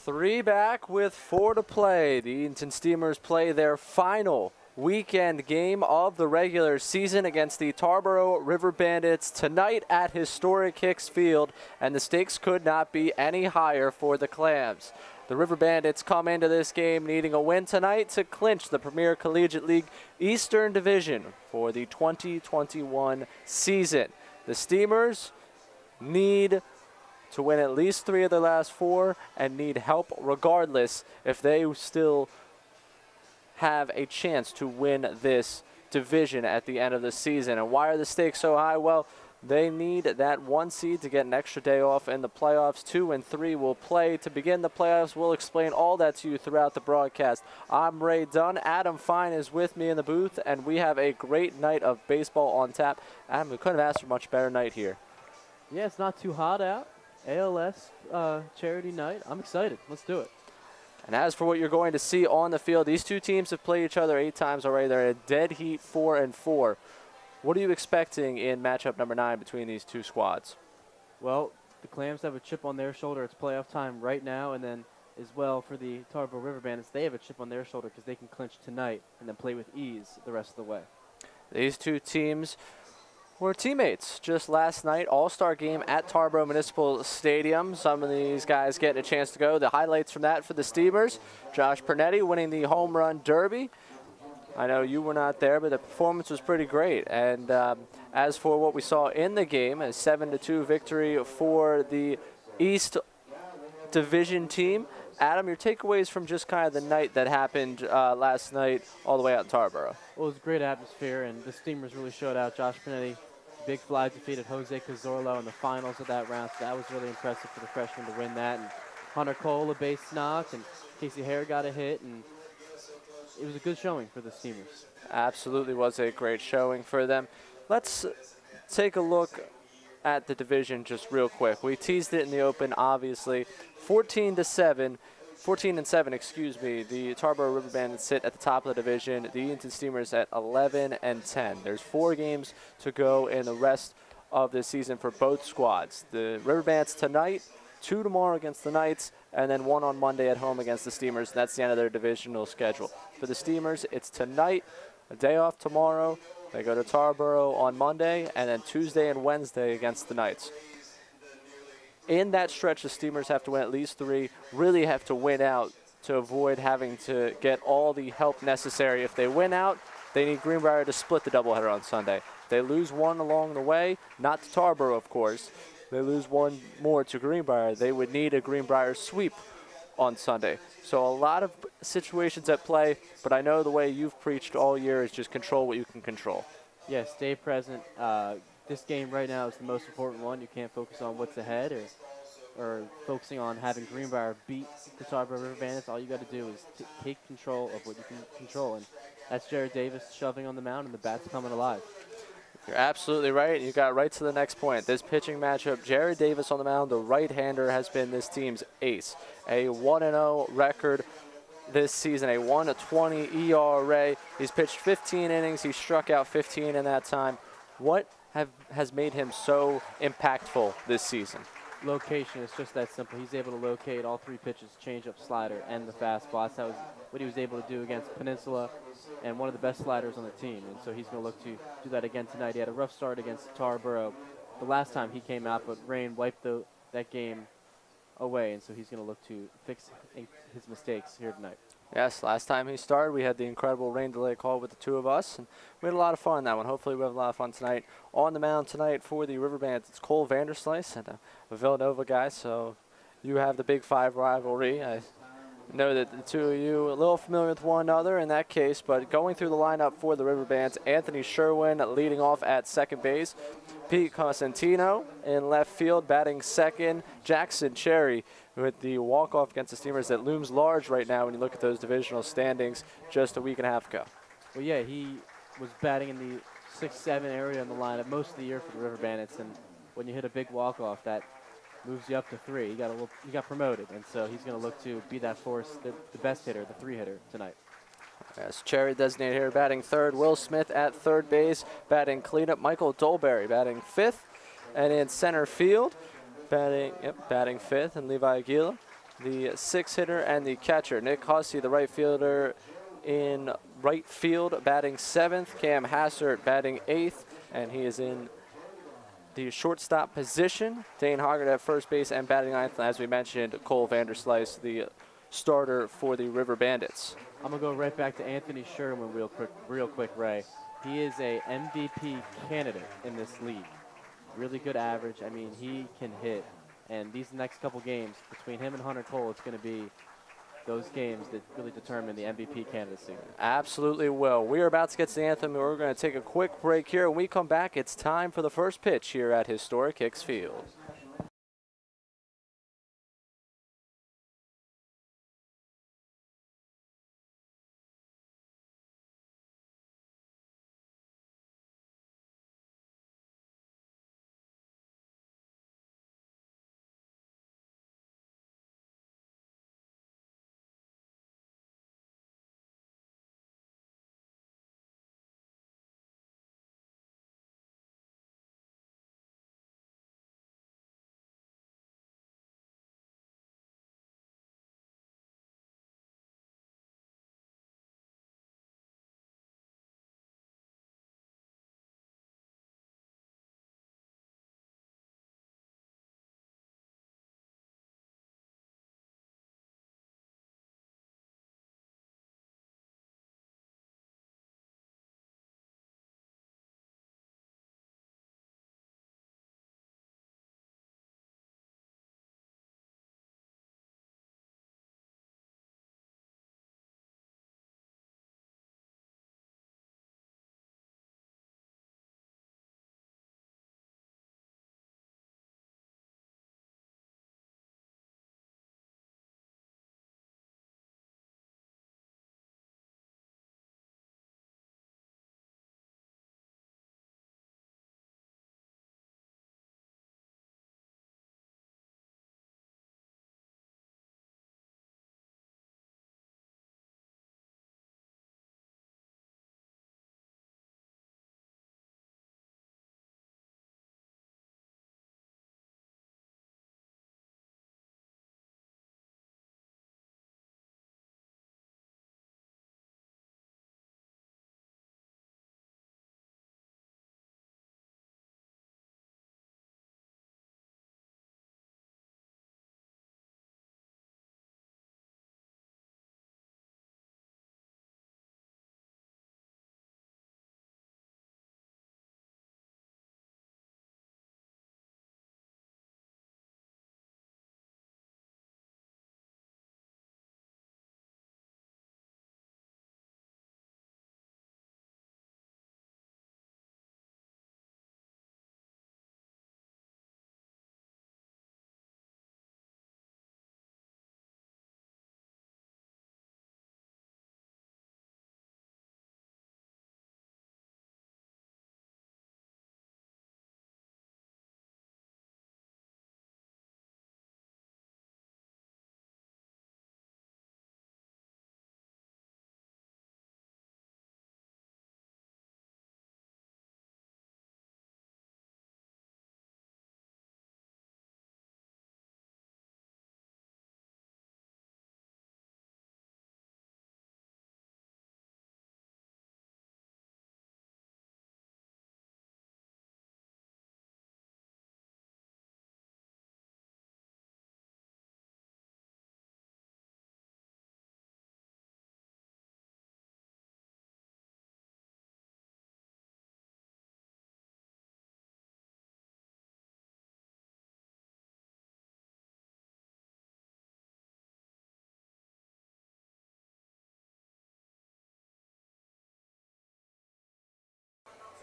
3 back with 4 to play. The Edenton Steamers play their final weekend game of the regular season against the Tarboro River Bandits tonight at historic Hicks Field, and the stakes could not be any higher for the Clams. The River Bandits come into this game needing a win tonight to clinch the Premier Collegiate League Eastern Division for the 2021 season. The Steamers need to win at least 3 of their last 4 and need help regardless if they still have a chance to win this division at the end of the season. And why are the stakes so high? Well, they need that 1 seed to get an extra day off in the playoffs. 2 and 3 will play to begin the playoffs. We'll explain all that to you throughout the broadcast. I'm Ray Dunn. Adam Fine is with me in the booth, and we have a great night of baseball on tap. Adam, we couldn't have asked for a much better night here. Yeah, it's not too hot out. ALS charity night. I'm excited. Let's do it. And as for what you're going to see on the field, these two teams have played each other 8 times already. They're in a dead heat, 4 and 4. What are you expecting in matchup number 9 between these two squads? Well, the Clams have a chip on their shoulder. It's playoff time right now, and then as well for the Tarboro River Bandits, they have a chip on their shoulder because they can clinch tonight and then play with ease the rest of the way. These two teams were teammates just last night. All-star game at Tarboro Municipal Stadium. Some of these guys getting a chance to go. The highlights from that for the Steamers: Josh Pernetti winning the home run derby. I know you were not there, but the performance was pretty great. And as for what we saw in the game, a 7-2 victory for the East Division team. Adam, your takeaways from just kind of the night that happened last night all the way out in Tarboro? Well, it was a great atmosphere, and the Steamers really showed out. Josh Pernetti, big fly, defeated Jose Cazorlo in the finals of that round, so that was really impressive for the freshman to win that. And Hunter Cole, a base knock, and Casey Hare got a hit, and it was a good showing for the Steamers. Absolutely was a great showing for them. Let's take a look at the division just real quick. We teased it in the open, obviously. 14 and 7, excuse me. The Tarboro River Bandits sit at the top of the division. The Edenton Steamers at 11 and 10. There's 4 games to go in the rest of the season for both squads. The River Bandits tonight, 2 tomorrow against the Knights, and then 1 on Monday at home against the Steamers. That's the end of their divisional schedule. For the Steamers, it's tonight, a day off tomorrow. They go to Tarboro on Monday, and then Tuesday and Wednesday against the Knights. In that stretch, the Steamers have to win at least 3, really have to win out to avoid having to get all the help necessary. If they win out, they need Greenbrier to split the doubleheader on Sunday. If they lose 1 along the way, not to Tarboro, of course, they lose 1 more to Greenbrier, they would need a Greenbrier sweep on Sunday. So a lot of situations at play, but I know the way you've preached all year is just control what you can control. Yes, stay present. This game right now is the most important one. You can't focus on what's ahead or focusing on having Greenbrier beat the Tarboro River Bandits. All you got to do is take control of what you can control, and that's Jared Davis shoving on the mound, and the bat's coming alive. You're absolutely right. You got right to the next point. This pitching matchup, Jared Davis on the mound, the right-hander, has been this team's ace. A 1-0 record this season, a 1.20 ERA. He's pitched 15 innings. He struck out 15 in that time. What has made him so impactful this season? Location. It's just that simple. He's able to locate all 3 pitches, changeup, slider, and the fastball. That's what he was able to do against Peninsula, and one of the best sliders on the team. And so he's going to look to do that again tonight. He had a rough start against Tarboro the last time he came out, but rain wiped that game away, and so he's going to look to fix his mistakes here tonight. Yes, last time he started, we had the incredible rain delay call with the 2 of us, and we had a lot of fun in that one. Hopefully we have a lot of fun tonight. On the mound tonight for the River Bandits, it's Cole Vanderslice, and a Villanova guy, so you have the Big 5 rivalry. I know that the 2 of you are a little familiar with one another in that case, but going through the lineup for the River Bandits, Anthony Sherwin leading off at second base, Pete Cosentino in left field batting second, Jackson Cherry with the walk-off against the Steamers that looms large right now when you look at those divisional standings just a week and a half ago. Well, yeah, he was batting in the 6-7 area in the lineup most of the year for the River Bandits, and when you hit a big walk-off, that moves you up to 3. He got promoted, and so he's going to look to be that force, the best hitter, the 3-hitter tonight. Yes, Cherry designated here batting third, Will Smith at third base, batting cleanup, Michael Dolberry batting 5th, and in center field, batting 5th, and Levi Aguila the 6-hitter, and the catcher. Nick Hussey, the right fielder, in right field, batting 7th. Cam Hassert batting 8th, and he is in the shortstop position. Dane Hoggart at first base and batting 9th. As we mentioned, Cole Vanderslice, the starter for the River Bandits. I'm going to go right back to Anthony Sherwin real quick, Ray. He is a MVP candidate in this league. Really good average. I mean, he can hit. And these next couple games, between him and Hunter Cole, it's going to be those games that really determine the MVP candidacy. Absolutely will. We are about to get to the anthem, and we're going to take a quick break here. When we come back, it's time for the first pitch here at Historic Hicks Field.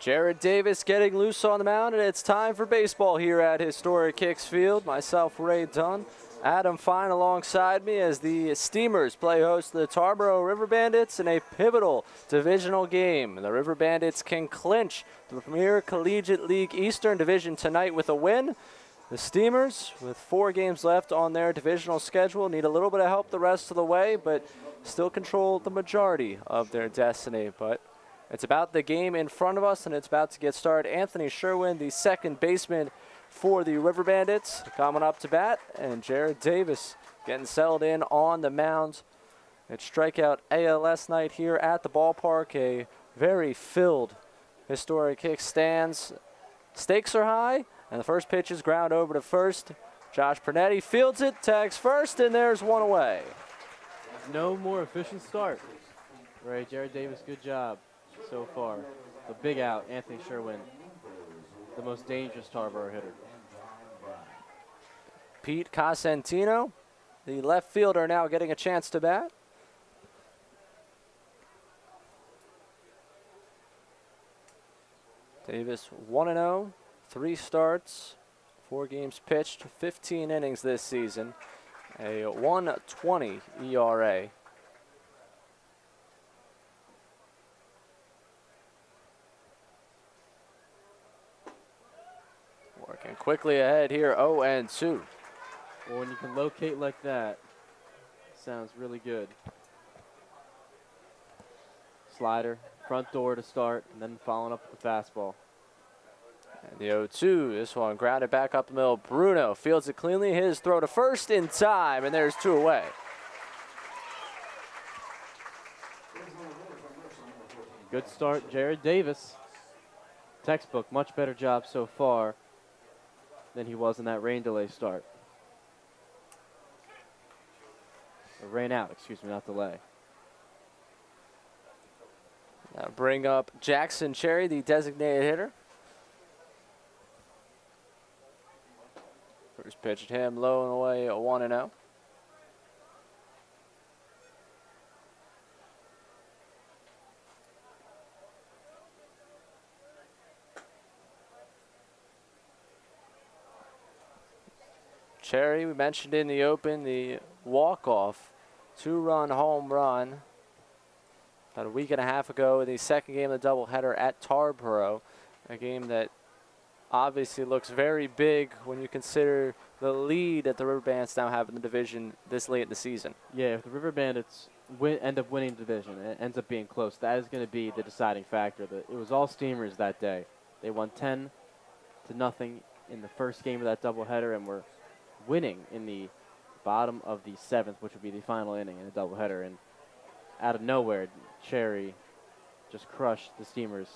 Jared Davis getting loose on the mound, and it's time for baseball here at Historic Hicks Field. Myself, Ray Dunn, Adam Fine alongside me as the Steamers play host to the Tarboro River Bandits in a pivotal divisional game. The River Bandits can clinch the Premier Collegiate League Eastern Division tonight with a win. The Steamers, with 4 games left on their divisional schedule, need a little bit of help the rest of the way, but still control the majority of their destiny. But it's about the game in front of us, and it's about to get started. Anthony Sherwin, the second baseman for the River Bandits. Coming up to bat, and Jared Davis getting settled in on the mound. It's strikeout ALS night here at the ballpark. A very filled historic kick stands. Stakes are high, and the first pitch is ground over to first. Josh Pernetti fields it, tags first, and there's one away. No more efficient start. Right, Jared Davis, good job so far. The big out, Anthony Sherwin, the most dangerous Tarboro hitter. Pete Cosentino, the left fielder, now getting a chance to bat. Davis 1-0, 3 starts, 4 games pitched, 15 innings this season, a 1.20 ERA. Working quickly ahead here, 0-2. Well, when you can locate like that, sounds really good. Slider, front door to start, and then following up with the fastball. And the 0-2, this one grounded back up the middle. Bruno fields it cleanly. His throw to first in time, and there's 2 away. Good start, Jared Davis. Textbook, much better job so far than he was in that rain delay start. Or rain out, excuse me, not delay. Now bring up Jackson Cherry, the designated hitter. First pitch at him, low and away, a 1-0. Cherry, we mentioned in the open, the walk-off 2-run home run about a week and a half ago in the second game of the doubleheader at Tarboro, a game that obviously looks very big when you consider the lead that the River Bandits now have in the division this late in the season. Yeah, if the River Bandits end up winning the division, and it ends up being close, that is going to be the deciding factor. It was all Steamers that day. They won 10-0 in the first game of that doubleheader, and were winning in the bottom of the 7th, which would be the final inning in a doubleheader. And out of nowhere, Cherry just crushed the Steamers.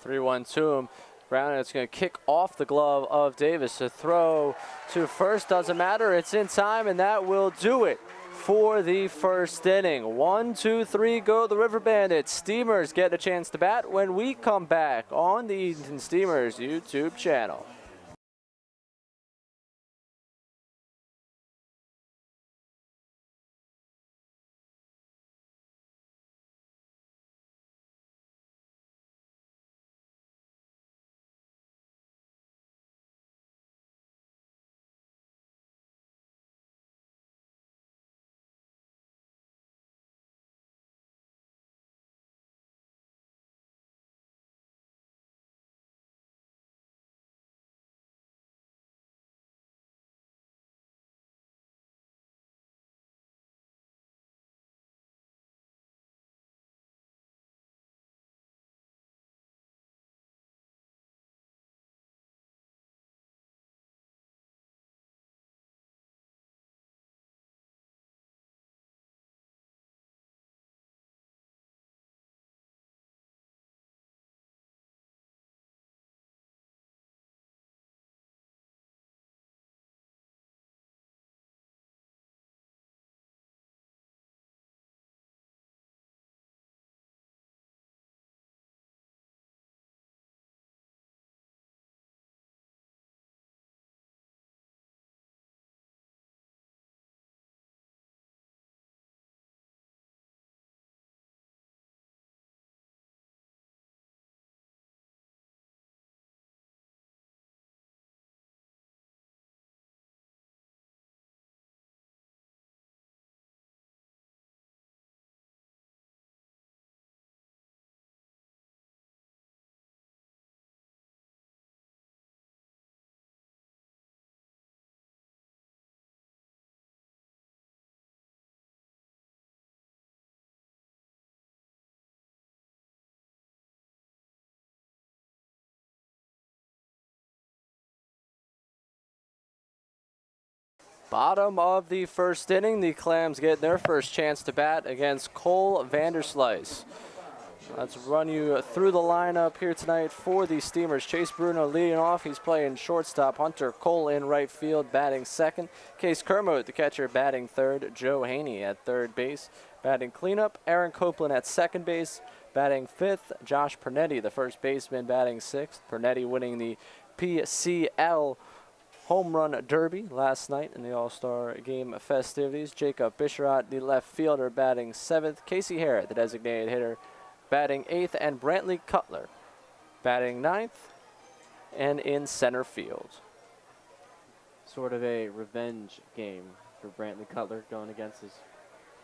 3-1 to him. Brown, it's going to kick off the glove of Davis. A throw to first doesn't matter. It's in time, and that will do it for the first inning. 1, 2, 3, go the River Bandits. Steamers get a chance to bat when we come back on the Edenton Steamers YouTube channel. Bottom of the first inning, the Clams get their first chance to bat against Cole Vanderslice. Let's run you through the lineup here tonight for the Steamers. Chase Bruno leading off. He's playing shortstop. Hunter Cole in right field, batting second. Case Kermode, the catcher, batting third. Joe Haney at third base. Batting cleanup, Aaron Copeland at second base. Batting fifth, Josh Pernetti, the first baseman, batting sixth. Pernetti winning the PCL Home Run Derby last night in the All-Star Game festivities. Jacob Bisharat, the left fielder, batting seventh. Casey Harrod, the designated hitter, batting eighth. And Brantley Cutler, batting ninth and in center field. Sort of a revenge game for Brantley Cutler going against his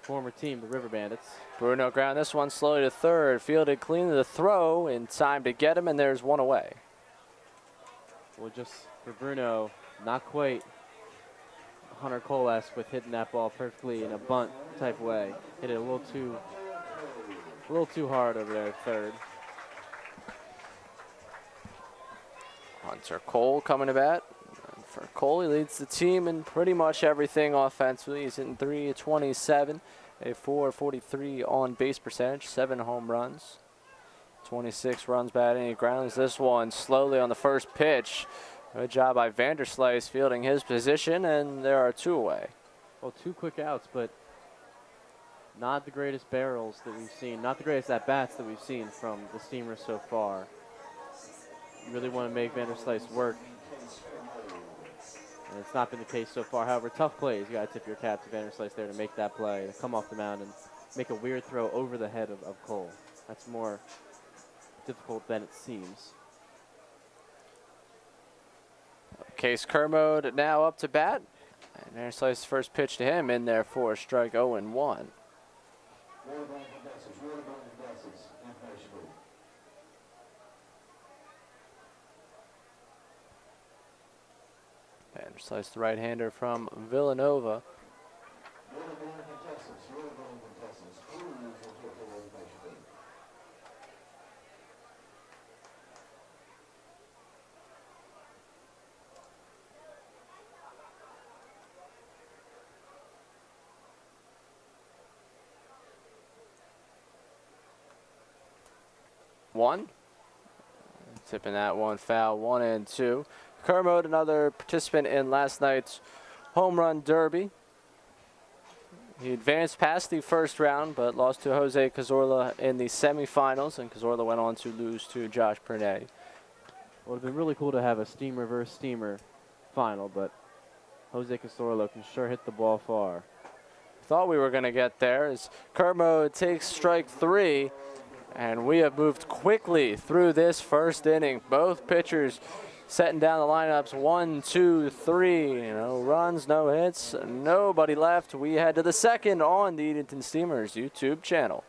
former team, the River Bandits. Bruno ground this one slowly to third. Fielded clean to the throw in time to get him, and there's one away. Well, just for Bruno, not quite Hunter Cole-esque with hitting that ball perfectly in a bunt type way. Hit it a little too hard over there at third. Hunter Cole coming to bat. And for Cole, he leads the team in pretty much everything offensively. He's hitting .327, a .443 on base percentage, 7 home runs, 26 runs batting. He grounds this one slowly on the first pitch. Good job by Vanderslice fielding his position, and there are 2 away. Well, 2 quick outs, but not the greatest barrels that we've seen, not the greatest at-bats that we've seen from the Steamers so far. You really want to make Vanderslice work, and it's not been the case so far. However, tough plays. You got to tip your cap to Vanderslice there to make that play, to come off the mound and make a weird throw over the head of Cole. That's more difficult than it seems. Case Kermode now up to bat. And Vanderslice's first pitch to him in there for a strike, 0-1. Vanderslice, the right-hander from Villanova. One. Tipping that one foul, 1-2. Kermode, another participant in last night's home run derby. He advanced past the first round, but lost to Jose Cazorla in the semifinals, and Cazorla went on to lose to Josh Pernetti. It would have been really cool to have a Steamer versus Steamer final, but Jose Cazorla can sure hit the ball far. Thought we were going to get there as Kermode takes strike 3. And we have moved quickly through this first inning. Both pitchers setting down the lineups, 1, 2, 3. No runs, no hits, nobody left. We head to the second on the Edenton Steamers YouTube channel.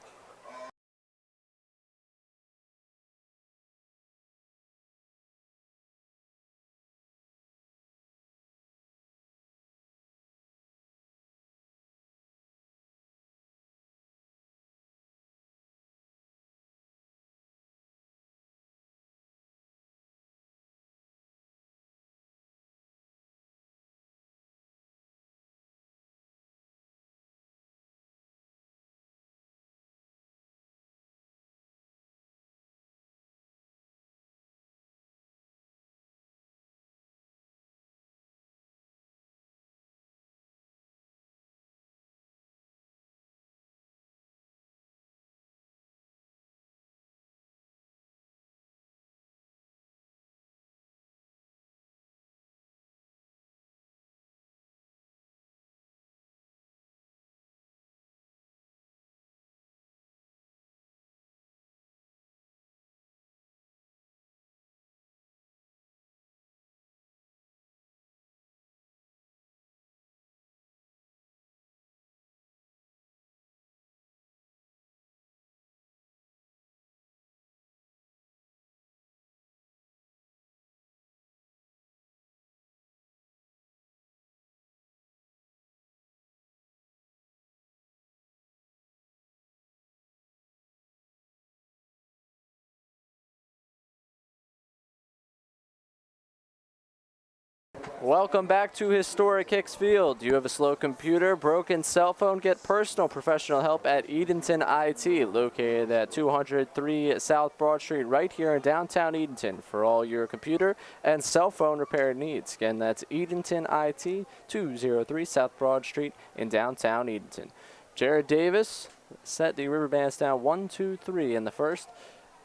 Welcome back to Historic Hicks Field. Do you have a slow computer, broken cell phone? Get personal professional help at Edenton IT, located at 203 South Broad Street, right here in downtown Edenton, for all your computer and cell phone repair needs. Again, that's Edenton IT, 203 South Broad Street in downtown Edenton. Jared Davis set the River Bandits down 1-2-3 in the first.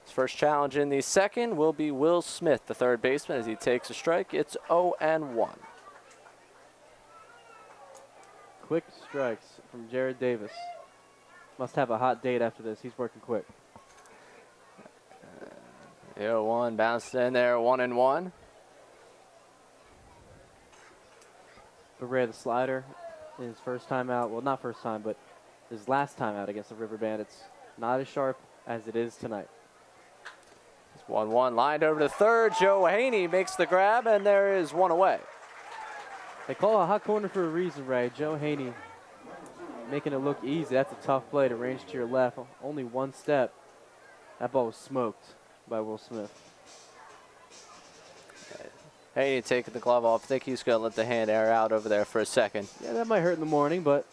His first challenge in the second will be Will Smith, the third baseman, as he takes a strike. It's 0-1. Quick strikes from Jared Davis. Must have a hot date after this. He's working quick. 0-1 bounced in there, 1-1. Beret the slider in his first time out. Well, not first time, but his last time out against the River Bandits. Not as sharp as it is tonight. 1-1 lined over to third. Joe Haney makes the grab, and there is one away. They call it a hot corner for a reason, Ray. Joe Haney making it look easy. That's a tough play to range to your left. Only one step. That ball was smoked by Will Smith. Haney taking the glove off. I think he's going to let the hand air out over there for a second. Yeah, that might hurt in the morning, but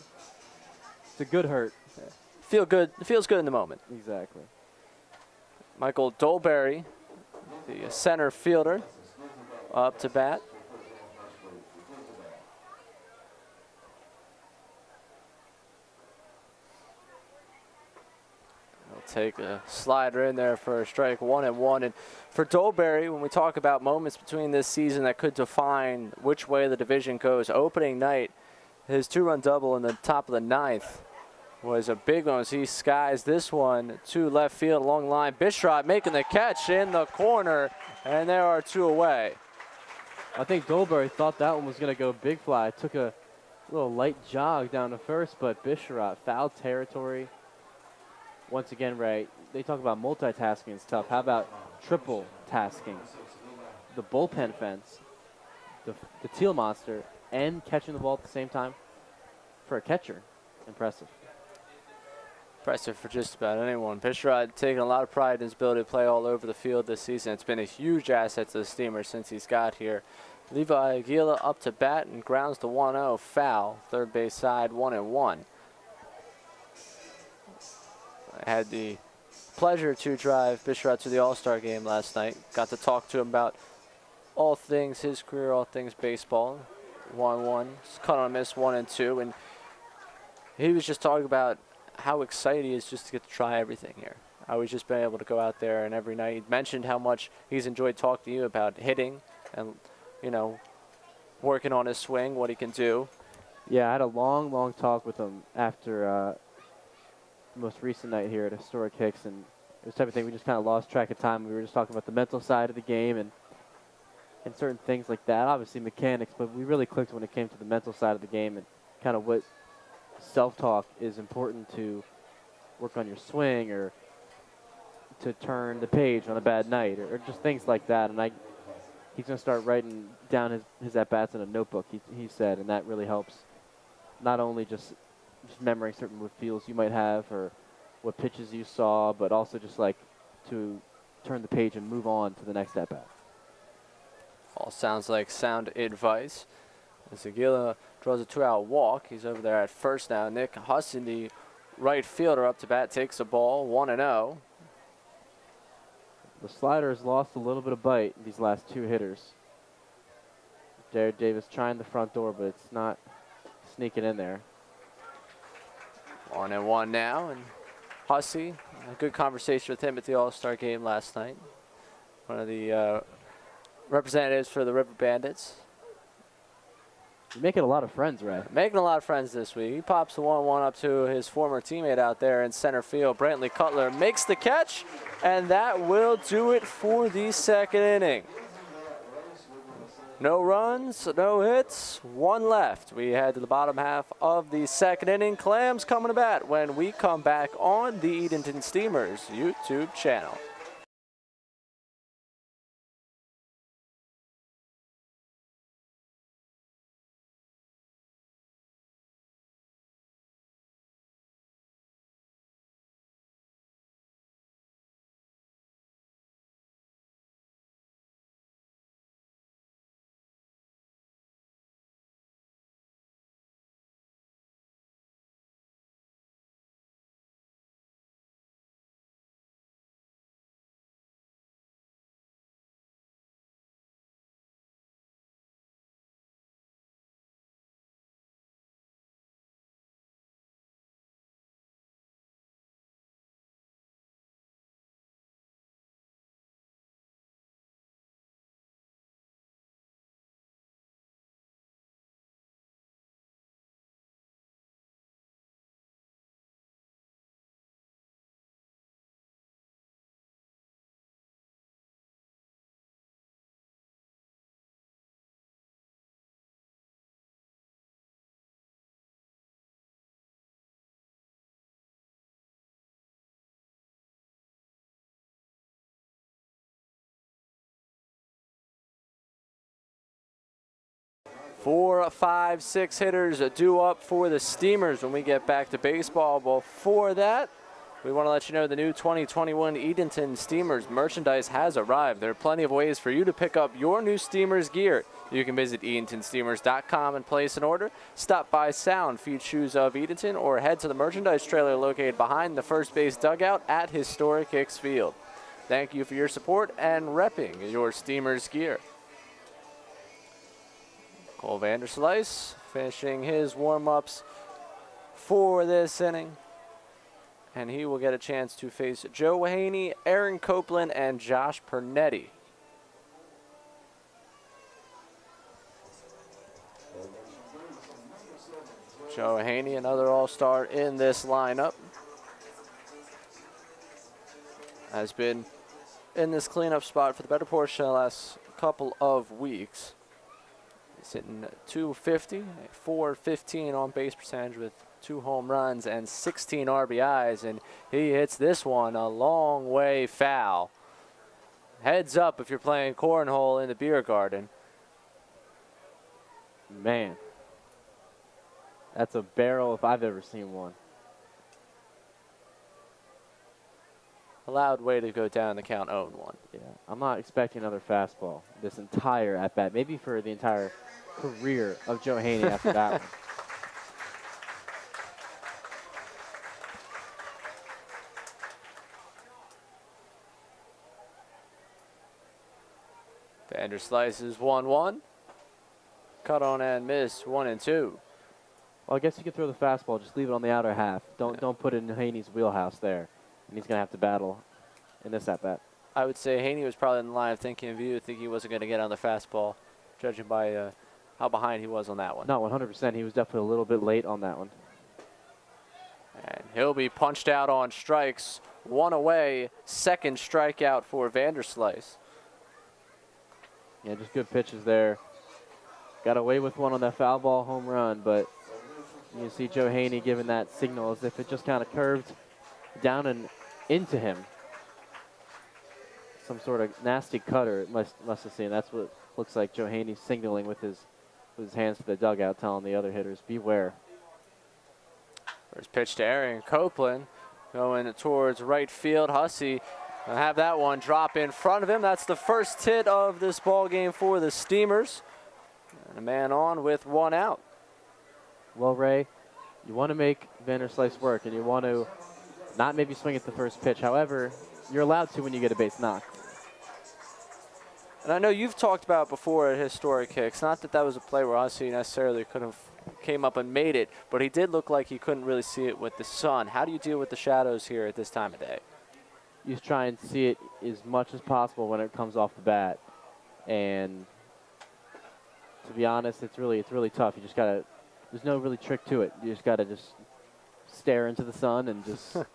it's a good hurt. Feel good. It feels good in the moment. Exactly. Michael Dolberry, the center fielder, up to bat. He'll take a slider in there for a strike, 1-1. And for Dolberry, when we talk about moments between this season that could define which way the division goes, opening night, his two-run double in the top of the ninth was a big one as he skies this one to left field along the line. Bishrot making the catch in the corner, and there are two away. I think Dolberry thought that one was going to go big fly. Took a little light jog down to first, but Bishrot, foul territory. Once again, Ray, they talk about multitasking is tough. How about triple tasking? The bullpen fence, the teal monster, and catching the ball at the same time for a catcher. Impressive. Impressive for just about anyone. Bishrot taking a lot of pride in his ability to play all over the field this season. It's been a huge asset to the Steamers since he's got here. Levi Aguila up to bat and grounds to 1-0, foul. Third base side, 1-1. I had the pleasure to drive Bishrot to the All-Star game last night. Got to talk to him about all things his career, all things baseball. 1-1, cut on a miss, 1-2, and he was just talking about how excited he is just to get to try everything here. I was just been able to go out there and every night. He mentioned how much he's enjoyed talking to you about hitting and, you know, working on his swing, what he can do. Yeah, I had a long talk with him after the most recent night here at Historic Hicks, and it was the type of thing we just kind of lost track of time. We were just talking about the mental side of the game and certain things like that. Obviously mechanics, but we really clicked when it came to the mental side of the game and kind of what self-talk is important to work on your swing or to turn the page on a bad night or just things like that. And he's going to start writing down his at-bats in a notebook, he said, and that really helps not only just remembering certain what feels you might have or what pitches you saw, but also just like to turn the page and move on to the next at-bat. All sounds like sound advice. As Aguila draws a two-out walk. He's over there at first now. Nick Husson, the right fielder, up to bat, takes a ball, 1-0. The slider has lost a little bit of bite these last two hitters. Jared Davis trying the front door, but it's not sneaking in there. 1-1 now, and Hussey, a good conversation with him at the All-Star game last night. One of the representatives for the River Bandits. You're making a lot of friends, Ray. Making a lot of friends this week. He pops the 1-1 up to his former teammate out there in center field. Brantley Cutler makes the catch, and that will do it for the second inning. No runs, no hits, one left. We head to the bottom half of the second inning. Clams coming to bat when we come back on the Edenton Steamers YouTube channel. 4, 5, 6 hitters due up for the Steamers when we get back to baseball. Before that, we want to let you know the new 2021 Edenton Steamers merchandise has arrived. There are plenty of ways for you to pick up your new Steamers gear. You can visit EdentonSteamers.com and place an order. Stop by Sound, Feed Shoes of Edenton, or head to the merchandise trailer located behind the first base dugout at historic Hicks Field. Thank you for your support and repping your Steamers gear. Cole Vanderslice finishing his warm-ups for this inning. And he will get a chance to face Joe Haney, Aaron Copeland, and Josh Pernetti. Joe Haney, another all-star in this lineup, has been in this cleanup spot for the better portion of the last couple of weeks. He's hitting .250, .415 on base percentage with 2 home runs and 16 RBIs, and he hits this one a long way foul. Heads up if you're playing cornhole in the beer garden. Man, that's a barrel if I've ever seen one. A loud way to go down the count, 0-1. Yeah, I'm not expecting another fastball this entire at-bat, maybe for the entire career of Joe Haney after that one. Vanderslice is 1-1. Cut on and miss, 1-2. Well, I guess you could throw the fastball, just leave it on the outer half. Don't put it in Haney's wheelhouse there. And he's going to have to battle in this at-bat. I would say Haney was probably in the line of thinking of you, thinking he wasn't going to get on the fastball, judging by how behind he was on that one. No, 100%. He was definitely a little bit late on that one. And he'll be punched out on strikes. 1 away, second strikeout for Vanderslice. Yeah, just good pitches there. Got away with one on that foul ball home run, but you see Joe Haney giving that signal as if it just kind of curved down and into him. Some sort of nasty cutter it must have seen. That's what looks like Joe Haney signaling with his hands to the dugout, telling the other hitters, beware. First pitch to Aaron Copeland, going towards right field. Hussey will have that one drop in front of him. That's the first hit of this ball game for the Steamers. And a man on with 1 out. Well, Ray, you want to make Vanderslice work, and you want to not maybe swing at the first pitch. However, you're allowed to when you get a base knock. And I know you've talked about before at historic Hicks, not that that was a play where Hussey necessarily could have came up and made it, but he did look like he couldn't really see it with the sun. How do you deal with the shadows here at this time of day? You try and see it as much as possible when it comes off the bat. And to be honest, it's really tough. You just gotta, there's no really trick to it. You just gotta just stare into the sun and just, if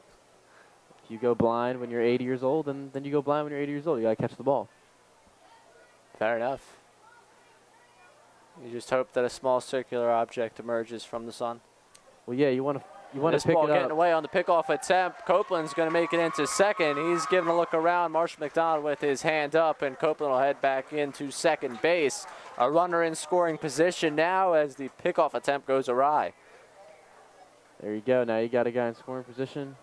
you go blind when you're 80 years old, then you go blind when you're 80 years old. You gotta catch the ball. Fair enough. You just hope that a small circular object emerges from the sun. Well, yeah, you want to this pick ball it up. getting away on the pickoff attempt. Copeland's going to make it into second. He's giving a look around. Marshall McDonald with his hand up, and Copeland will head back into second base. A runner in scoring position now as the pickoff attempt goes awry. There you go. Now you got a guy in scoring position.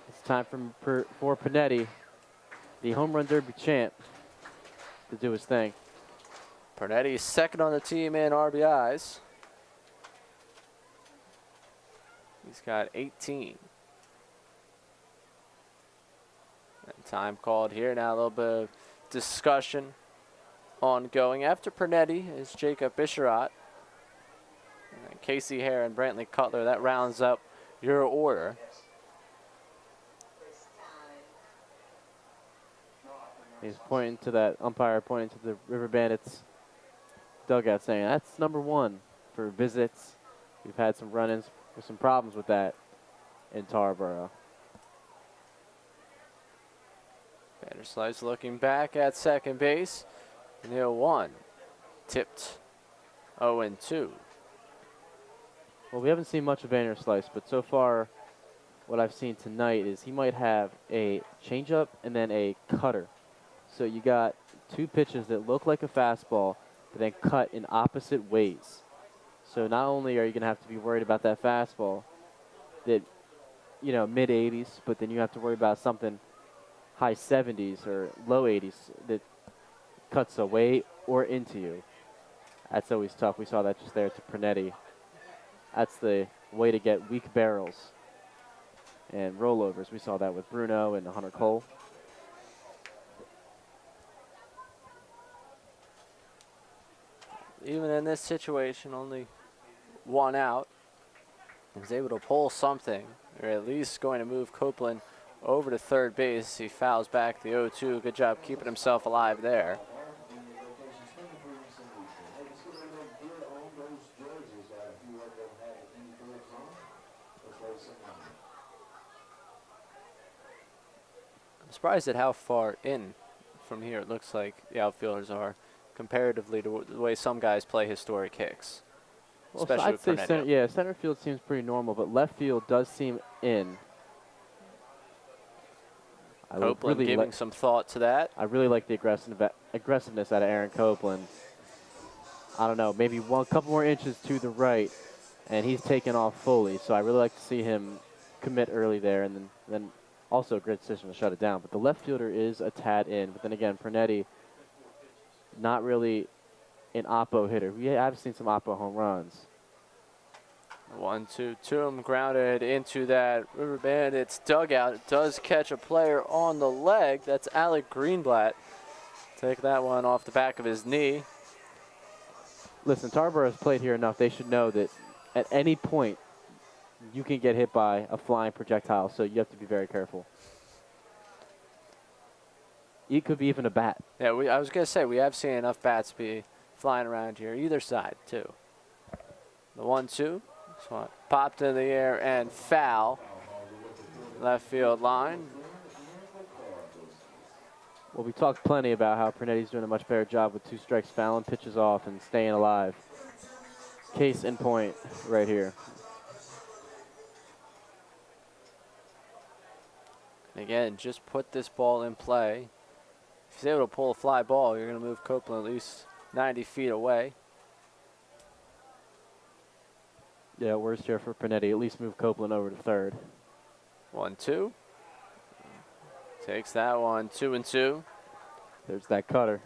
It's time for Pernetti, the home run derby champ, to do his thing. Pernetti second on the team in RBIs. He's got 18. And time called here. Now a little bit of discussion ongoing. After Pernetti is Jacob Bisharat. And Casey Hare and Brantley Cutler. That rounds up your order. He's pointing to that umpire, pointing to the River Bandits dugout, saying that's number 1 for visits. We've had some run-ins with some problems with that in Tarboro. Vanderslice looking back at second base. 0-1. Tipped 0-2. Well, we haven't seen much of Vanderslice, but so far what I've seen tonight is he might have a changeup and then a cutter. So you got 2 pitches that look like a fastball, but then cut in opposite ways. So not only are you going to have to be worried about that fastball that, you know, mid 80s, but then you have to worry about something high 70s or low 80s that cuts away or into you. That's always tough. We saw that just there to Pernetti. That's the way to get weak barrels and rollovers. We saw that with Bruno and Hunter Cole. Even in this situation, only one out. He was able to pull something, or at least going to move Copeland over to third base. He fouls back the 0-2. Good job keeping himself alive there. I'm surprised at how far in from here it looks like the outfielders are comparatively to the way some guys play historic kicks. Well, Especially I'd with say Pernetti. center field seems pretty normal, but left field does seem in. Copeland giving some thought to that. I really like the aggressiveness out of Aaron Copeland. I don't know, maybe one couple more inches to the right, and he's taken off fully. So I really like to see him commit early there, and then also a great decision to shut it down. But the left fielder is a tad in. But then again, Pernetti, not really an oppo hitter. We have seen some oppo home runs. 1-2 to him, grounded into that River Bandits dugout. It does catch a player on the leg. That's Alec Greenblatt. Take that one off the back of his knee. Listen, Tarboro has played here enough. They should know that at any point you can get hit by a flying projectile, so you have to be very careful. It could be even a bat. Yeah, I was going to say, we have seen enough bats be flying around here, either side, too. The 1-2. This one popped in the air and foul. Left field line. Well, we talked plenty about how Pernetti's doing a much better job with 2 strikes, fouling pitches off and staying alive. Case in point right here. And again, just put this ball in play. If he's able to pull a fly ball, you're going to move Copeland at least 90 feet away. Yeah, worst here for Pernetti. At least move Copeland over to third. 1-2. Takes that one. 2-2. There's that cutter.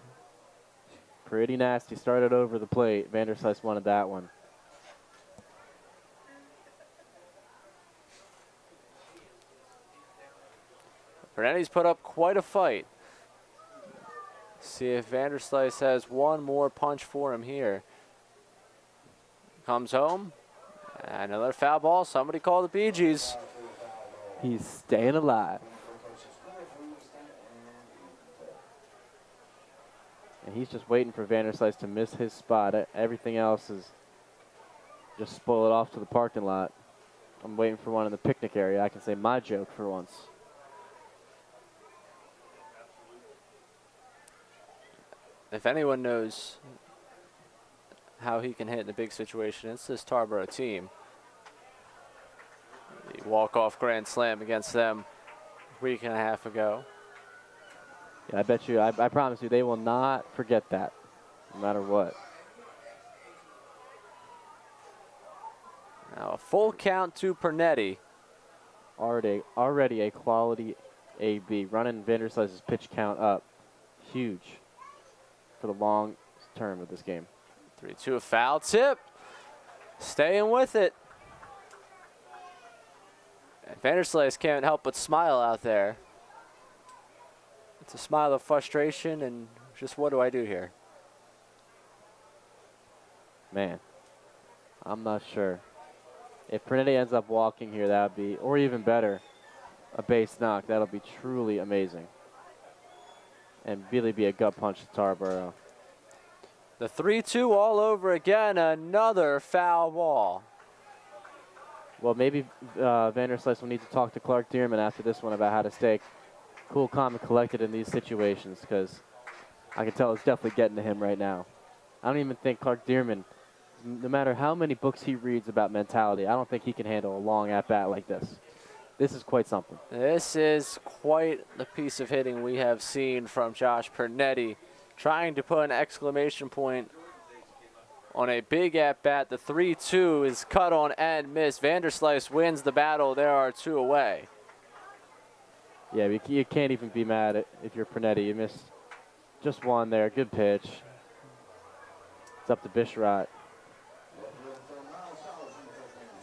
Pretty nasty. Started over the plate. Vanderslice wanted that one. Pernetti's put up quite a fight. See if Vanderslice has one more punch for him here. Comes home. Another foul ball. Somebody call the Bee Gees. He's staying alive. And he's just waiting for Vanderslice to miss his spot. Everything else is just spoil it off to the parking lot. I'm waiting for one in the picnic area. I can say my joke for once. If anyone knows how he can hit in a big situation, it's this Tarboro team. The walk-off grand slam against them a week and a half ago. Yeah, I bet you, I promise you, they will not forget that, no matter what. Now a full count to Pernetti. Already a quality AB, running Vanderslice's pitch count up. Huge for the long term of this game. 3-2, a foul tip. Staying with it. And Vanderslice can't help but smile out there. It's a smile of frustration and just what do I do here? Man, I'm not sure. If Pernetti ends up walking here, that would be, or even better, a base knock. That'll be truly amazing. And really be a gut punch to Tarboro. The 3-2 all over again, another foul ball. Well, maybe Vanderslice will need to talk to Clark Dearman after this one about how to stay cool, calm, and collected in these situations, because I can tell it's definitely getting to him right now. I don't even think Clark Dearman, no matter how many books he reads about mentality, I don't think he can handle a long at-bat like this. This is quite something. This is quite the piece of hitting we have seen from Josh Pernetti, trying to put an exclamation point on a big at-bat. The 3-2 is cut on and missed. Vanderslice wins the battle. There are 2 away. Yeah, you can't even be mad if you're Pernetti. You missed just one there. Good pitch. It's up to Bisharat.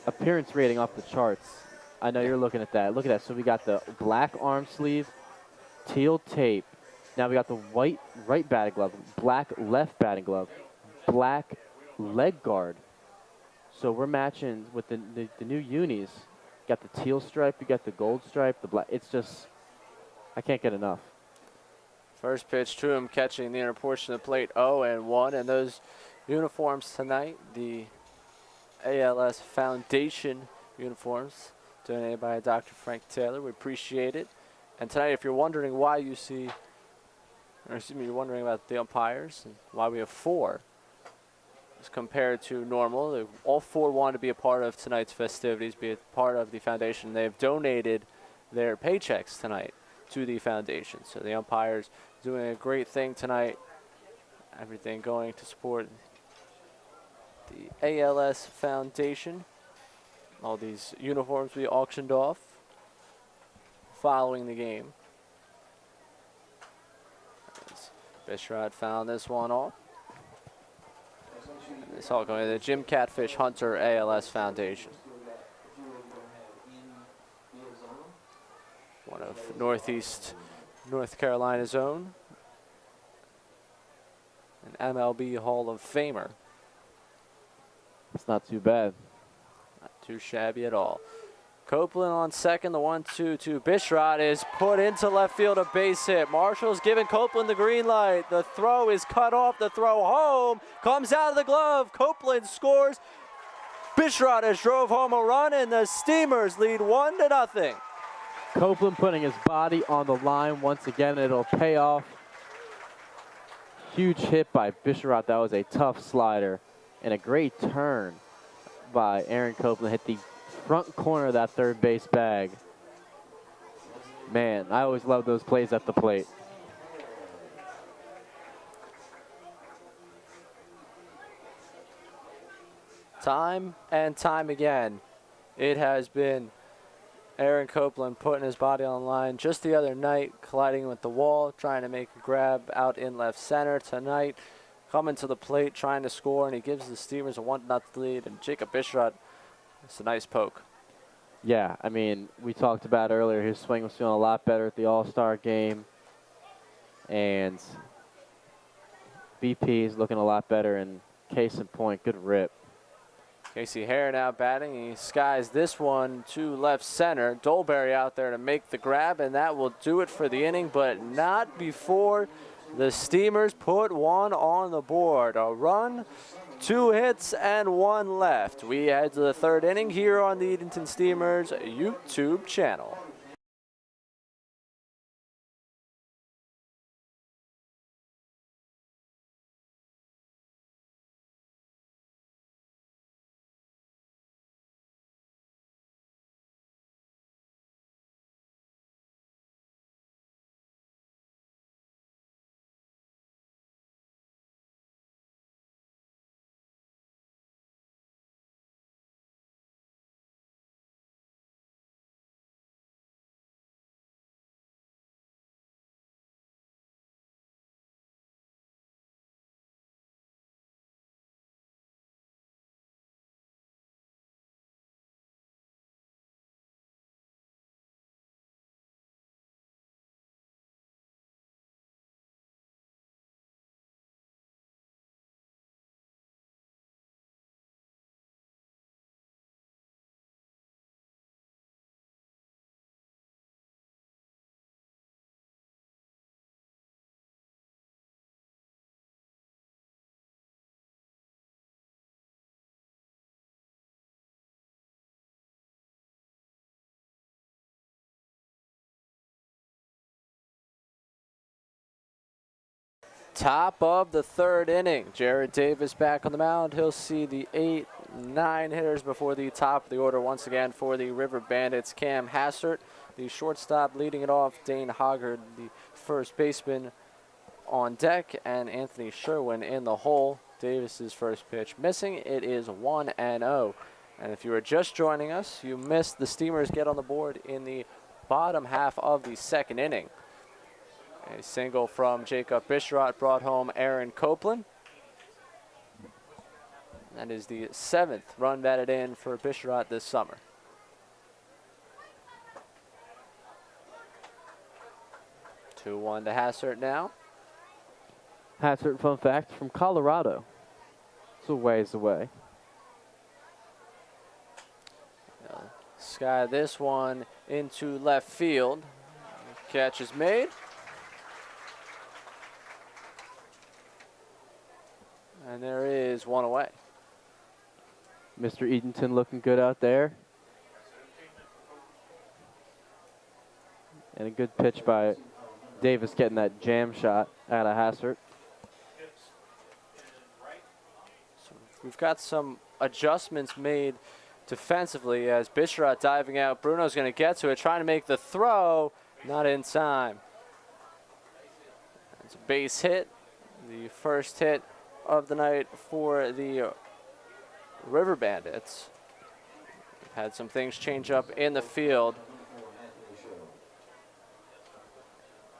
Appearance rating off the charts. I know you're looking at that. Look at that. So we got the black arm sleeve, teal tape. Now we got the white right batting glove, black left batting glove, black leg guard. So we're matching with the new unis. Got the teal stripe, you got the gold stripe, the black. It's just, I can't get enough. First pitch to him, catching the inner portion of the plate, 0-1. And those uniforms tonight, the ALS Foundation uniforms, donated by Dr. Frank Taylor. We appreciate it. And tonight, if you're wondering why you see, or excuse me, you're wondering about the umpires and why we have 4 as compared to normal. All 4 want to be a part of tonight's festivities, be a part of the foundation. They've donated their paychecks tonight to the foundation. So the umpires doing a great thing tonight. Everything going to support the ALS Foundation. All these uniforms we auctioned off following the game. Bishrod found this one off. And it's all going to the Jim Catfish Hunter ALS Foundation. One of Northeast North Carolina's own. An MLB Hall of Famer. It's not too bad. Not too shabby at all. Copeland on second, the 1-2 to Bishrod is put into left field, a base hit. Marshall's giving Copeland the green light. The throw is cut off, the throw home, comes out of the glove. Copeland scores. Bishrod has drove home a run, and the Steamers lead 1-0. Copeland putting his body on the line once again. It'll pay off. Huge hit by Bisharat. That was a tough slider. And a great turn by Aaron Copeland. Hit the front corner of that third base bag. Man, I always love those plays at the plate. Time and time again, it has been Aaron Copeland putting his body on the line. Just the other night, colliding with the wall, trying to make a grab out in left center. Tonight, coming to the plate, trying to score, and he gives the Steamers a 1-0 lead. And Jacob Bishrod, it's a nice poke. Yeah, I mean, we talked about earlier, his swing was feeling a lot better at the All-Star game. And BP is looking a lot better, and case in point, good rip. Casey Hare now batting. He skies this one to left center. Dolberry out there to make the grab, and that will do it for the inning, but not before the Steamers put one on the board. A run, 2 hits, and 1 left. We head to the 3rd inning here on the Edenton Steamers YouTube channel. Top of the 3rd inning. Jared Davis back on the mound. He'll see the 8, 9 hitters before the top of the order once again for the River Bandits. Cam Hassert, the shortstop, leading it off. Dane Hoggard, the first baseman, on deck, and Anthony Sherwin in the hole. Davis's first pitch missing. It is 1-0. And if you were just joining us, you missed the Steamers get on the board in the bottom half of the second inning. A single from Jacob Bisharat brought home Aaron Copeland. That is the 7th run batted in for Bisharat this summer. Two 2-1 to Hassert now. Hassert, fun fact, from Colorado. It's a ways away. Sky this one into left field. Catch is made. And there is one away. Mr. Edenton looking good out there. And a good pitch by Davis getting that jam shot out of Hassert. So we've got some adjustments made defensively as Bisharat diving out. Bruno's going to get to it, trying to make the throw. Not in time. It's a base hit. The first hit of the night for the River Bandits. We've had some things change up in the field.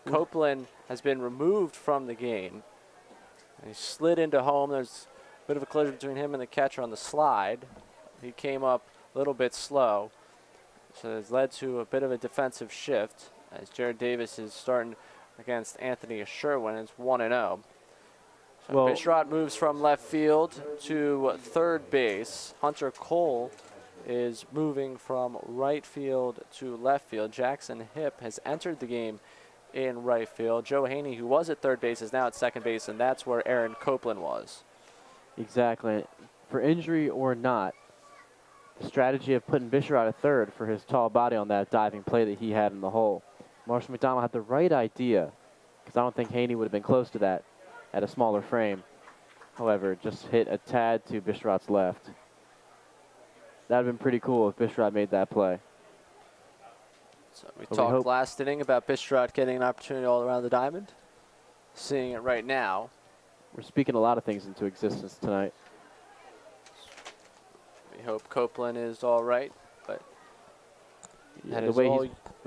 Copeland has been removed from the game. He slid into home. There's a bit of a collision between him and the catcher on the slide. He came up a little bit slow. So it's led to a bit of a defensive shift as Jared Davis is starting against Anthony Sherwin. It's 1-0. So Well, Bisharat moves from left field to third base. Hunter Cole is moving from right field to left field. Jackson Hipp has entered the game in right field. Joe Haney, who was at third base, is now at second base, and that's where Aaron Copeland was. Exactly. For injury or not, the strategy of putting Bisharat at third for his tall body on that diving play that he had in the hole. Marshall McDonald had the right idea, because I don't think Haney would have been close to that at a smaller frame. However, just hit a tad to Bisharat's left. That would have been pretty cool if Bisharat made that play. So we But talked last inning about Bisharat getting an opportunity all around the diamond. Seeing it right now. We're speaking a lot of things into existence tonight. We hope Copeland is all right, but Yeah, that the is way all.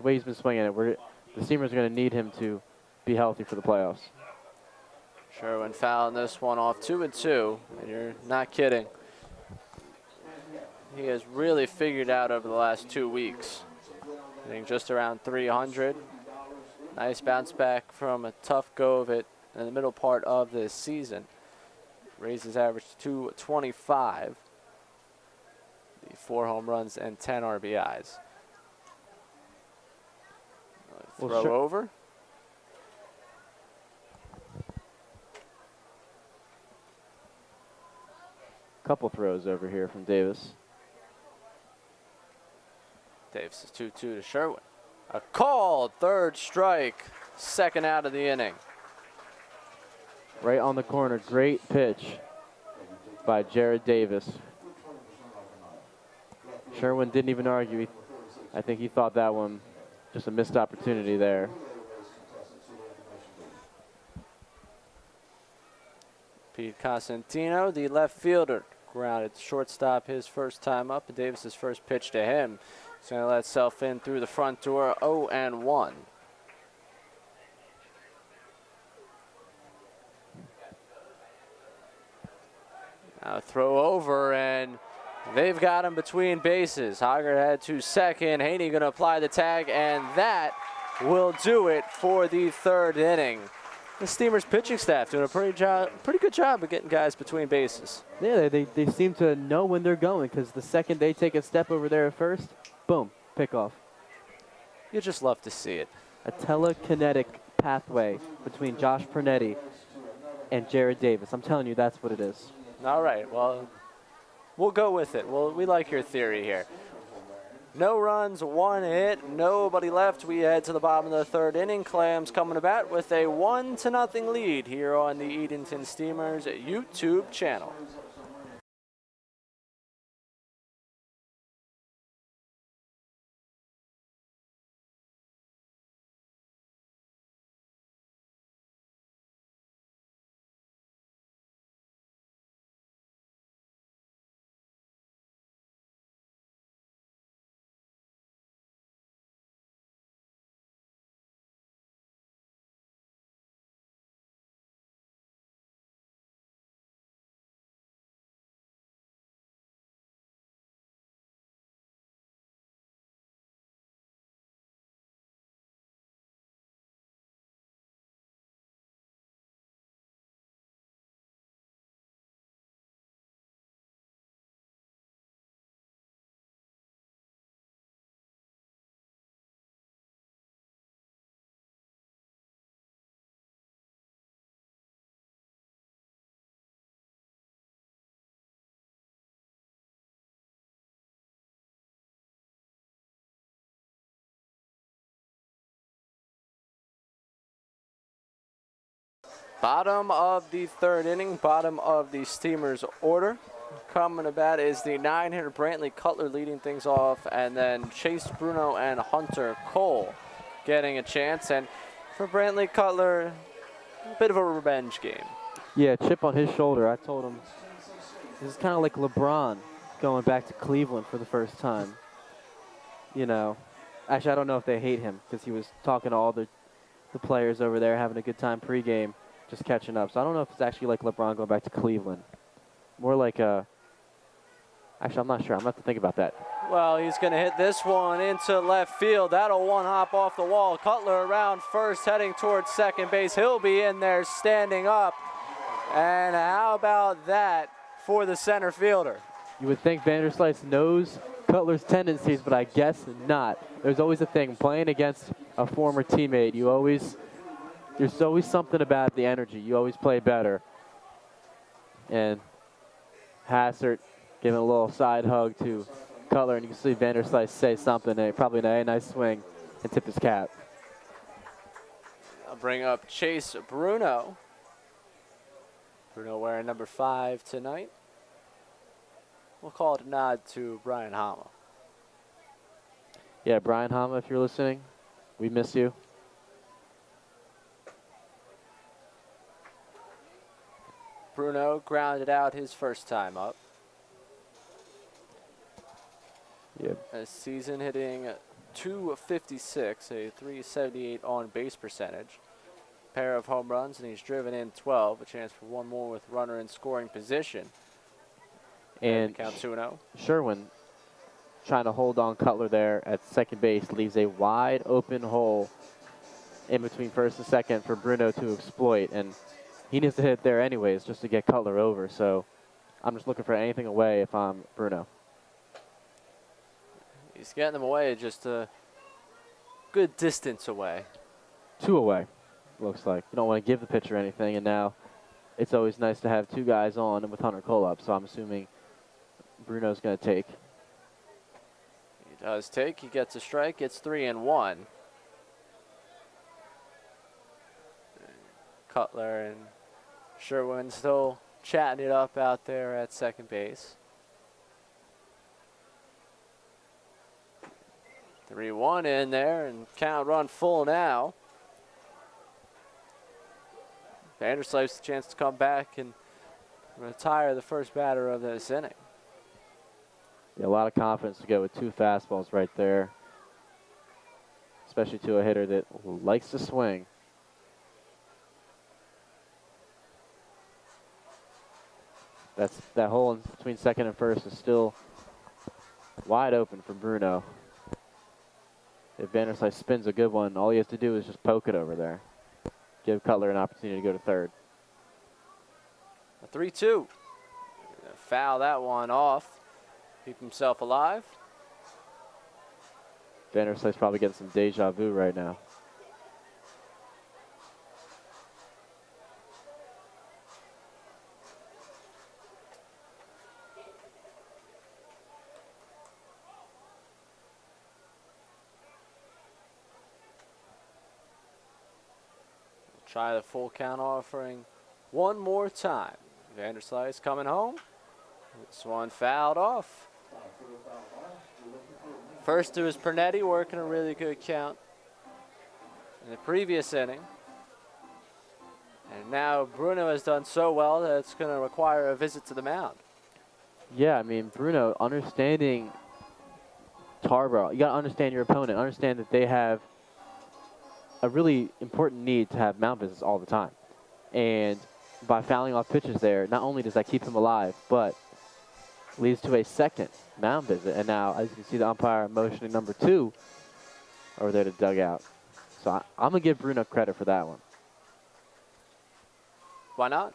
he's been swinging it, the Steamers are going to need him to be healthy for the playoffs. Sherwin fouling this one off 2-2, and you're not kidding. He has really figured out over the last 2 weeks. Hitting just around 300. Nice bounce back from a tough go of it in the middle part of this season. Raises average to 225. The 4 home runs and 10 RBIs. Throw over. Couple throws over here from Davis. Davis is 2-2 to Sherwin. A called third strike, second out of the inning. Right on the corner, great pitch by Jared Davis. Sherwin didn't even argue. I think he thought that one just a missed opportunity there. Pete Cosentino, the left fielder, grounded shortstop his first time up. Davis's first pitch to him. He's going to let self in through the front door, 0-1. Now throw over, and they've got him between bases. Hoggard had to second. Haney going to apply the tag, and that will do it for the third inning. The Steamers pitching staff doing a pretty good job of getting guys between bases. Yeah, they seem to know when they're going, because the second they take a step over there at first, boom, pickoff. You just love to see it. A telekinetic pathway between Josh Pernetti and Jared Davis. I'm telling you, that's what it is. All right, well, we'll go with it. We like your theory here. No runs, 1 hit, nobody left. We head to the bottom of the third inning. Clams coming to bat with a 1-0 lead here on the Edenton Steamers YouTube channel. Bottom of the third inning, bottom of the Steamers order. Coming about is the 9-hitter Brantley Cutler leading things off, and then Chase Bruno and Hunter Cole getting a chance. And for Brantley Cutler, a bit of a revenge game. Yeah, chip on his shoulder. I told him this is kind of like LeBron going back to Cleveland for the first time. You know, actually, I don't know if they hate him because he was talking to all the players over there, having a good time pregame, just catching up. So I don't know if it's actually like LeBron going back to Cleveland. More like a... Actually, I'm not sure. I'm going to have to think about that. Well, he's going to hit this one into left field. That'll one hop off the wall. Cutler around first, heading towards second base. He'll be in there standing up. And how about that for the center fielder? You would think Vanderslice knows Cutler's tendencies, but I guess not. There's always a thing. Playing against a former teammate, there's always something about the energy. You always play better. And Hassert giving a little side hug to Cutler, and you can see Vanderslice say something, probably a nice swing, and tip his cap. I'll bring up Chase Bruno. Bruno wearing number 5 tonight. We'll call it a nod to Brian Hama. Yeah, Brian Hama, if you're listening, we miss you. Bruno grounded out his first time up. Yep. A season hitting .256, a .378 on base percentage. Pair of home runs, and he's driven in 12. A chance for one more with runner in scoring position. And count 2-0. Sherwin trying to hold on Cutler there at second base, leaves a wide open hole in between first and second for Bruno to exploit. And he needs to hit there anyways just to get Cutler over. So I'm just looking for anything away if I'm Bruno. He's getting them away just a good distance away. 2 away, looks like. You don't want to give the pitcher anything, and now it's always nice to have 2 guys on and with Hunter Cole up, so I'm assuming Bruno's going to take. He does take. He gets a strike. Gets 3-1. Cutler and Sherwin still chatting it up out there at second base. 3-1 in there, and count run full now. Vanderslice the chance to come back and retire the first batter of this inning. Yeah, a lot of confidence to go with 2 fastballs right there, especially to a hitter that likes to swing. That hole in between second and first is still wide open for Bruno. If Vanderslice spins a good one, all he has to do is just poke it over there. Give Cutler an opportunity to go to third. A 3-2. Foul that one off. Keep himself alive. Vanderslice probably getting some deja vu right now. Try the full count offering one more time. Vanderslice coming home. This one fouled off. First it was Pernetti working a really good count in the previous inning. And now Bruno has done so well that it's going to require a visit to the mound. Yeah, I mean, Bruno, understanding Tarboro, you got to understand your opponent. Understand that they have a really important need to have mound visits all the time. And by fouling off pitches there, not only does that keep him alive, but leads to a second mound visit. And now, as you can see, the umpire motioning number 2 over there to dugout. So I'm going to give Bruno credit for that one. Why not?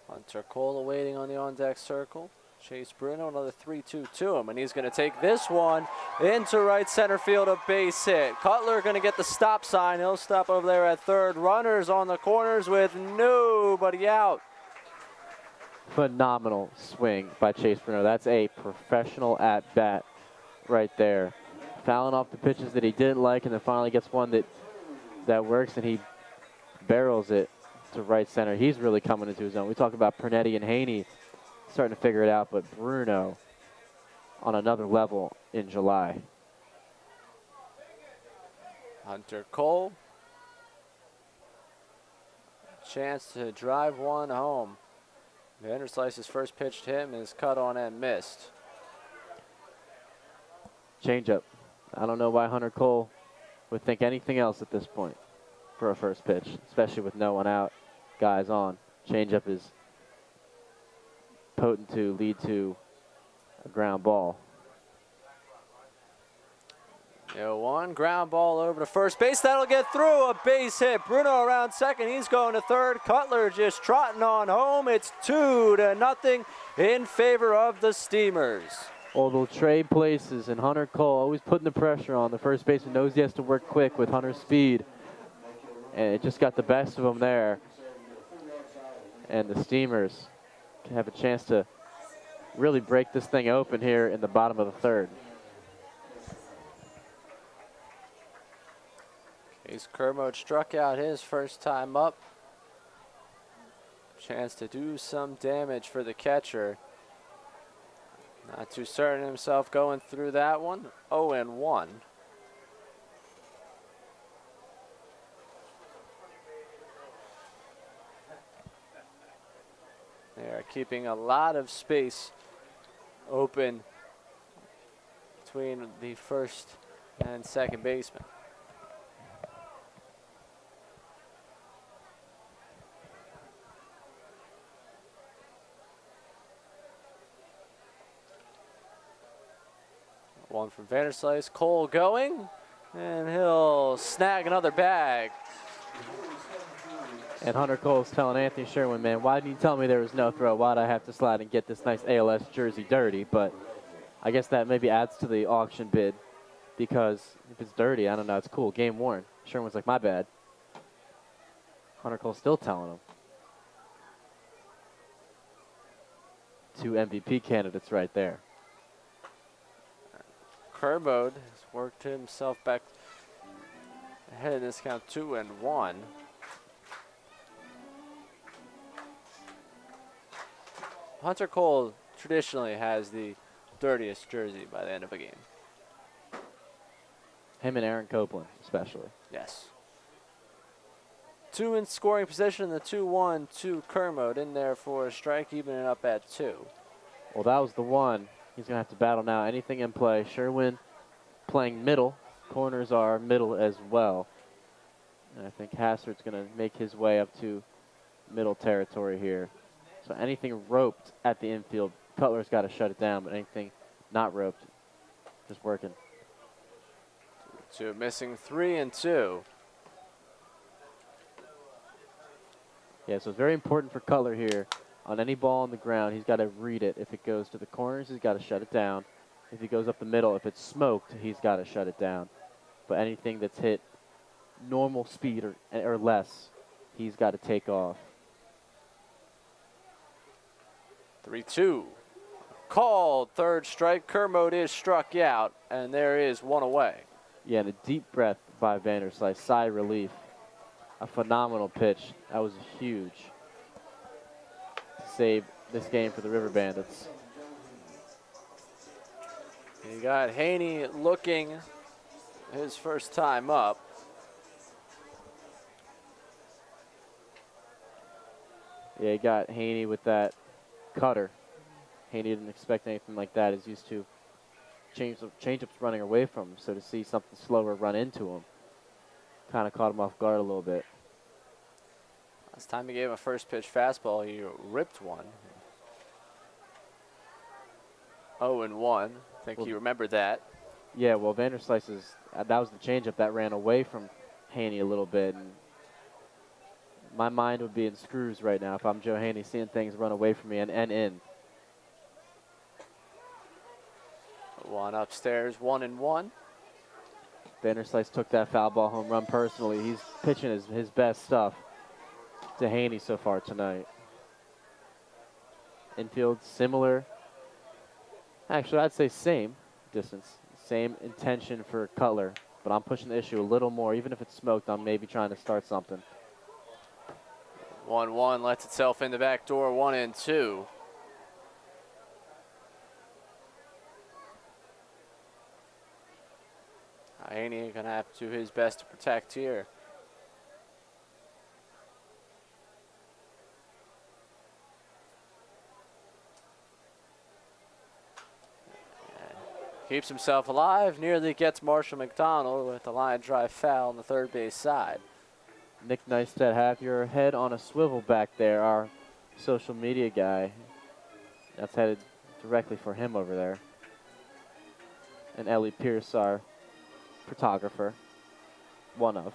Hunter Cole awaiting on the on-deck circle. Chase Bruno, another 3-2 to him, and he's going to take this one into right center field, a base hit. Cutler going to get the stop sign. He'll stop over there at third. Runners on the corners with nobody out. Phenomenal swing by Chase Bruno. That's a professional at-bat right there fouling off the pitches that he didn't like, and then finally gets one that works, and he barrels it to right center. He's really coming into his own. We talk about Pernetti and Haney starting to figure it out, but Bruno on another level in July. Hunter Cole. Chance to drive one home. Vanderslice's first pitch to him is cut on and missed. Changeup. I don't know why Hunter Cole would think anything else at this point for a first pitch, especially with no one out, guys on. Changeup is potent to lead to a ground ball. 0-1, ground ball over to first base. That'll get through. A base hit. Bruno around second. He's going to third. Cutler just trotting on home. It's 2-0 in favor of the Steamers. Well, they'll trade places, and Hunter Cole always putting the pressure on. The first baseman knows he has to work quick with Hunter's speed, and it just got the best of him there. And the Steamers can have a chance to really break this thing open here in the bottom of the third. Case Kermode struck out his first time up. Chance to do some damage for the catcher. Not too certain himself going through that one. 0-1. They are keeping a lot of space open between the first and second baseman. One from Vanderslice. Cole going, and he'll snag another bag. And Hunter Cole's telling Anthony Sherwin, man, why didn't you tell me there was no throw? Why'd I have to slide and get this nice ALS jersey dirty? But I guess that maybe adds to the auction bid, because if it's dirty, I don't know, it's cool, game worn. Sherwin's like, my bad. Hunter Cole's still telling him. 2 MVP candidates right there. Kermode has worked himself back ahead in this count, 2-1. Hunter Cole traditionally has the dirtiest jersey by the end of a game. Him and Aaron Copeland, especially. Yes. 2 in scoring position, the 2-1 to Kermode in there for a strike, evening up at 2. Well, that was the one. He's going to have to battle now. Anything in play. Sherwin playing middle. Corners are middle as well. And I think Hassard's going to make his way up to middle territory here. So anything roped at the infield, Cutler's got to shut it down, but anything not roped, just working. 2 missing, 3-2. Yeah, so it's very important for Cutler here. On any ball on the ground, he's got to read it. If it goes to the corners, he's got to shut it down. If he goes up the middle, if it's smoked, he's got to shut it down. But anything that's hit normal speed or less, he's got to take off. 3-2. Called, third strike. Kermode is struck out, and there is one away. Yeah, and a deep breath by Vanderslice. Sigh of relief. A phenomenal pitch. That was huge. Save this game for the River Bandits. You got Haney looking his first time up. Yeah, you got Haney with that cutter. Haney didn't expect anything like that. He's used to changeups running away from him, so to see something slower run into him kind of caught him off guard a little bit. Last time he gave him a first pitch fastball, he ripped one. 0-1. I think you remember that. Yeah, well, Vanderslice's, that was the changeup that ran away from Haney a little bit. And my mind would be in screws right now if I'm Joe Haney, seeing things run away from me and in. One upstairs, 1-1. Vanderslice took that foul ball home run personally. He's pitching his best stuff to Haney so far tonight. Infield similar. Actually, I'd say same distance. Same intention for Cutler, but I'm pushing the issue a little more. Even if it's smoked, I'm maybe trying to start something. 1-1 lets itself in the back door, 1-2. Haney going to have to do his best to protect here. Keeps himself alive, nearly gets Marshall McDonald with a line drive foul on the third base side. Nick Neistat, have your head on a swivel back there, our social media guy. That's headed directly for him over there. And Ellie Pierce, our photographer, one of.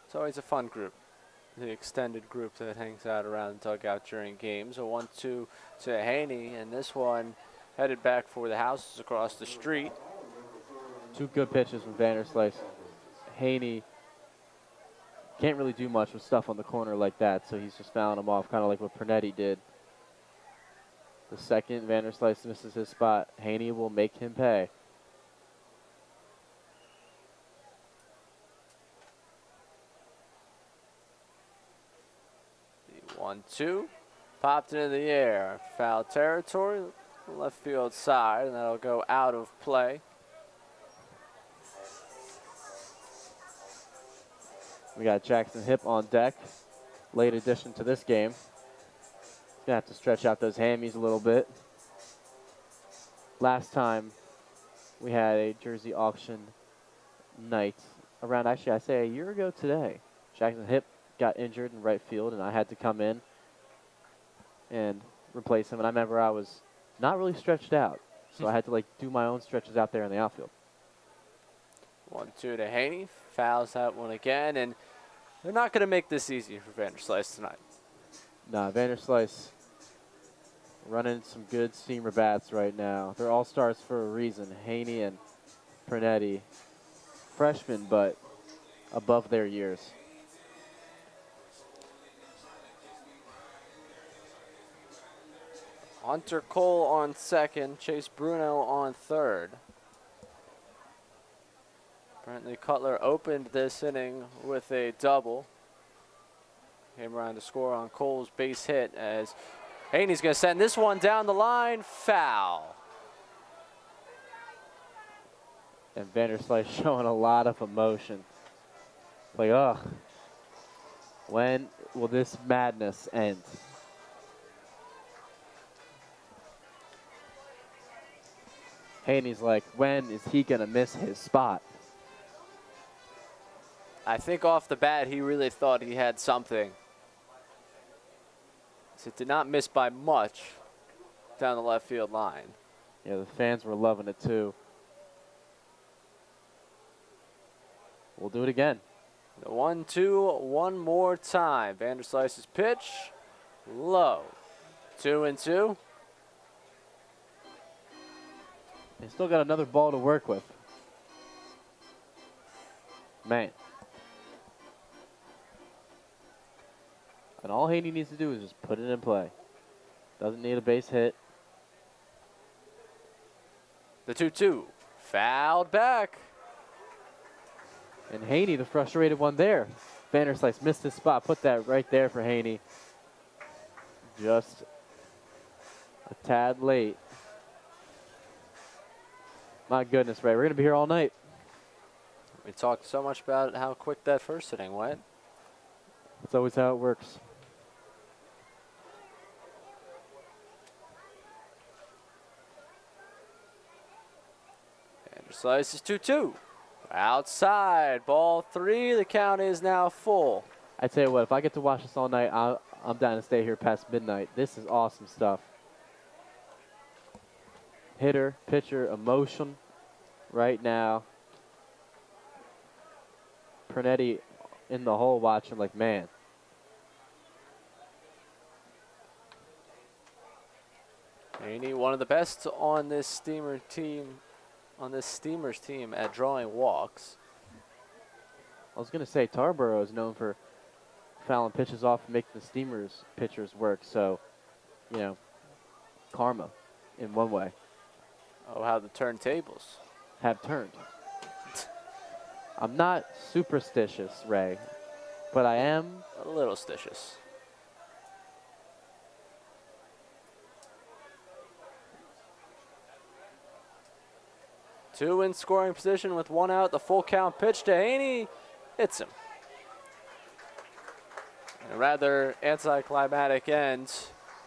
It's always a fun group, the extended group that hangs out around the dugout during games. A 1-2 to Haney, and this one headed back for the houses across the street. Two good pitches from Vanderslice. Haney can't really do much with stuff on the corner like that, so he's just fouling them off, kind of like what Pernetti did. The second Vanderslice misses his spot, Haney will make him pay. The 1-2 popped into the air. Foul territory, left field side, and that'll go out of play. We got Jackson Hip on deck. Late addition to this game. Gonna have to stretch out those hammies a little bit. Last time we had a jersey auction night around, actually I say a year ago today. Jackson Hip got injured in right field and I had to come in and replace him. And I remember I was not really stretched out. So I had to do my own stretches out there in the outfield. 1-2 to Haney. Fouls that one again, and they're not going to make this easy for Vanderslice tonight. Nah, Vanderslice running some good steamer bats right now. They're all stars for a reason. Haney and Pernetti, freshmen, but above their years. Hunter Cole on second, Chase Bruno on third. Brentley Cutler opened this inning with a double. Came around to score on Cole's base hit as Haney's going to send this one down the line. Foul. And Vanderslice showing a lot of emotion. Ugh. When will this madness end? Haney's like, when is he going to miss his spot? I think off the bat he really thought he had something. So it did not miss by much down the left field line. Yeah, the fans were loving it too. We'll do it again. The 1-2 one more time. Vanderslice's pitch, low. 2-2. They still got another ball to work with. Man. And all Haney needs to do is just put it in play. Doesn't need a base hit. The 2-2. Fouled back. And Haney, the frustrated one there. Vanderslice missed his spot. Put that right there for Haney. Just a tad late. My goodness, Ray. We're going to be here all night. We talked so much about how quick that first inning went. That's always how it works. Vanderslice is 2-2. Outside, ball 3. The count is now full. I tell you what, if I get to watch this all night, I'm down to stay here past midnight. This is awesome stuff. Hitter, pitcher, emotion right now. Pernetti in the hole watching like, man. Haney, one of the best on this Steamers team at drawing walks. I was going to say Tarboro is known for fouling pitches off and making the Steamers pitchers work. So, karma in one way. Oh, how the turntables have turned. I'm not superstitious, Ray, but I am a little stitious. Two in scoring position with one out. The full count pitch to Haney. Hits him. A rather anticlimactic end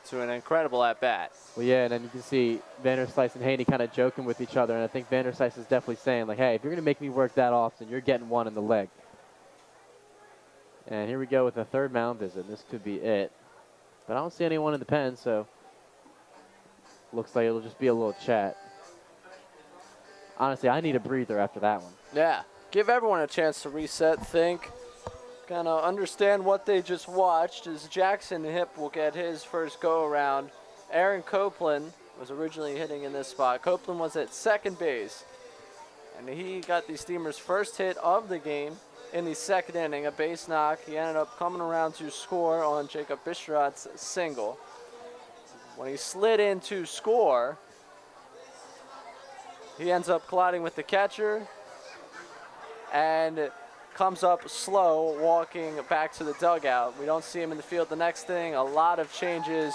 to an incredible at-bat. Well, yeah, and then you can see Vanderslice and Haney kind of joking with each other, and I think Vanderslice is definitely saying, like, hey, if you're going to make me work that often, you're getting one in the leg. And here we go with a third mound visit. This could be it. But I don't see anyone in the pen, so looks like it'll just be a little chat. Honestly, I need a breather after that one. Yeah, give everyone a chance to reset, think, kind of understand what they just watched, as Jackson Hipp will get his first go-around. Aaron Copeland was originally hitting in this spot. Copeland was at second base, and he got the Steamers' first hit of the game in the second inning, a base knock. He ended up coming around to score on Jacob Bistrat's single. When he slid in to score, he ends up colliding with the catcher and comes up slow, walking back to the dugout. We don't see him in the field the next inning. A lot of changes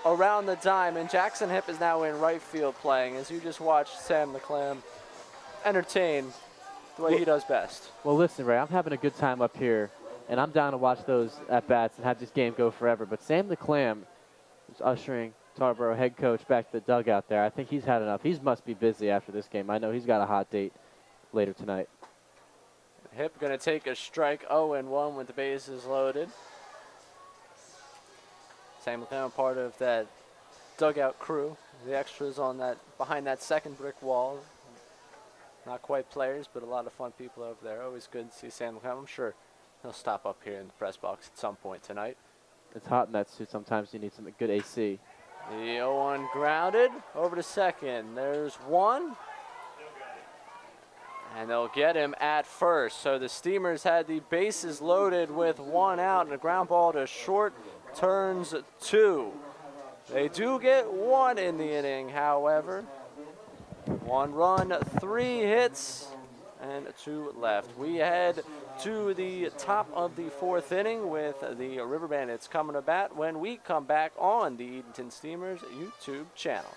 around the diamond. Jackson Hipp is now in right field playing, as you just watched Sam McClam entertain the way he does best. Well, listen, Ray, I'm having a good time up here, and I'm down to watch those at-bats and have this game go forever. But Sam McClam is ushering Tarboro head coach back to the dugout there. I think he's had enough. He must be busy after this game. I know he's got a hot date later tonight. Hipp going to take a strike, 0-1 with the bases loaded. Sam McClam, part of that dugout crew. The extras on that, behind that second brick wall. Not quite players, but a lot of fun people over there. Always good to see Sam McClam. I'm sure he'll stop up here in the press box at some point tonight. It's hot in that suit. Sometimes you need some good AC. The 0-1 grounded over to second. There's one. And they'll get him at first. So the Steamers had the bases loaded with one out, and a ground ball to short turns two. They do get one in the inning, however. 1 run, 3 hits, and 2 left. We head to the top of the 4th inning with the River Bandits coming to bat when we come back on the Edenton Steamers YouTube channel.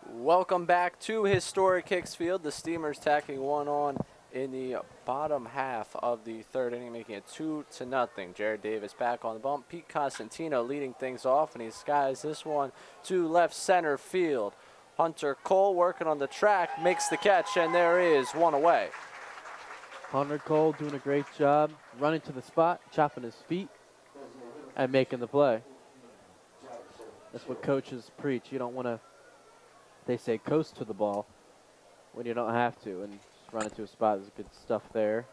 Welcome back to Historic Hicks Field. The Steamers tacking one on in the bottom half of the 3rd inning, making it 2-0. Jared Davis back on the bump. Pete Costantino leading things off, and he skies this one to left center field. Hunter Cole working on the track, makes the catch, and there is one away. Hunter Cole doing a great job, running to the spot, chopping his feet, and making the play. That's what coaches preach. You don't want to, they say, coast to the ball when you don't have to, and just running to a spot is good stuff there.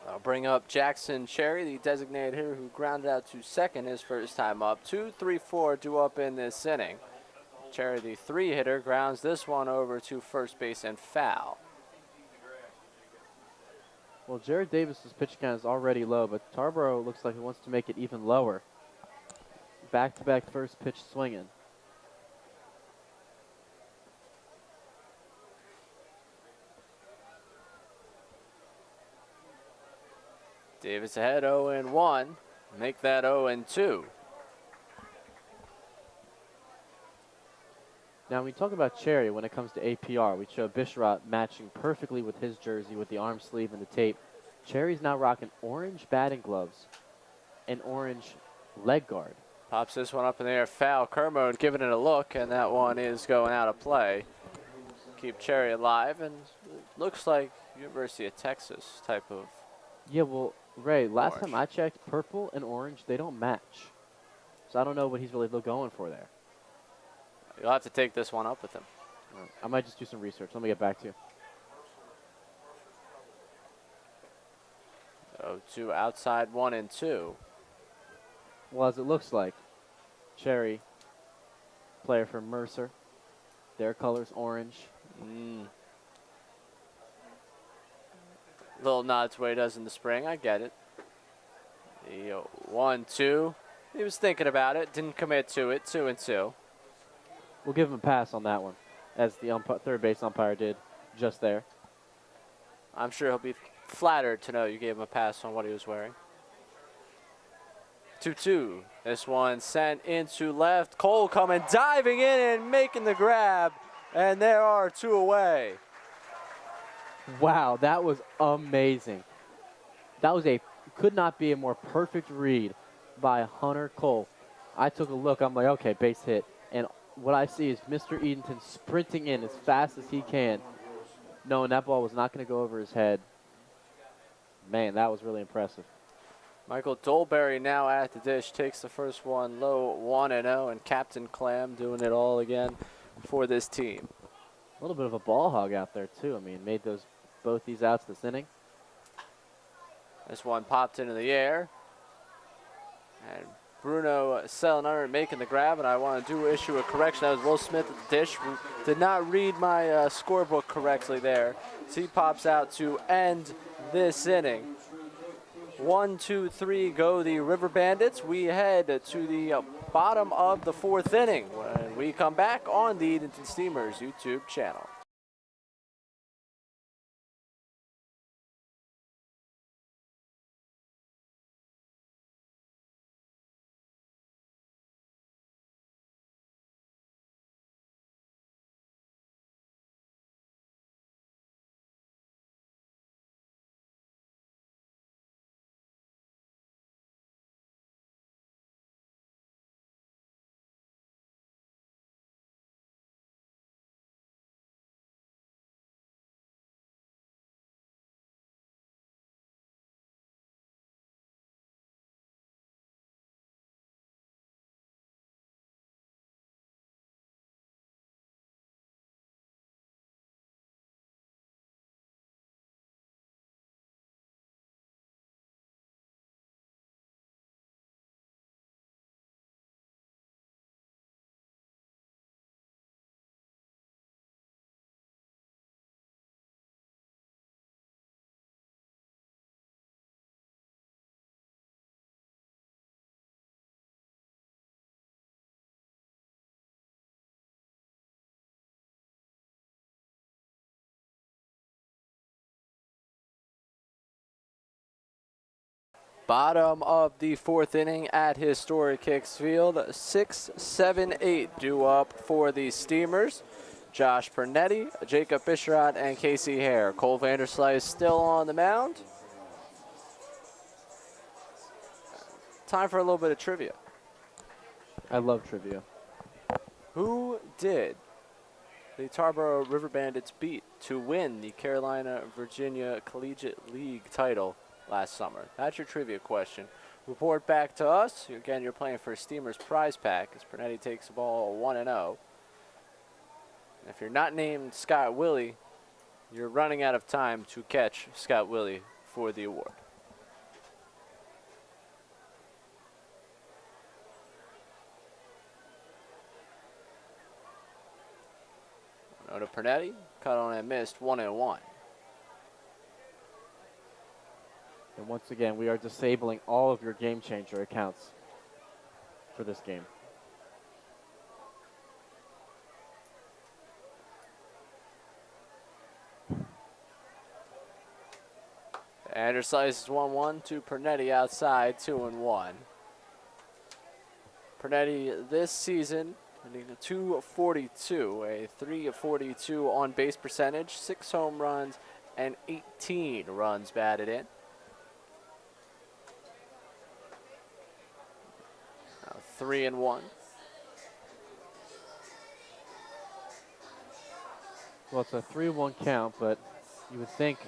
I'll bring up Jackson Cherry, the designated hitter who grounded out to second his first time up. 2-3-4 due up in this inning. Cherry, the 3-hitter, grounds this one over to first base and foul. Well, Jared Davis's pitch count is already low, but Tarboro looks like he wants to make it even lower. Back-to-back first pitch swinging. Davis ahead 0-1. Make that 0-2. Now, when we talk about Cherry, when it comes to APR, we show Bisharat matching perfectly with his jersey with the arm sleeve and the tape. Cherry's now rocking orange batting gloves and orange leg guard. Pops this one up in the air, foul. Kermode giving it a look, and that one is going out of play. Keep Cherry alive, and it looks like University of Texas type of. Yeah, well, Ray, last Orange. time I checked, purple and orange, they don't match. So I don't know what he's really going for there. You'll have to take this one up with him. I might just do some research. Let me get back to you. 0-2 outside, 1-2. Well, as it looks like, Cherry, player for Mercer, their color's orange. Little nods where he does in the spring. I get it. The 1-2. He was thinking about it. Didn't commit to it. 2-2. We'll give him a pass on that one, as the third base umpire did just there. I'm sure he'll be flattered to know you gave him a pass on what he was wearing. 2-2. This one sent into left. Cole coming, diving in and making the grab. And there are 2 away. Wow, that was amazing. That was could not be a more perfect read by Hunter Cole. I took a look. I'm like, okay, base hit. And what I see is Mr. Edenton sprinting in as fast as he can, knowing that ball was not going to go over his head. Man, that was really impressive. Michael Dolberry now at the dish, takes the first one low, 1-0, and Captain Clam doing it all again for this team. A little bit of a ball hog out there, too. I mean, made both these outs this inning. This one popped into the air. And Bruno Selinari making the grab, and I want to issue a correction. That was Will Smith at the dish. Did not read my scorebook correctly there. So he pops out to end this inning. 1, 2, 3 go the River Bandits. We head to the bottom of the 4th inning when we come back on the Edenton Steamers YouTube channel. Bottom of the 4th inning at historic Hicks Field. 6, 7, 8 due up for the Steamers. Josh Pernetti, Jacob Bisharat, and Casey Hare. Cole Vanderslice still on the mound. Time for a little bit of trivia. I love trivia. Who did the Tarboro River Bandits beat to win the Carolina-Virginia Collegiate League title last summer? That's your trivia question. Report back to us. Again, you're playing for Steamers prize pack as Pernetti takes the ball 1-0. If you're not named Scott Willie, you're running out of time to catch Scott Willie for the award. Go to Pernetti, cut on and missed, 1-1. And once again, we are disabling all of your game changer accounts for this game. Andrew slices 1-1 to Pernetti outside, 2-1. Pernetti this season hitting a 242, a 342 on base percentage, 6 home runs, and 18 runs batted in. Now 3-1. Well, it's a 3-1 count, but you would think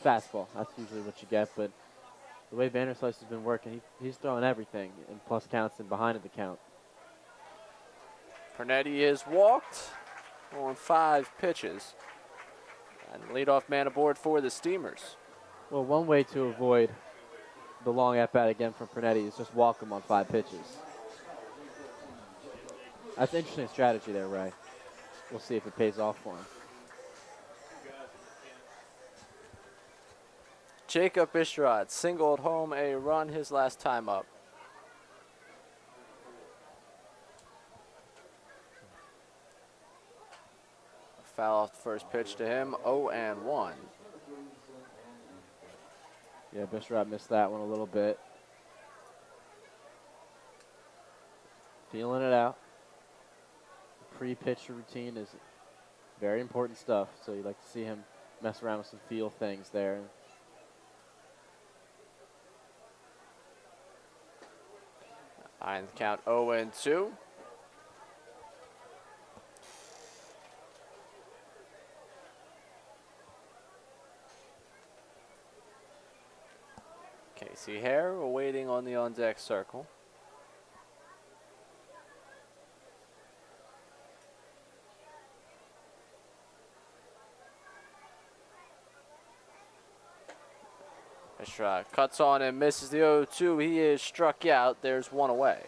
fastball. That's usually what you get, but the way Vanderslice has been working, he's throwing everything in plus counts and behind the count. Pernetti is walked on 5 pitches. And leadoff man aboard for the Steamers. Well, one way to avoid the long at-bat again from Pernetti is just walk him on 5 pitches. That's an interesting strategy there, Ray. We'll see if it pays off for him. Jacob Bishrod singled home a run his last time up. Foul off the first pitch to him, 0-1. Yeah, Bishrod missed that one a little bit. Feeling it out. Pre-pitch routine is very important stuff, so you'd like to see him mess around with some feel things there. And the count 0-2. Casey Hare waiting on the on-deck circle. Bishrod cuts on and misses the 0-2. He is struck out. There's one away.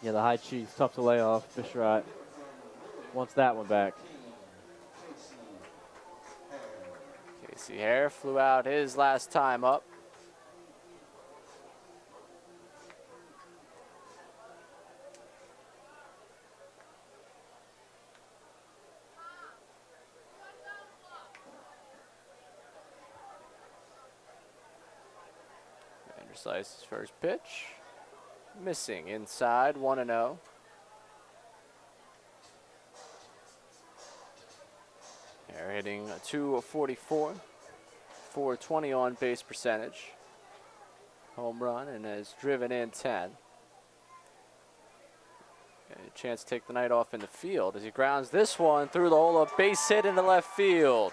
Yeah, the high cheese, tough to lay off. Bishrod wants that one back. Casey Hare flew out his last time up. Slice's first pitch. Missing inside, 1-0. They're hitting a 244, 420 on base percentage. Home run and has driven in 10. A chance to take the night off in the field as he grounds this one through the hole, a base hit into left field.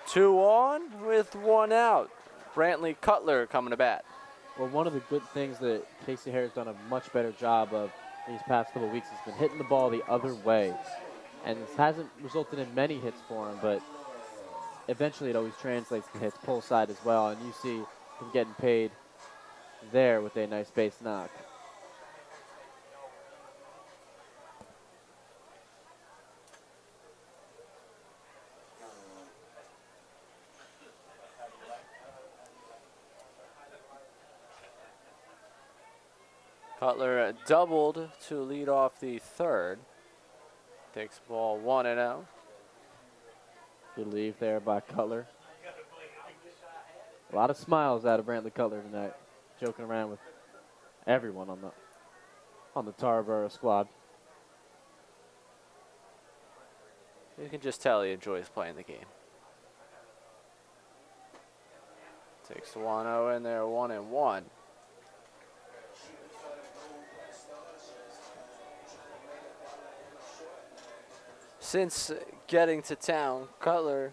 2 on with 1 out. Brantley Cutler coming to bat. Well, one of the good things that Casey Hare has done a much better job of these past couple of weeks has been hitting the ball the other way. And this hasn't resulted in many hits for him, but eventually it always translates to hits pull side as well. And you see him getting paid there with a nice base knock. Cutler doubled to lead off the third. Takes the ball 1-0. Good leave there by Cutler. A lot of smiles out of Brantley Cutler tonight, joking around with everyone on the Tarboro squad. You can just tell he enjoys playing the game. Takes the 1-0 in there, 1-1. Since getting to town, Cutler,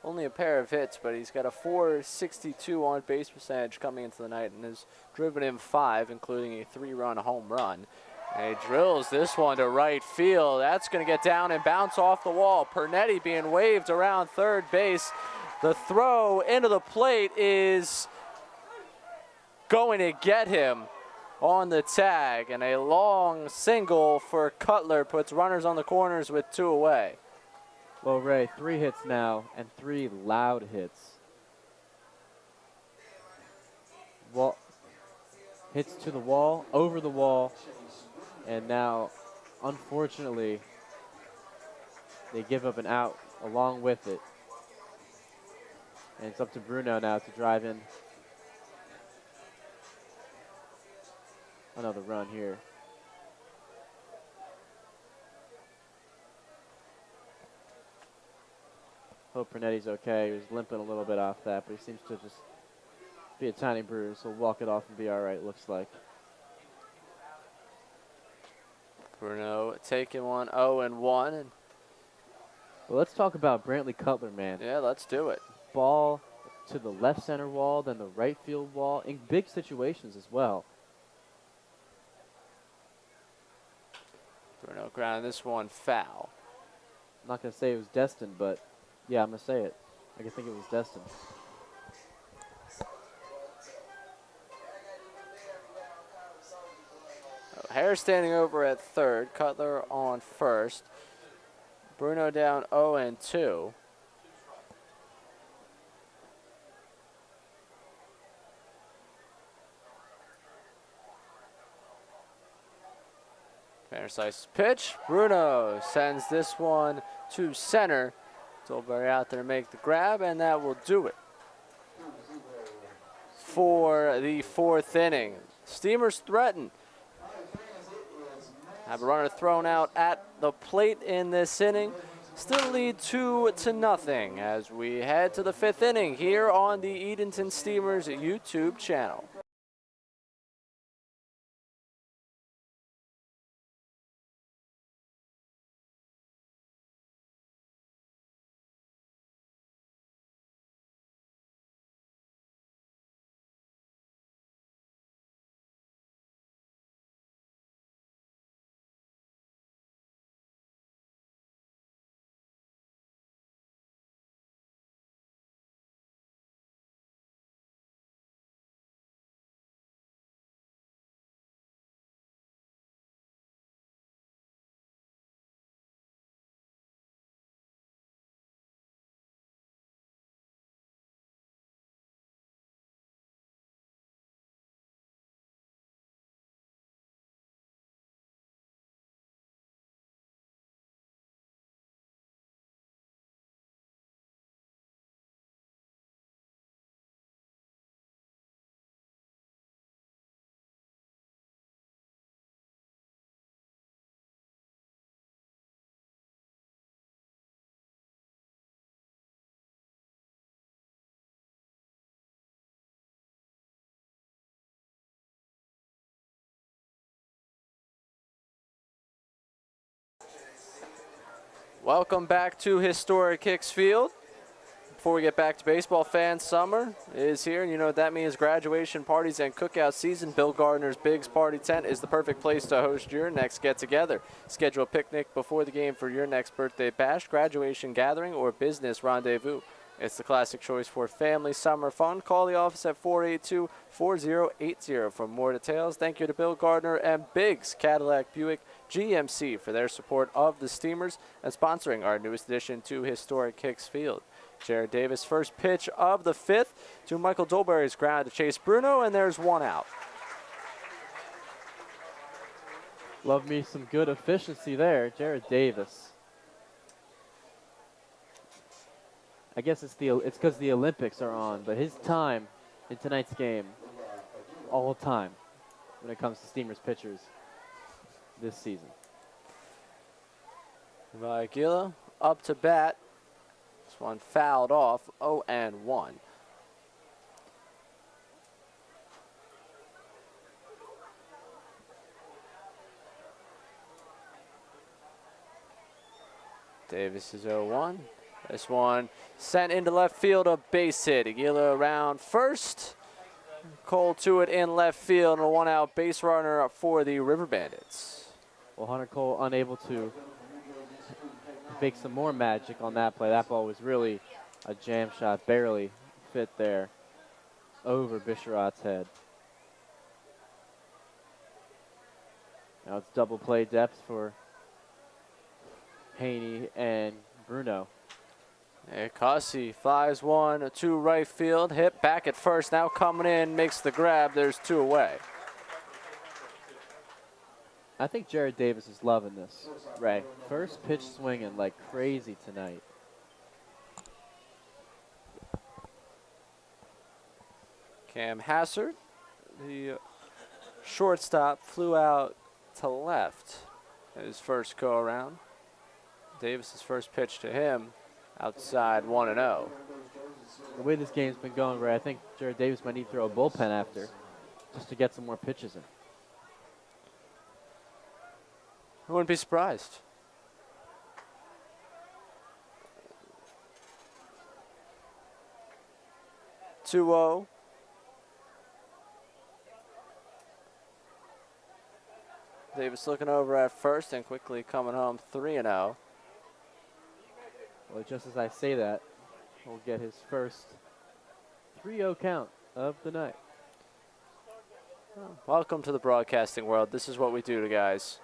only a pair of hits, but he's got a 462 on base percentage coming into the night and has driven in 5, including a 3-run home run. And he drills this one to right field. That's going to get down and bounce off the wall. Pernetti being waved around third base. The throw into the plate is going to get him. on the tag, and a long single for Cutler puts runners on the corners with 2 away. Well, Ray, 3 hits now and 3 loud hits. Hits to the wall, over the wall, and now, unfortunately, they give up an out along with it. And it's up to Bruno now to drive in another run here. Hope Pernetti's okay. He was limping a little bit off that, but he seems to just be a tiny bruise. He'll walk it off and be all right, looks like. Bruno taking one 0-1. Well, let's talk about Brantley Cutler, man. Yeah, let's do it. Ball to the left center wall, then the right field wall, in big situations as well. Bruno ground this one foul. I'm not going to say it was destined, but yeah, I'm going to say it. I can think it was destined. Harris standing over at third. Cutler on first. Bruno down 0-2. Fair slice pitch. Bruno sends this one to center. Dolberry out there to make the grab, and that will do it for the 4th inning. Steamers threaten. Have a runner thrown out at the plate in this inning. Still lead 2-0 as we head to the 5th inning here on the Edenton Steamers YouTube channel. Welcome back to historic Hicks Field. Before we get back to baseball fans, summer is here, and you know what that means, graduation parties and cookout season. Bill Gardner's Biggs Party Tent is the perfect place to host your next get-together. Schedule a picnic before the game for your next birthday bash, graduation gathering, or business rendezvous. It's the classic choice for family summer fun. Call the office at 482-4080 for more details. Thank you to Bill Gardner and Biggs Cadillac Buick GMC for their support of the Steamers and sponsoring our newest addition to historic Hicks Field. Jared Davis, first pitch of the 5th to Michael Dolberry's ground to chase Bruno, and there's 1 out. Love me some good efficiency there, Jared Davis. I guess it's because the Olympics are on, but his time in tonight's game, all time, when it comes to Steamers pitchers this season. Aguila up to bat. This one fouled off, 0-1. Davis is 0-1. This one sent into left field, a base hit. Aguila around first. Cole to it in left field, and a 1-out base runner for the River Bandits. Well, Hunter Cole unable to make some more magic on that play. That ball was really a jam shot, barely fit there over Bisharat's head. Now it's double play depth for Haney and Bruno. Cossi flies one to right field, hit back at first, now coming in, makes the grab, there's 2 away. I think Jared Davis is loving this, Ray. First pitch swinging like crazy tonight. Cam Hassard, the shortstop, flew out to left his first go-around. Davis's first pitch to him, outside 1-0. The way this game's been going, Ray, I think Jared Davis might need to throw a bullpen after just to get some more pitches in. I wouldn't be surprised. Two-0. Davis looking over at first and quickly coming home 3-0. Well, just as I say that, we'll get his first 3-0 count of the night. Welcome to the broadcasting world. This is what we do to guys.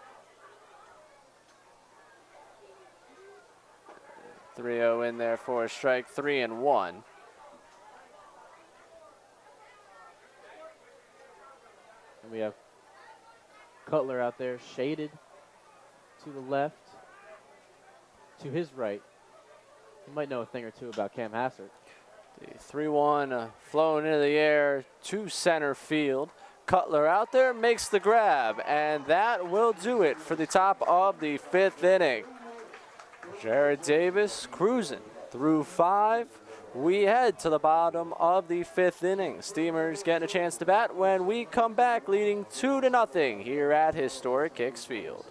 3-0 in there for a strike, 3-1. And we have Cutler out there shaded to the left, to his right. You might know a thing or two about Cam Hassard. The 3-1 flown into the air to center field. Cutler out there makes the grab, and that will do it for the top of the 5th inning. Jared Davis cruising through 5. We head to the bottom of the 5th inning. Steamers getting a chance to bat when we come back, leading 2-0 here at historic Hicks Field.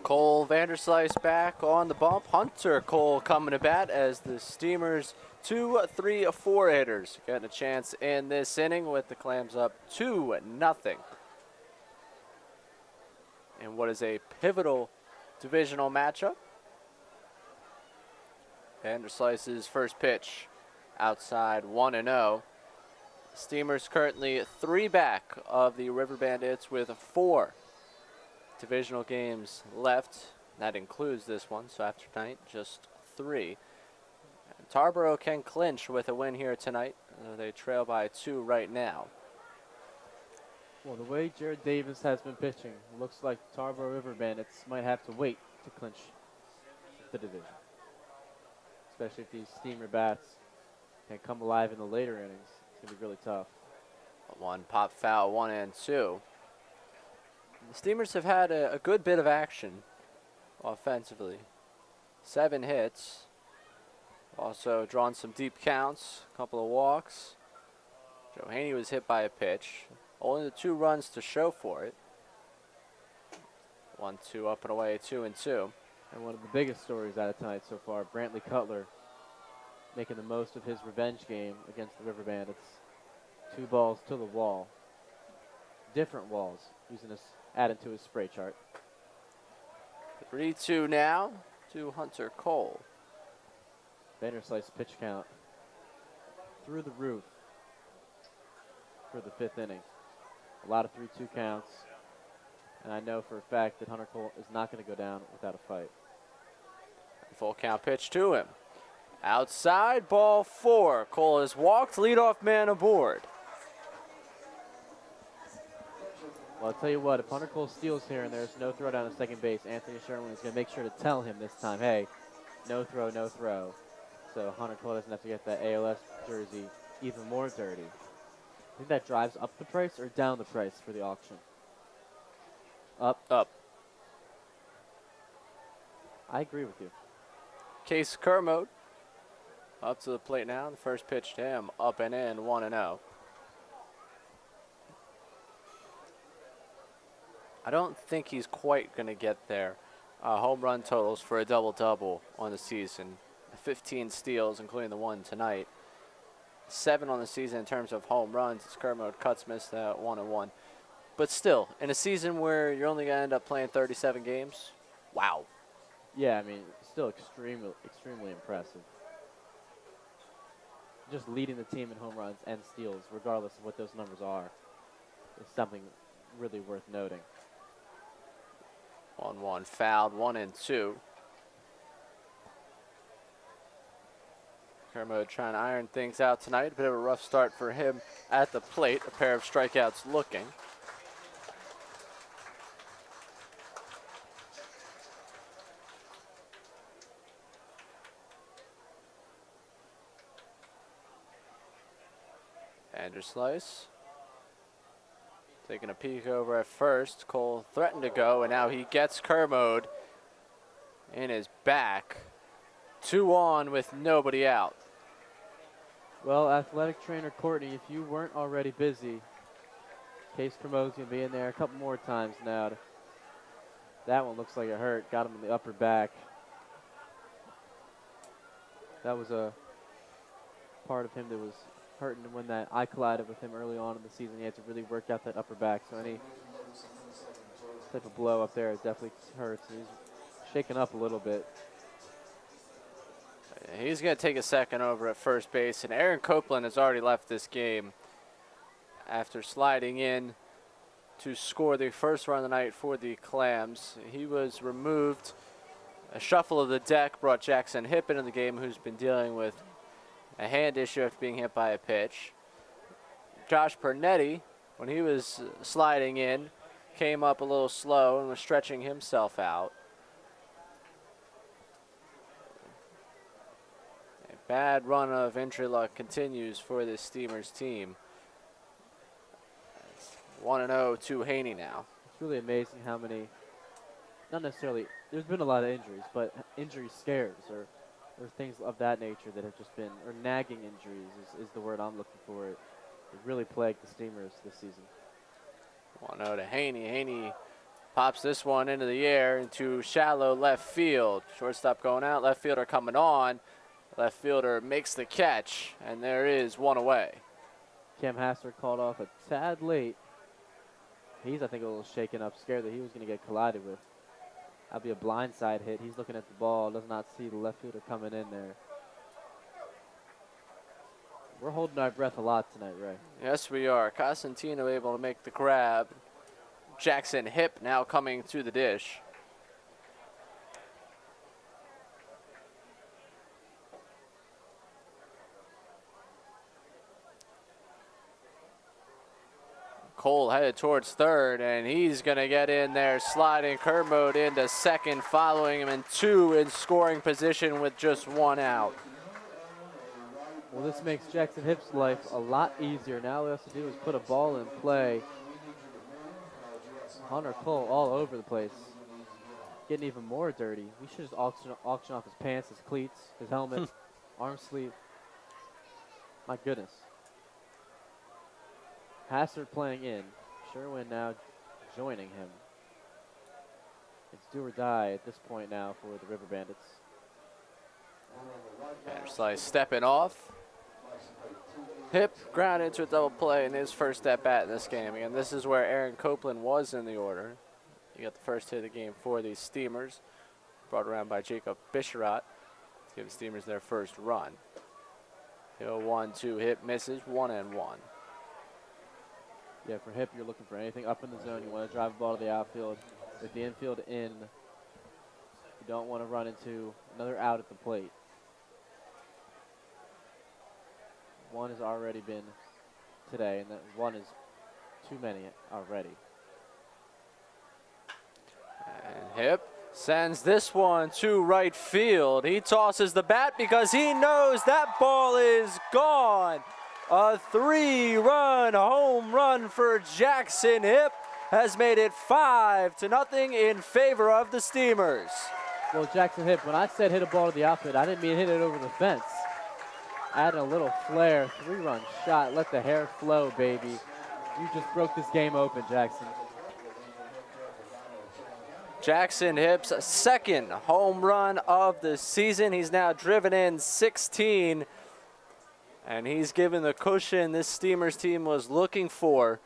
Cole Vanderslice back on the bump. Hunter Cole coming to bat as the Steamers 2, 3, 4 hitters getting a chance in this inning with the Clams up 2-0. And what is a pivotal divisional matchup. Vanderslice's first pitch outside 1-0. Steamers currently 3 back of the River Bandits with 4 divisional games left. That includes this one, so after tonight, just 3. And Tarboro can clinch with a win here tonight They trail by 2 right now. Well, the way Jared Davis has been pitching, looks like Tarboro River Bandits might have to wait to clinch the division. Especially if these steamer bats can come alive in the later innings. It's going to be really tough. 1 pop foul, 1-2. The Steamers have had a good bit of action offensively. 7 hits. Also drawn some deep counts, a couple of walks. Joe Haney was hit by a pitch. Only the 2 runs to show for it. 1-2 up and away, 2-2. And one of the biggest stories out of tonight so far, Brantley Cutler making the most of his revenge game against the River Bandits. 2 balls to the wall. Different walls, using this, added to his spray chart. 3-2 now to Hunter Cole. Vanderslice pitch count through the roof for the 5th inning. A lot of 3-2 counts. And I know for a fact that Hunter Cole is not going to go down without a fight. Full count pitch to him. Outside, ball 4. Cole has walked, leadoff man aboard. Well, I'll tell you what, if Hunter Cole steals here and there's no throw down to second base, Anthony Sherwin is going to make sure to tell him this time, hey, no throw, no throw. So Hunter Cole doesn't have to get that ALS jersey even more dirty. I think that drives up the price or down the price for the auction? Up. Up. I agree with you. Case Kermode up to the plate now. The first pitch to him, up and in, 1-0. I don't think he's quite going to get there. Home run totals for a double-double on the season. 15 steals, including the 1 tonight. 7 on the season in terms of home runs. As Kermode cuts missed that 1-1. But still, in a season where you're only going to end up playing 37 games, wow. Yeah, I mean, still extremely impressive. Just leading the team in home runs and steals, regardless of what those numbers are, is something really worth noting. 1-1 fouled, 1-2. Kermode trying to iron things out tonight. A bit of a rough start for him at the plate. A pair of strikeouts looking. Vanderslice taking a peek over at first. Cole threatened to go, and now he gets Kermode in his back. 2 on with nobody out. Well, athletic trainer Courtney, if you weren't already busy, Case Kermode's going to be in there a couple more times now. That one looks like it hurt. Got him in the upper back. That was a part of him that was hurting when that eye collided with him early on in the season. He had to really work out that upper back. So any type of blow up there definitely hurts. He's shaken up a little bit. He's going to take a second over at first base, and Aaron Copeland has already left this game after sliding in to score the first run of the night for the Clams. He was removed. A shuffle of the deck brought Jackson Hipp into the game, who's been dealing with a hand issue after being hit by a pitch. Josh Pernetti, when he was sliding in, came up a little slow and was stretching himself out. A bad run of injury luck continues for this Steamers team. 1-0 to Haney now. It's really amazing how many, not necessarily, there's been a lot of injuries, but injury scares or things of that nature that have just been, or nagging injuries is the word I'm looking for. It really plagued the Steamers this season. 1-0 to Haney. Haney pops this one into the air into shallow left field. Shortstop going out, left fielder coming on. Left fielder makes the catch, and there is one away. Cam Hassler called off a tad late. He's, I think, a little shaken up, scared that he was going to get collided with. That'll be a blindside hit. He's looking at the ball, does not see the left fielder coming in there. We're holding our breath a lot tonight, Ray. Yes, we are. Cosentino able to make the grab. Jackson Hipp now coming to the dish. Cole headed towards third, and he's going to get in there, sliding Kermode into second, following him in 2 in scoring position with just 1 out. Well, this makes Jackson Hipp's life a lot easier. Now all he has to do is put a ball in play. Hunter Cole all over the place, getting even more dirty. We should just auction off his pants, his cleats, his helmet, arm sleeve. My goodness. Hassard playing in. Sherwin now joining him. It's do or die at this point now for the River Bandits. Vanderslice stepping off. Hip ground into a double play in his first at bat in this game. Again, this is where Aaron Copeland was in the order. He got the first hit of the game for the Steamers, brought around by Jacob Bisharat to give the Steamers their first run. 0-1-2 hit misses, 1-1. Yeah, for Hip, you're looking for anything up in the zone. You want to drive the ball to the outfield. With the infield in, you don't want to run into another out at the plate. 1 has already been today, and that 1 is too many already. And Hip sends this one to right field. He tosses the bat because he knows that ball is gone. A 3-run home run for Jackson Hip has made it 5-0 in favor of the Steamers. Well, Jackson Hip, when I said hit a ball to the outfield, I didn't mean hit it over the fence. Add a little flair, 3-run shot, let the hair flow, baby. You just broke this game open, Jackson. Jackson Hip's second home run of the season. He's now driven in 16, and he's given the cushion this Steamers team was looking for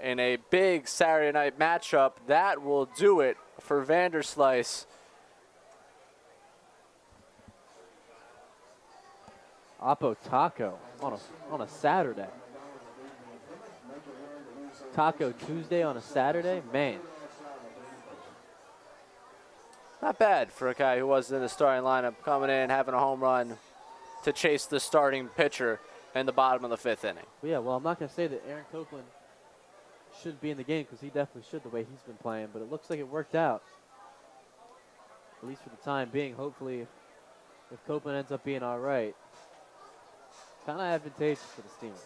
in a big Saturday night matchup. That will do it for Vanderslice. Oppo Taco on a Saturday. Taco Tuesday on a Saturday? Man. Not bad for a guy who was in the starting lineup, coming in, having a home run to chase the starting pitcher in the bottom of the 5th inning. Yeah, well, I'm not going to say that Aaron Copeland should be in the game because he definitely should the way he's been playing, but it looks like it worked out, at least for the time being. Hopefully, if Copeland ends up being all right, kind of advantageous for the Steamers.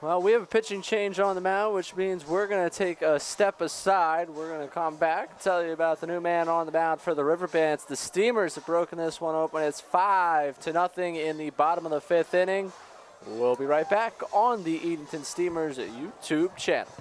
Well, we have a pitching change on the mound, which means we're going to take a step aside. We're going to come back, tell you about the new man on the mound for the River Bandits. The Steamers have broken this one open. It's 5-0 in the bottom of the 5th inning. We'll be right back on the Edenton Steamers YouTube channel.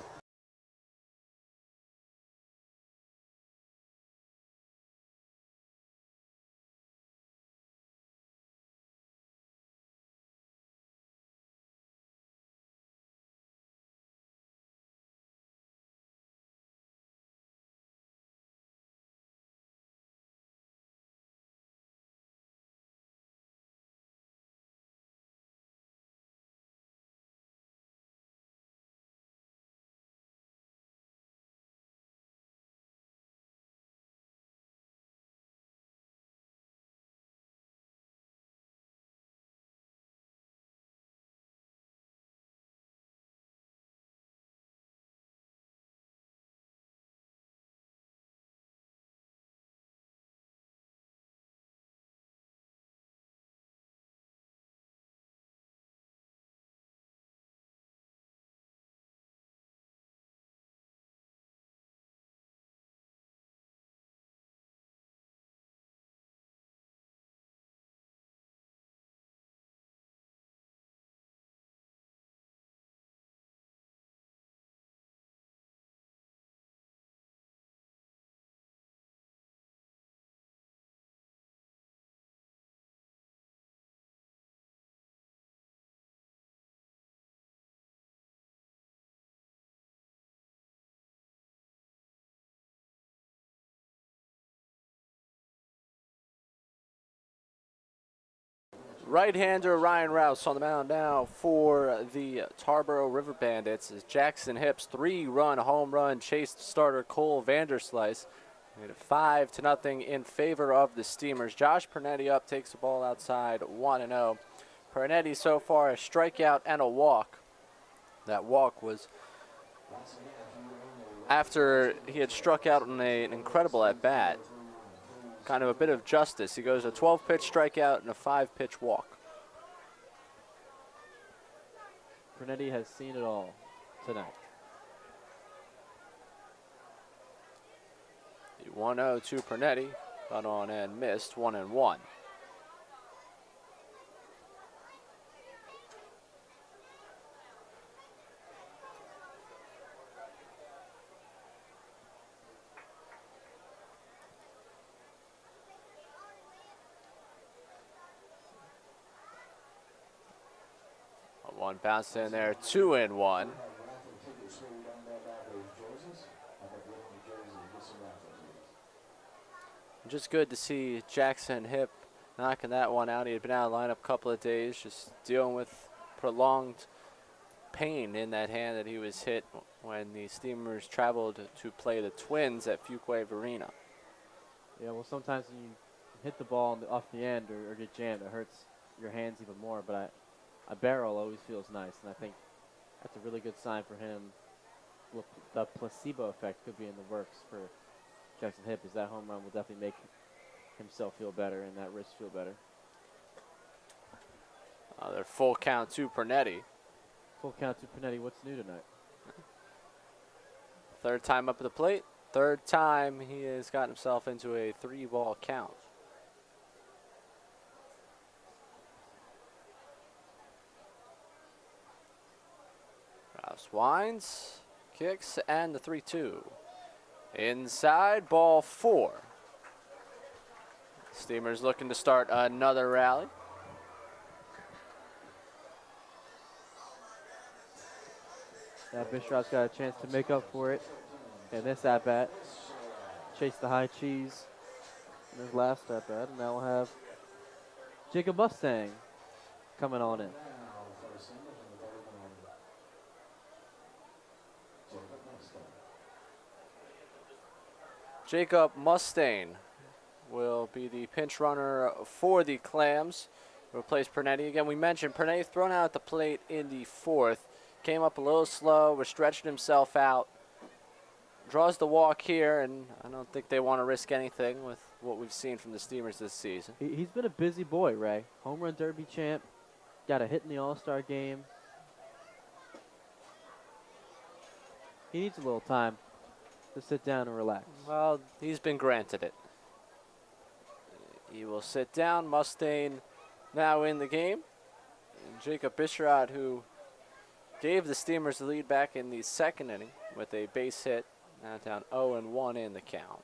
Right-hander Ryan Rouse on the mound now for the Tarboro River Bandits as Jackson Hip's 3-run home run chased starter Cole Vanderslice. Made it 5-0 in favor of the Steamers. Josh Pernetti up, takes the ball outside, 1-0. Pernetti so far a strikeout and a walk That walk was after he had struck out on an incredible at-bat. Kind of a bit of justice. He goes a 12-pitch strikeout and a 5-pitch walk. Pernetti has seen it all tonight. The 1-0 to Pernetti. Got on and missed, 1-1. One bounce in there, 2-1. Just good to see Jackson Hipp knocking that one out. He had been out of the lineup a couple of days, just dealing with prolonged pain in that hand that he was hit when the Steamers traveled to play the Twins at Fuquay Arena. Yeah, well, sometimes when you hit the ball off the end or get jammed, it hurts your hands even more. But a barrel always feels nice, and I think that's a really good sign for him. The placebo effect could be in the works for Jackson Hipp, as that home run will definitely make himself feel better and that wrist feel better. Their full count to Pernetti. Full count to Pernetti. What's new tonight? Third time up at the plate. Third time he has gotten himself into a 3-ball count. Rouse winds, kicks, and the 3-2. Inside, ball 4. Steamers looking to start another rally. Bishrot's got a chance to make up for it in this at-bat. Chase the high cheese in his last at-bat, and now we'll have Jacob Mustang coming on in. Jacob Mustaine will be the pinch runner for the Clams. Replace Pernetti. Again, we mentioned Pernetti thrown out at the plate in the 4th. Came up a little slow, was stretching himself out. Draws the walk here, and I don't think they want to risk anything with what we've seen from the Steamers this season. He's been a busy boy, Ray. Home run derby champ. Got a hit in the All-Star game. He needs a little time to sit down and relax. Well, he's been granted it. He will sit down. Mustaine now in the game. And Jacob Bishrot, who gave the Steamers the lead back in the 2nd inning with a base hit. Now down 0-1 in the count.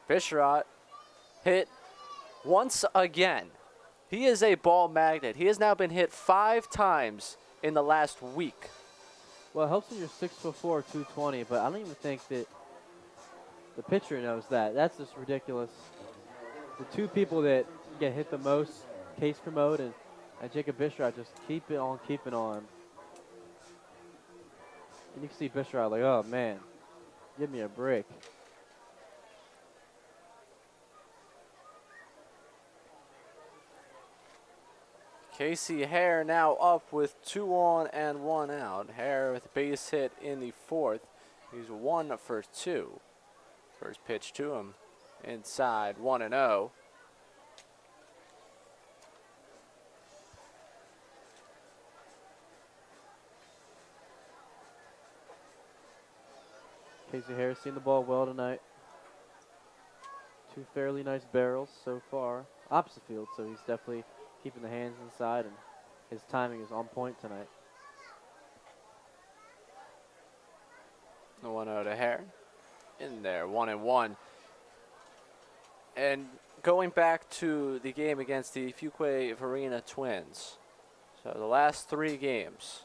Bishrot hit once again. He is a ball magnet. He has now been hit 5 times in the last week. Well, it helps when you're 6'4", 220, but I don't even think that the pitcher knows that. That's just ridiculous. The two people that get hit the most, Case Kermode and Jacob Bishrot, just keep it on, keeping on. And you can see Bishrot like, oh man, give me a break. Casey Hare now up with 2 on and 1 out. Hare with a base hit in the 4th. He's 1 for 2. First pitch to him inside, 1-0. Casey Harris seen the ball well tonight. 2 fairly nice barrels so far. Opposite field, so he's definitely keeping the hands inside, and his timing is on point tonight. The 1-0 to Hare. In there, 1-1. And going back to the game against the Fuquay Arena Twins. So the last 3 games,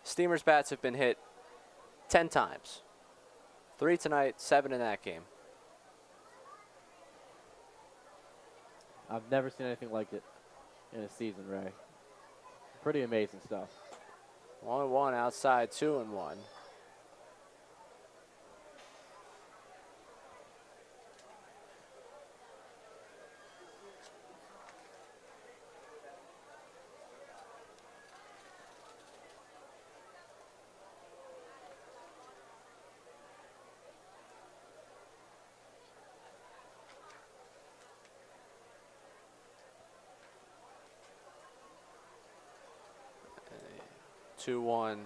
Steamers bats have been hit 10 times. 3 tonight, 7 in that game. I've never seen anything like it in a season, Ray. Pretty amazing stuff. 1-1 outside, 2-1. 2-1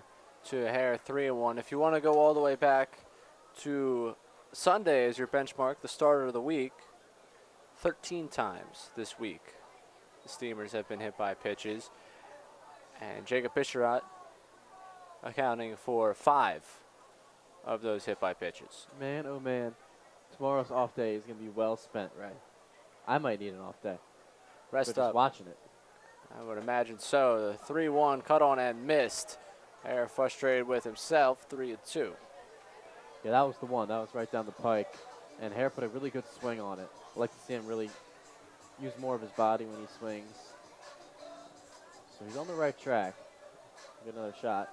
to Hare, 3-1. If you want to go all the way back to Sunday as your benchmark, the starter of the week, 13 times this week the Steamers have been hit by pitches. And Jacob Bisharat accounting for 5 of those hit by pitches. Man, oh man, tomorrow's off day is going to be well spent, right? I might need an off day. Rest But up. just watching it. I would imagine so. The 3-1 cut on and missed. Hare frustrated with himself, 3-2. Yeah, that was the one. That was right down the pike. And Hare put a really good swing on it. I like to see him really use more of his body when he swings. So he's on the right track. Get another shot.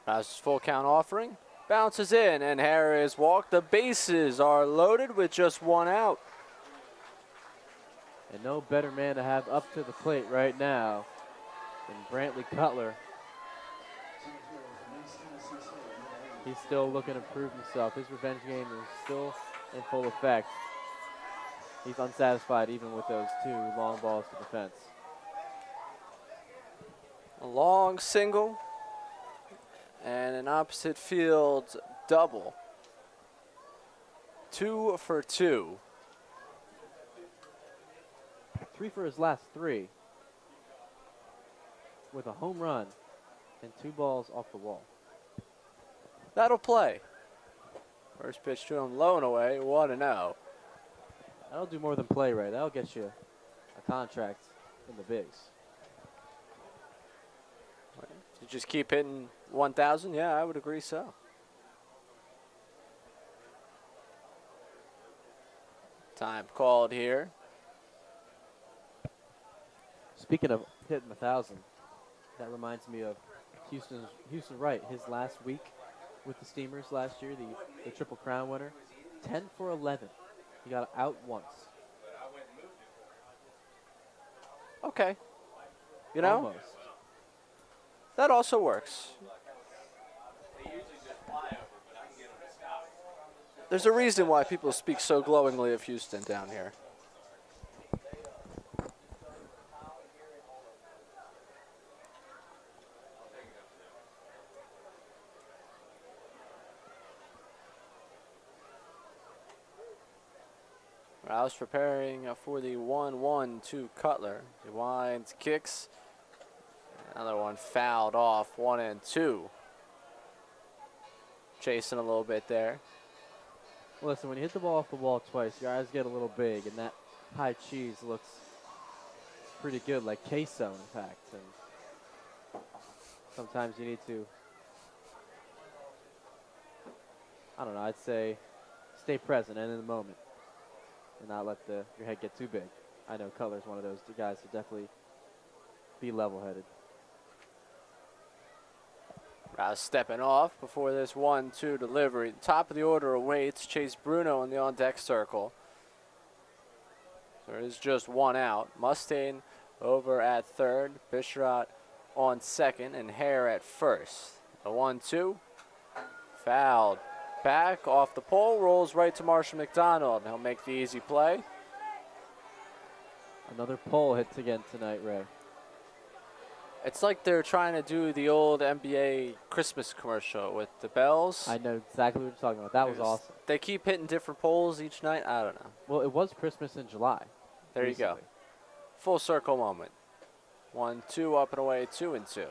As full count offering. Bounces in, and Hare is walked. The bases are loaded with just 1 out. And no better man to have up to the plate right now than Brantley Cutler. He's still looking to prove himself. His revenge game is still in full effect. He's unsatisfied even with those 2 long balls to the fence. A long single and an opposite field double. 2 for 2. 3 for his last 3 with a home run and 2 balls off the wall. That'll play. First pitch to him, low and away, 1-0. That'll do more than play, right? That'll get you a contract in the bigs. You just keep hitting 1,000? Yeah, I would agree so. Time called here. Speaking of hitting 1,000, that reminds me of Houston Wright, his last week with the Steamers last year, the Triple Crown winner. 10 for 11. He got out once. Okay. You know, Almost. that also works. There's a reason why people speak so glowingly of Houston down here. Rouse preparing for the 1-1 to Cutler. He winds, kicks. Another one fouled off, 1-2. Chasing a little bit there. Well, listen, when you hit the ball off the wall twice, your eyes get a little big, and that high cheese looks pretty good, like queso, in fact. And sometimes you need to, I don't know, I'd say stay present and in the moment and not let your head get too big. I know Cutler's one of those guys to definitely be level-headed. Rouse stepping off before this 1-2 delivery. Top of the order awaits Chase Bruno in the on-deck circle. There is just 1 out. Mustaine over at third. Bisharat on second, and Hare at first. The 1-2. Fouled. Back off the pole, rolls right to Marshall McDonald. He'll make the easy play. Another pole hits again tonight, Ray. It's like they're trying to do the old NBA Christmas commercial with the bells. I know exactly what you're talking about. That was awesome. They keep hitting different poles each night. I don't know. Well, it was Christmas in July. There recently. you go. Full circle moment. 1-2 up and away, 2-2.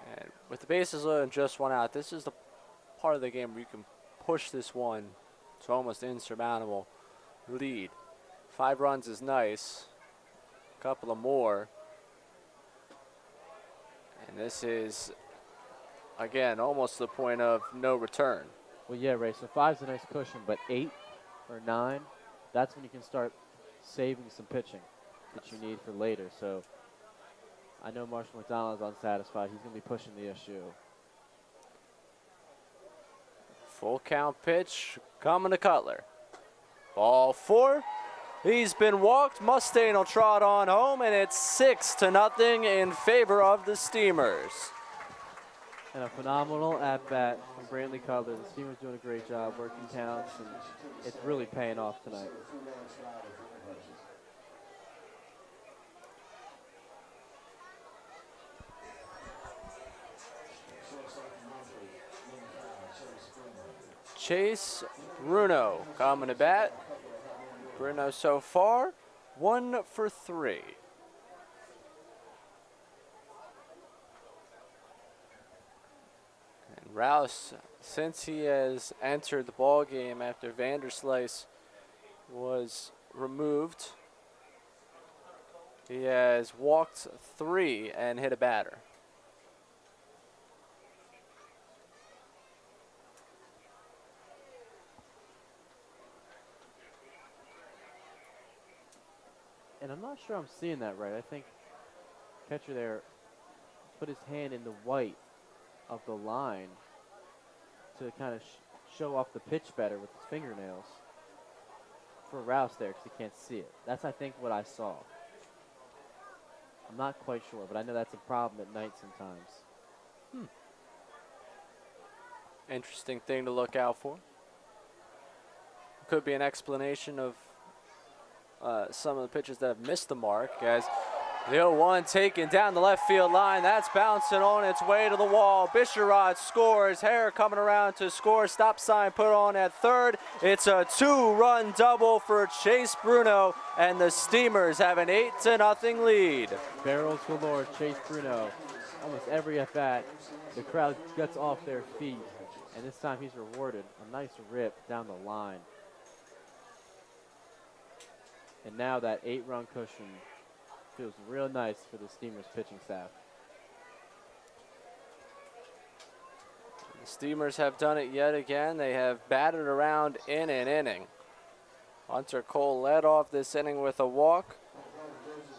And with the bases loaded and just 1 out, this is the part of the game where you can push this one to almost insurmountable lead. 5 runs is nice. A couple of more. And this is, again, almost the point of no return. Well, yeah, Ray, so 5's a nice cushion, but 8 or 9, that's when you can start saving some pitching that you need for later. So I know Marshall McDonald is unsatisfied. He's going to be pushing the issue. Full count pitch coming to Cutler. Ball 4. He's been walked. Mustaine will trot on home, and it's 6-0 in favor of the Steamers. And a phenomenal at-bat from Brantley Cutler. The Steamers doing a great job working counts, and it's really paying off tonight. Chase Bruno coming to bat. Bruno so far, 1 for 3. And Rouse, since he has entered the ball game after Vanderslice was removed, he has walked 3 and hit a batter. And I'm not sure I'm seeing that right. I think catcher there put his hand in the white of the line to kind of show off the pitch better with his fingernails for Rouse there because he can't see it. That's, I think, what I saw. I'm not quite sure, but I know that's a problem at night sometimes. Interesting thing to look out for. Could be an explanation of some of the pitchers that have missed the mark, as the 0-1 taken down the left field line. That's bouncing on its way to the wall. Bisharod scores. Hare coming around to score. Stop sign put on at third. It's a 2-run double for Chase Bruno, and the Steamers have an 8-0 lead. Barrels galore, Chase Bruno. Almost every at-bat, the crowd gets off their feet, and this time he's rewarded a nice rip down the line. And now that 8-run cushion feels real nice for the Steamers pitching staff. The Steamers have done it yet again. They have batted around in an inning. Hunter Cole led off this inning with a walk,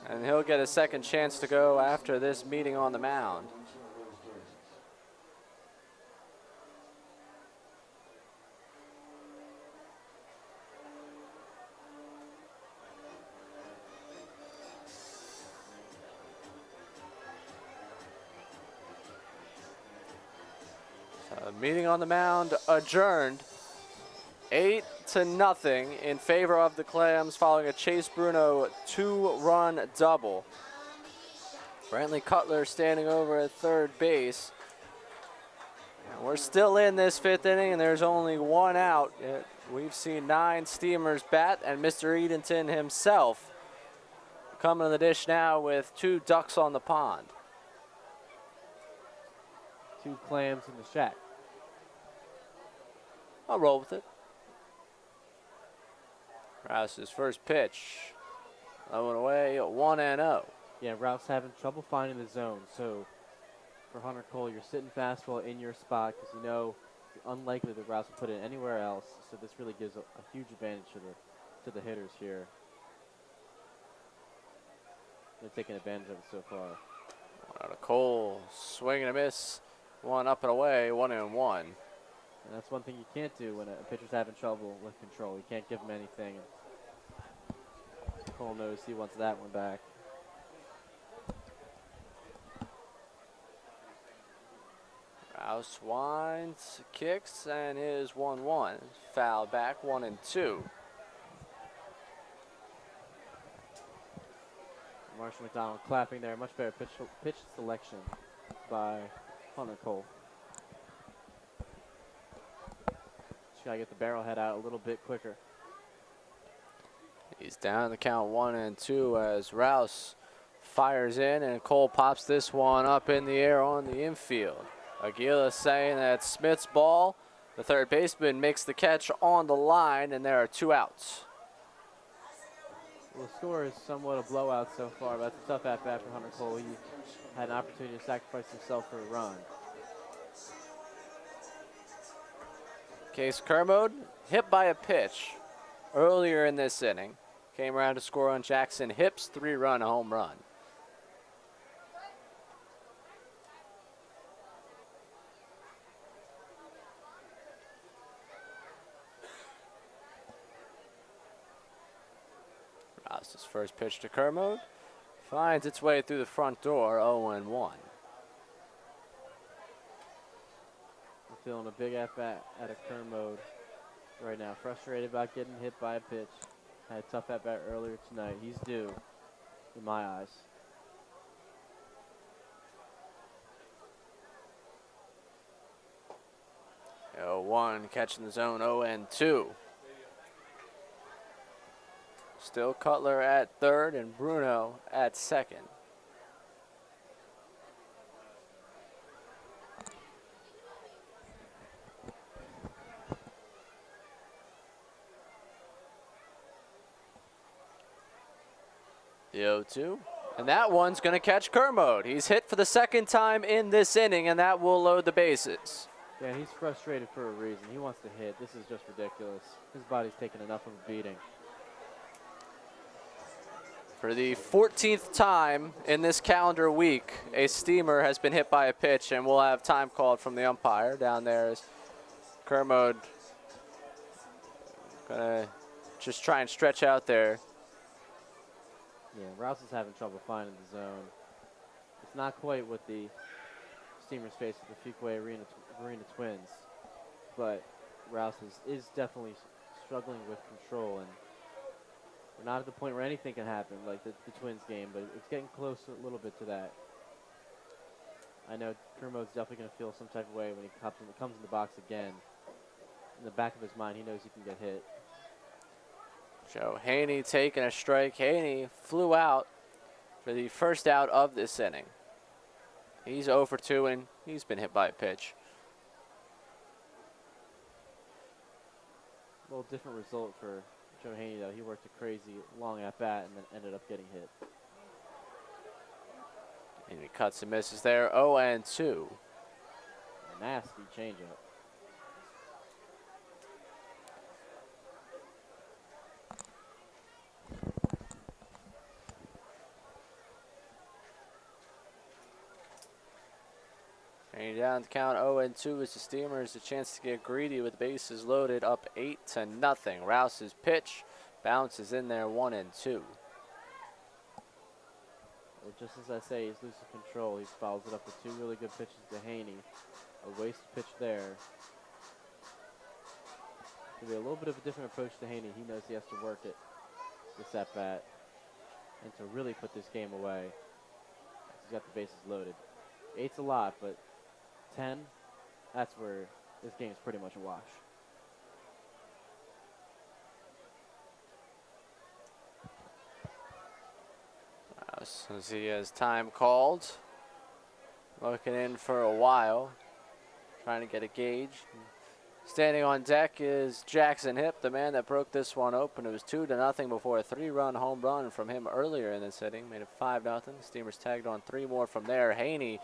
and he'll get a second chance to go after this meeting on the mound. Meeting on the mound adjourned. 8-0 in favor of the Clams following a Chase Bruno 2-run double. Brantley Cutler standing over at third base. And we're still in this 5th inning, and there's only 1 out. We've seen 9 Steamers bat, and Mr. Edenton himself coming to the dish now with 2 ducks on the pond. 2 Clams in the shack. I'll roll with it. Rouse's first pitch. Low and away, 1-0. Yeah, Rouse having trouble finding the zone. So for Hunter Cole, you're sitting fastball in your spot because you know it's unlikely that Rouse will put it anywhere else. So this really gives a huge advantage to the hitters here. They're taking advantage of it so far. Out of Cole, swing and a miss. 1 up and away, 1-1. And that's one thing you can't do when a pitcher's having trouble with control. You can't give him anything. Cole knows he wants that one back. Rouse winds, kicks, and is 1-1. Foul back, 1-2. Marshall McDonald clapping there. Much better pitch selection by Hunter Cole. Just gotta get the barrel head out a little bit quicker. He's down the count 1-2 as Rouse fires in, and Cole pops this one up in the air on the infield. Aguila saying that Smith's ball. The third baseman makes the catch on the line, and there are 2 outs. Well, the score is somewhat a blowout so far, but it's a tough at-bat for Hunter Cole. He had an opportunity to sacrifice himself for a run. Case Kermode hit by a pitch earlier in this inning. Came around to score on Jackson Hipp's 3-run home run. Rouse's first pitch to Kermode finds its way through the front door, 0-1. I'm feeling a big at-bat out of Kermode right now. Frustrated about getting hit by a pitch. Had a tough at-bat earlier tonight. He's due, in my eyes. 0-1, catching the zone, 0-2. Still Cutler at third and Bruno at second. The 0-2. And that one's going to catch Kermode. He's hit for the second time in this inning, and that will load the bases. Yeah, he's frustrated for a reason. He wants to hit. This is just ridiculous. His body's taken enough of a beating. For the 14th time in this calendar week, a steamer has been hit by a pitch, and we'll have time called from the umpire down there as Kermode gonna just try and stretch out there. Yeah, Rouse is having trouble finding the zone. It's not quite what the Steamers face with the Fuquay Arena Twins, but Rouse is definitely struggling with control, and we're not at the point where anything can happen like the Twins game, but it's getting close a little bit to that. I know Kermode's definitely going to feel some type of way when he comes in the box again. In the back of his mind, he knows he can get hit. Joe Haney taking a strike. Haney flew out for the first out of this inning. He's 0 for 2, and he's been hit by a pitch. A little different result for Joe Haney, though. He worked a crazy long at-bat and then ended up getting hit. And he cuts and misses there, 0-2. A nasty changeup. And down to count 0-2 as the Steamers a chance to get greedy with bases loaded, up 8-0. Rouse's pitch bounces in there, 1-2. Well, just as I say, he's losing control. He follows it up with 2 really good pitches to Haney. A wasted pitch there. It'll be a little bit of a different approach to Haney. He knows he has to work it this at bat and to really put this game away. He's got the bases loaded. 8's a lot, but 10, that's where this game's pretty much a wash. As he has time called, looking in for a while, trying to get a gauge. Standing on deck is Jackson Hipp, the man that broke this one open. It was 2-0 before a 3-run home run from him earlier in this inning. Made it 5-0. Steamers tagged on 3 more from there. Haney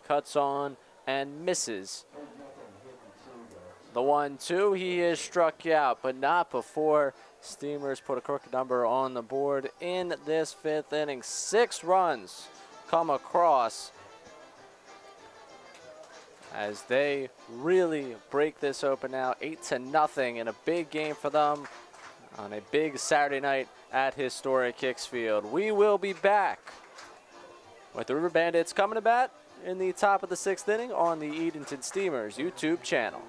cuts on and misses. The 1-2, he is struck out, but not before Steamers put a crooked number on the board in this 5th inning. 6 runs come across as they really break this open now, 8-0 in a big game for them on a big Saturday night at historic Hicks Field. We will be back with the River Bandits coming to bat in the top of the 6th inning on the Edenton Steamers YouTube channel.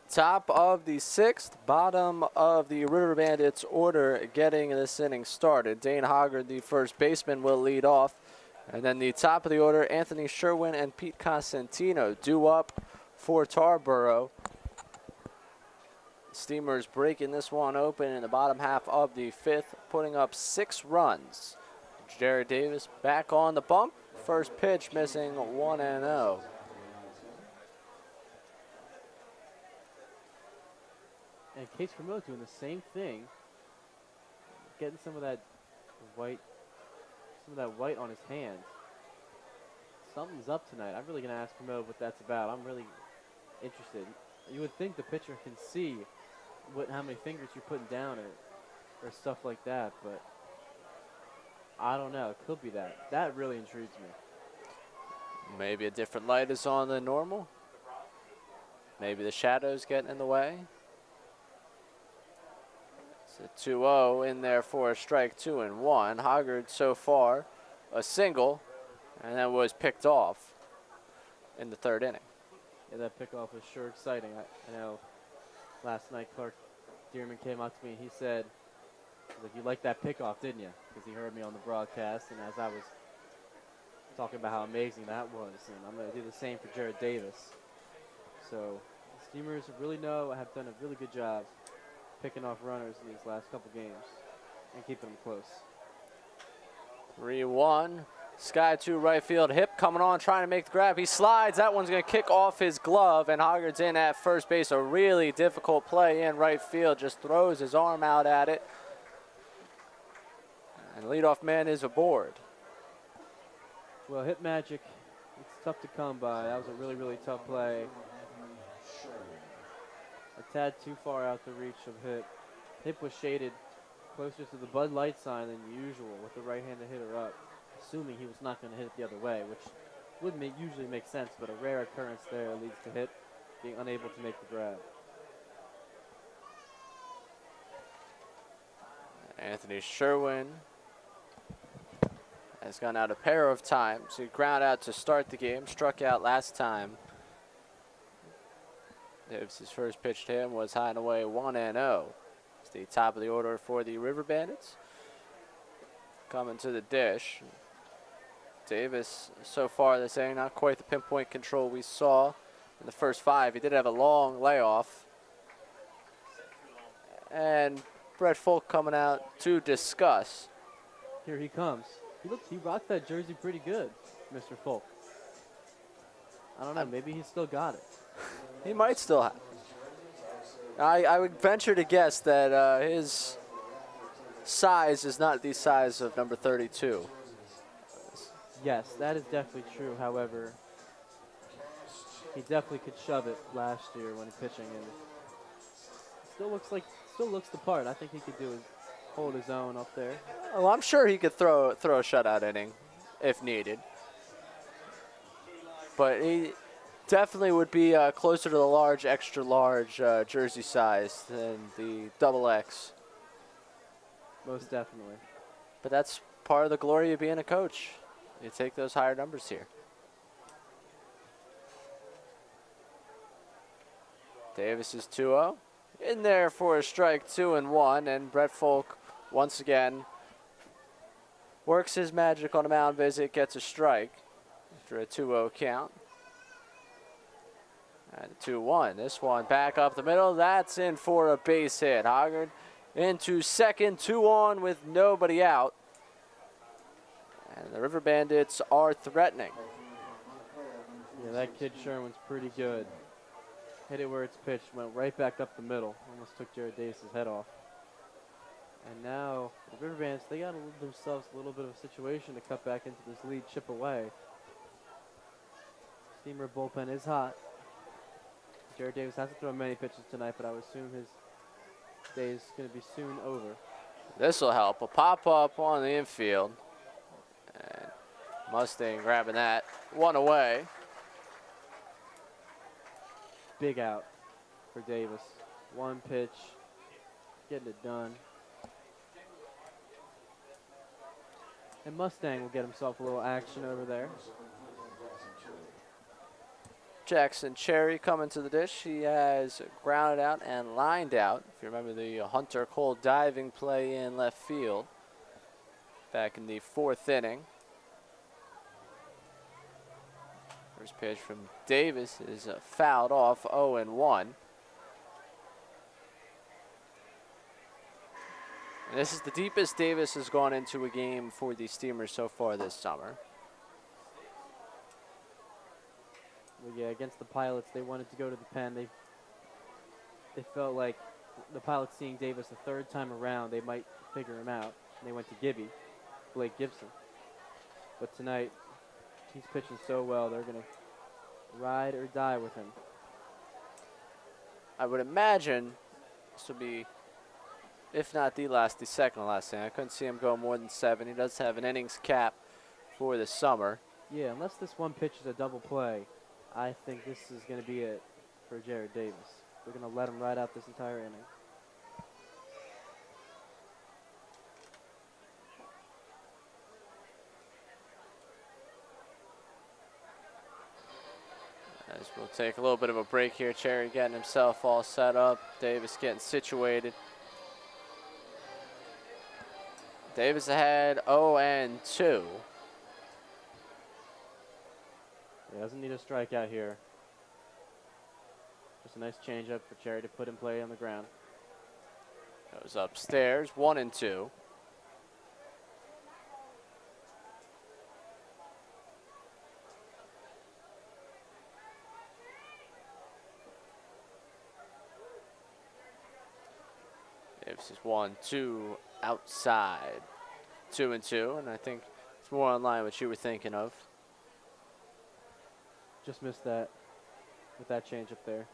Top of the 6th, bottom of the River Bandits order getting this inning started. Dane Hoggard, the first baseman, will lead off. And then the top of the order, Anthony Sherwin and Pete Cosentino due up for Tarboro. Steamers breaking this one open in the bottom half of the 5th, putting up 6 runs. Jared Davis back on the bump. First pitch missing 1-0. And Case Promote doing the same thing, getting some of that white on his hands. Something's up tonight. I'm really gonna ask Promote what that's about. I'm really interested. You would think the pitcher can see how many fingers you're putting down or stuff like that, but I don't know. It could be that. That really intrigues me. Maybe a different light is on than normal. Maybe the shadow's getting in the way. It's a 2-0 in there for a strike, 2-1. Hoggard so far a single, and that was picked off in the 3rd inning. Yeah, that pickoff was sure exciting. I know last night Clark Dearman came up to me and he said, like, you liked that pickoff, didn't you? Because he heard me on the broadcast, and as I was talking about how amazing that was, and I'm going to do the same for Jared Davis. So the Steamers really have done a really good job picking off runners in these last couple games and keeping them close. 3-1. Sky to right field. Hip coming on, trying to make the grab. He slides. That one's going to kick off his glove, and Hoggard's in at first base. A really difficult play in right field. Just throws his arm out at it. And leadoff man is aboard. Well, Hip magic, it's tough to come by. That was a really, really tough play. A tad too far out the reach of Hip. Hip was shaded closer to the Bud Light sign than usual with the right-handed hitter up, assuming he was not going to hit it the other way, which would usually make sense, but a rare occurrence there leads to Hip being unable to make the grab. Anthony Sherwin has gone out a pair of times. He ground out to start the game, struck out last time. Davis's first pitch to him was high and away 1-0. It's the top of the order for the River Bandits. Coming to the dish. Davis so far this inning, not quite the pinpoint control we saw in the first 5. He did have a long layoff. And Brett Folk coming out to discuss. Here he comes. He rocked that jersey pretty good, Mr. Folk. I don't know, maybe he still got it. He might still have. I would venture to guess that his size is not the size of number 32. Yes, that is definitely true. However, he definitely could shove it last year when pitching, and still looks the part. I think he could hold his own up there. Well, I'm sure he could throw a shutout inning if needed. But he definitely would be closer to the large, extra large jersey size than the XX. Most definitely. But that's part of the glory of being a coach. You take those higher numbers here. Davis is 2-0. In there for a strike, 2-1, and Brett Folk once again works his magic on a mound visit, gets a strike after a 2-0 count. And 2-1. This one back up the middle. That's in for a base hit. Hoggard into second, 2 on with nobody out. And the River Bandits are threatening. Yeah, that kid Sherwin's pretty good. Hit it where it's pitched, went right back up the middle. Almost took Jared Davis' head off. And now the River Bandits, they got themselves a little bit of a situation to cut back into this lead, chip away. Steamer bullpen is hot. Jared Davis hasn't thrown many pitches tonight, but I would assume his day is going to be soon over. This will help. A pop-up on the infield. And Mustang grabbing that one away. Big out for Davis. One pitch, getting it done. And Mustang will get himself a little action over there. Jackson Cherry coming to the dish. He has grounded out and lined out. If you remember the Hunter Cole diving play in left field back in the 4th inning. First pitch from Davis is fouled off, 0-1. And this is the deepest Davis has gone into a game for the Steamers so far this summer. Well, yeah, against the Pilots, they wanted to go to the pen. They felt like the Pilots seeing Davis the 3rd time around, they might figure him out. And they went to Blake Gibson. But tonight, he's pitching so well, they're going to ride or die with him. I would imagine this will be, if not the second to last inning. I couldn't see him go more than 7. He does have an innings cap for the summer. Yeah, unless this one pitch is a double play, I think this is going to be it for Jared Davis. They're going to let him ride out this entire inning. As we'll take a little bit of a break here. Cherry getting himself all set up. Davis getting situated. Davis ahead 0-2. He doesn't need a strikeout here. Just a nice changeup for Cherry to put in play on the ground. Goes upstairs, 1-2. Davis is 1-2 outside. 2-2, and I think it's more in line with what you were thinking of. Just missed that with that change up there.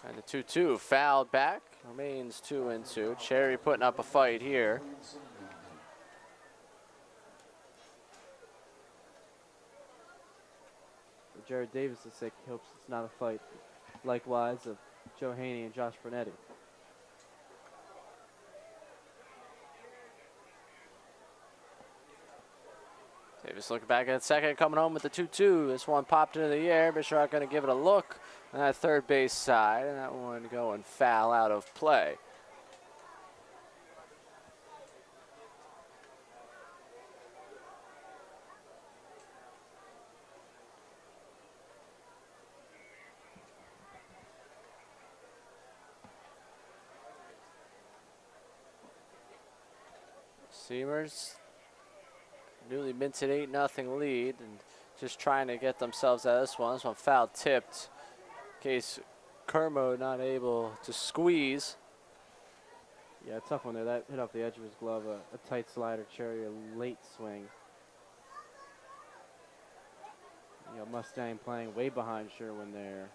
And the 2-2 fouled back, remains 2-2. Cherry putting up a fight here. For Jared Davis' sake, he hopes it's not a fight. Likewise of Joe Haney and Josh Bernetti. Davis looking back at second, coming home with the 2-2. This one popped into the air. Bishark going to give it a look on that third base side, and that one going foul out of play. Steamers newly minted 8-0 lead and just trying to get themselves out of this one. This one foul tipped in case Kermo not able to squeeze. Yeah, tough one there. That hit off the edge of his glove. A tight slider, Cherry, a late swing. You know, Mustang playing way behind Sherwin there.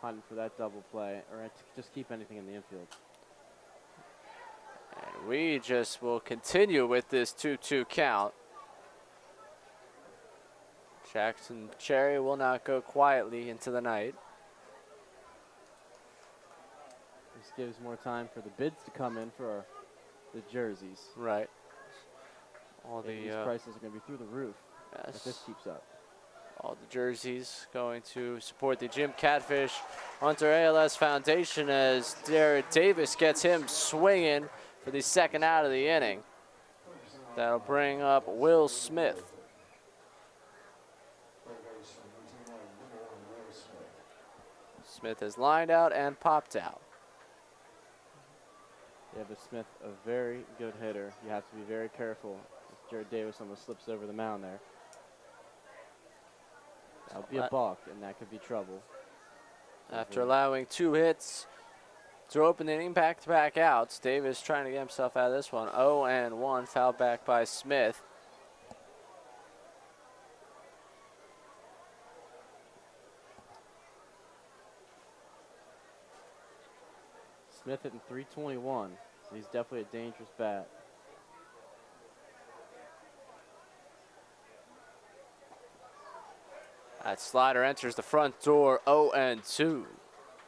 Hunting for that double play, or to just keep anything in the infield. And we just will continue with this 2-2 count. Jackson Cherry will not go quietly into the night. This gives more time for the bids to come in for the jerseys. Right. All These prices are going to be through the roof if this keeps up. All the jerseys going to support the Jim Catfish Hunter ALS Foundation as Jared Davis gets him swinging for the second out of the inning. That'll bring up Will Smith. Smith has lined out and popped out. Yeah, but Smith, a very good hitter. You have to be very careful. Jared Davis almost slips over the mound there. That'll be a balk, and that could be trouble. After allowing 2 hits to open the inning, back-to-back outs, Davis trying to get himself out of this one. 0-1, fouled back by Smith. Smith hitting .321, so he's definitely a dangerous bat. That slider enters the front door, 0-2.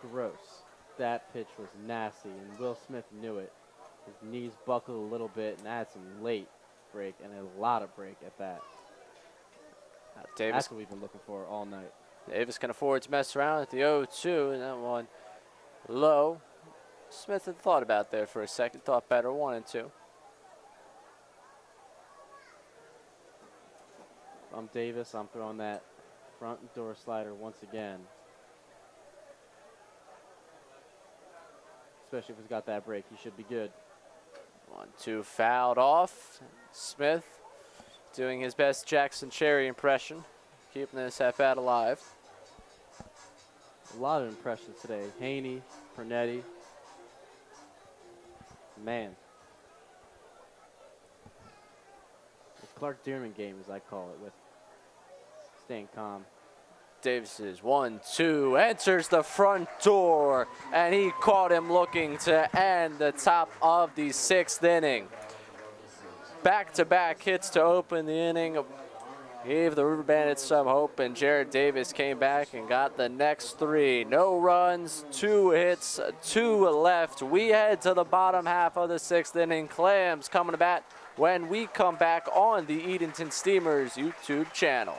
Gross. That pitch was nasty, and Will Smith knew it. His knees buckled a little bit, and had some late break, and a lot of break at that. Davis, That's what we've been looking for all night. Davis can afford to mess around at the 0-2, and that one low. Smith had thought about there for a second, thought better, 1-2. If I'm Davis, I'm throwing that front door slider once again. Especially if he's got that break, he should be good. 1-2 fouled off. Smith doing his best Jackson Cherry impression, keeping this at-bat alive. A lot of impressions today. Haney, Pernetti. Man. The Clark Dearman game, as I call it, with staying calm. Davis's 1-2 enters the front door, and he caught him looking to end the top of the 6th inning. Back-to-back hits to open the inning gave the River Bandits some hope, and Jared Davis came back and got the next 3. No runs, 2 hits, 2 left. We head to the bottom half of the 6th inning. Clams coming to bat when we come back on the Edenton Steamers YouTube channel.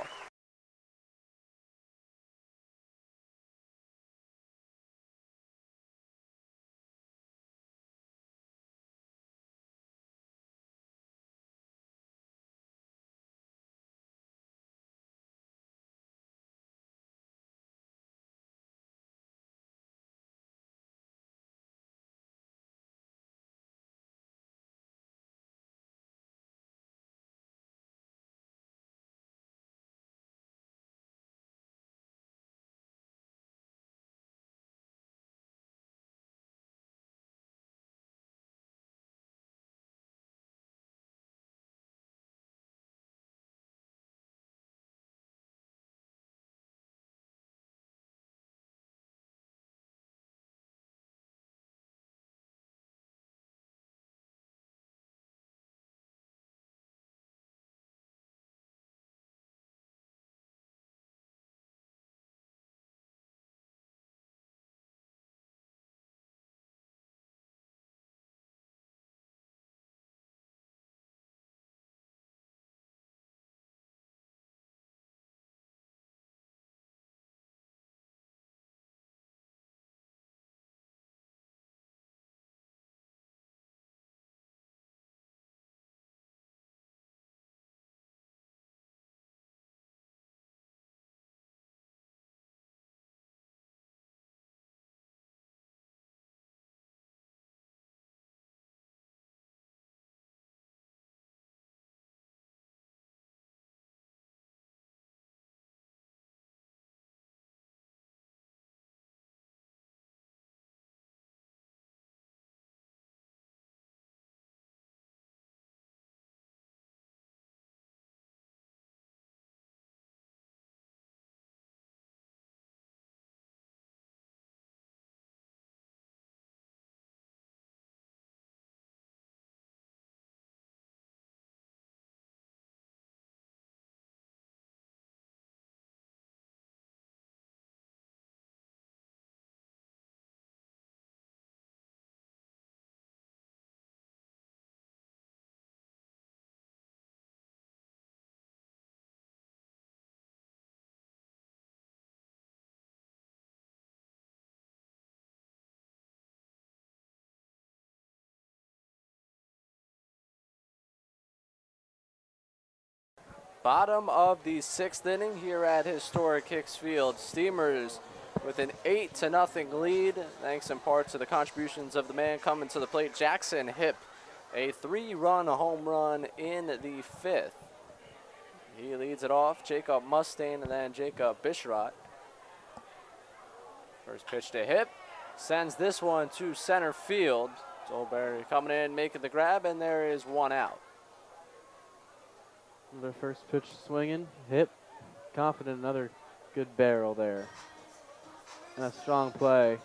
Bottom of the 6th inning here at historic Hicks Field. Steamers with an 8-0 lead, thanks in part to the contributions of the man coming to the plate, Jackson Hipp. A 3-run home run in the 5th. He leads it off, Jacob Mustaine and then Jacob Bisharat. First pitch to Hipp, sends this one to center field. Zolberry coming in, making the grab, and there is 1 out. Their first pitch swinging, Hipp, confident, another good barrel there. And a strong play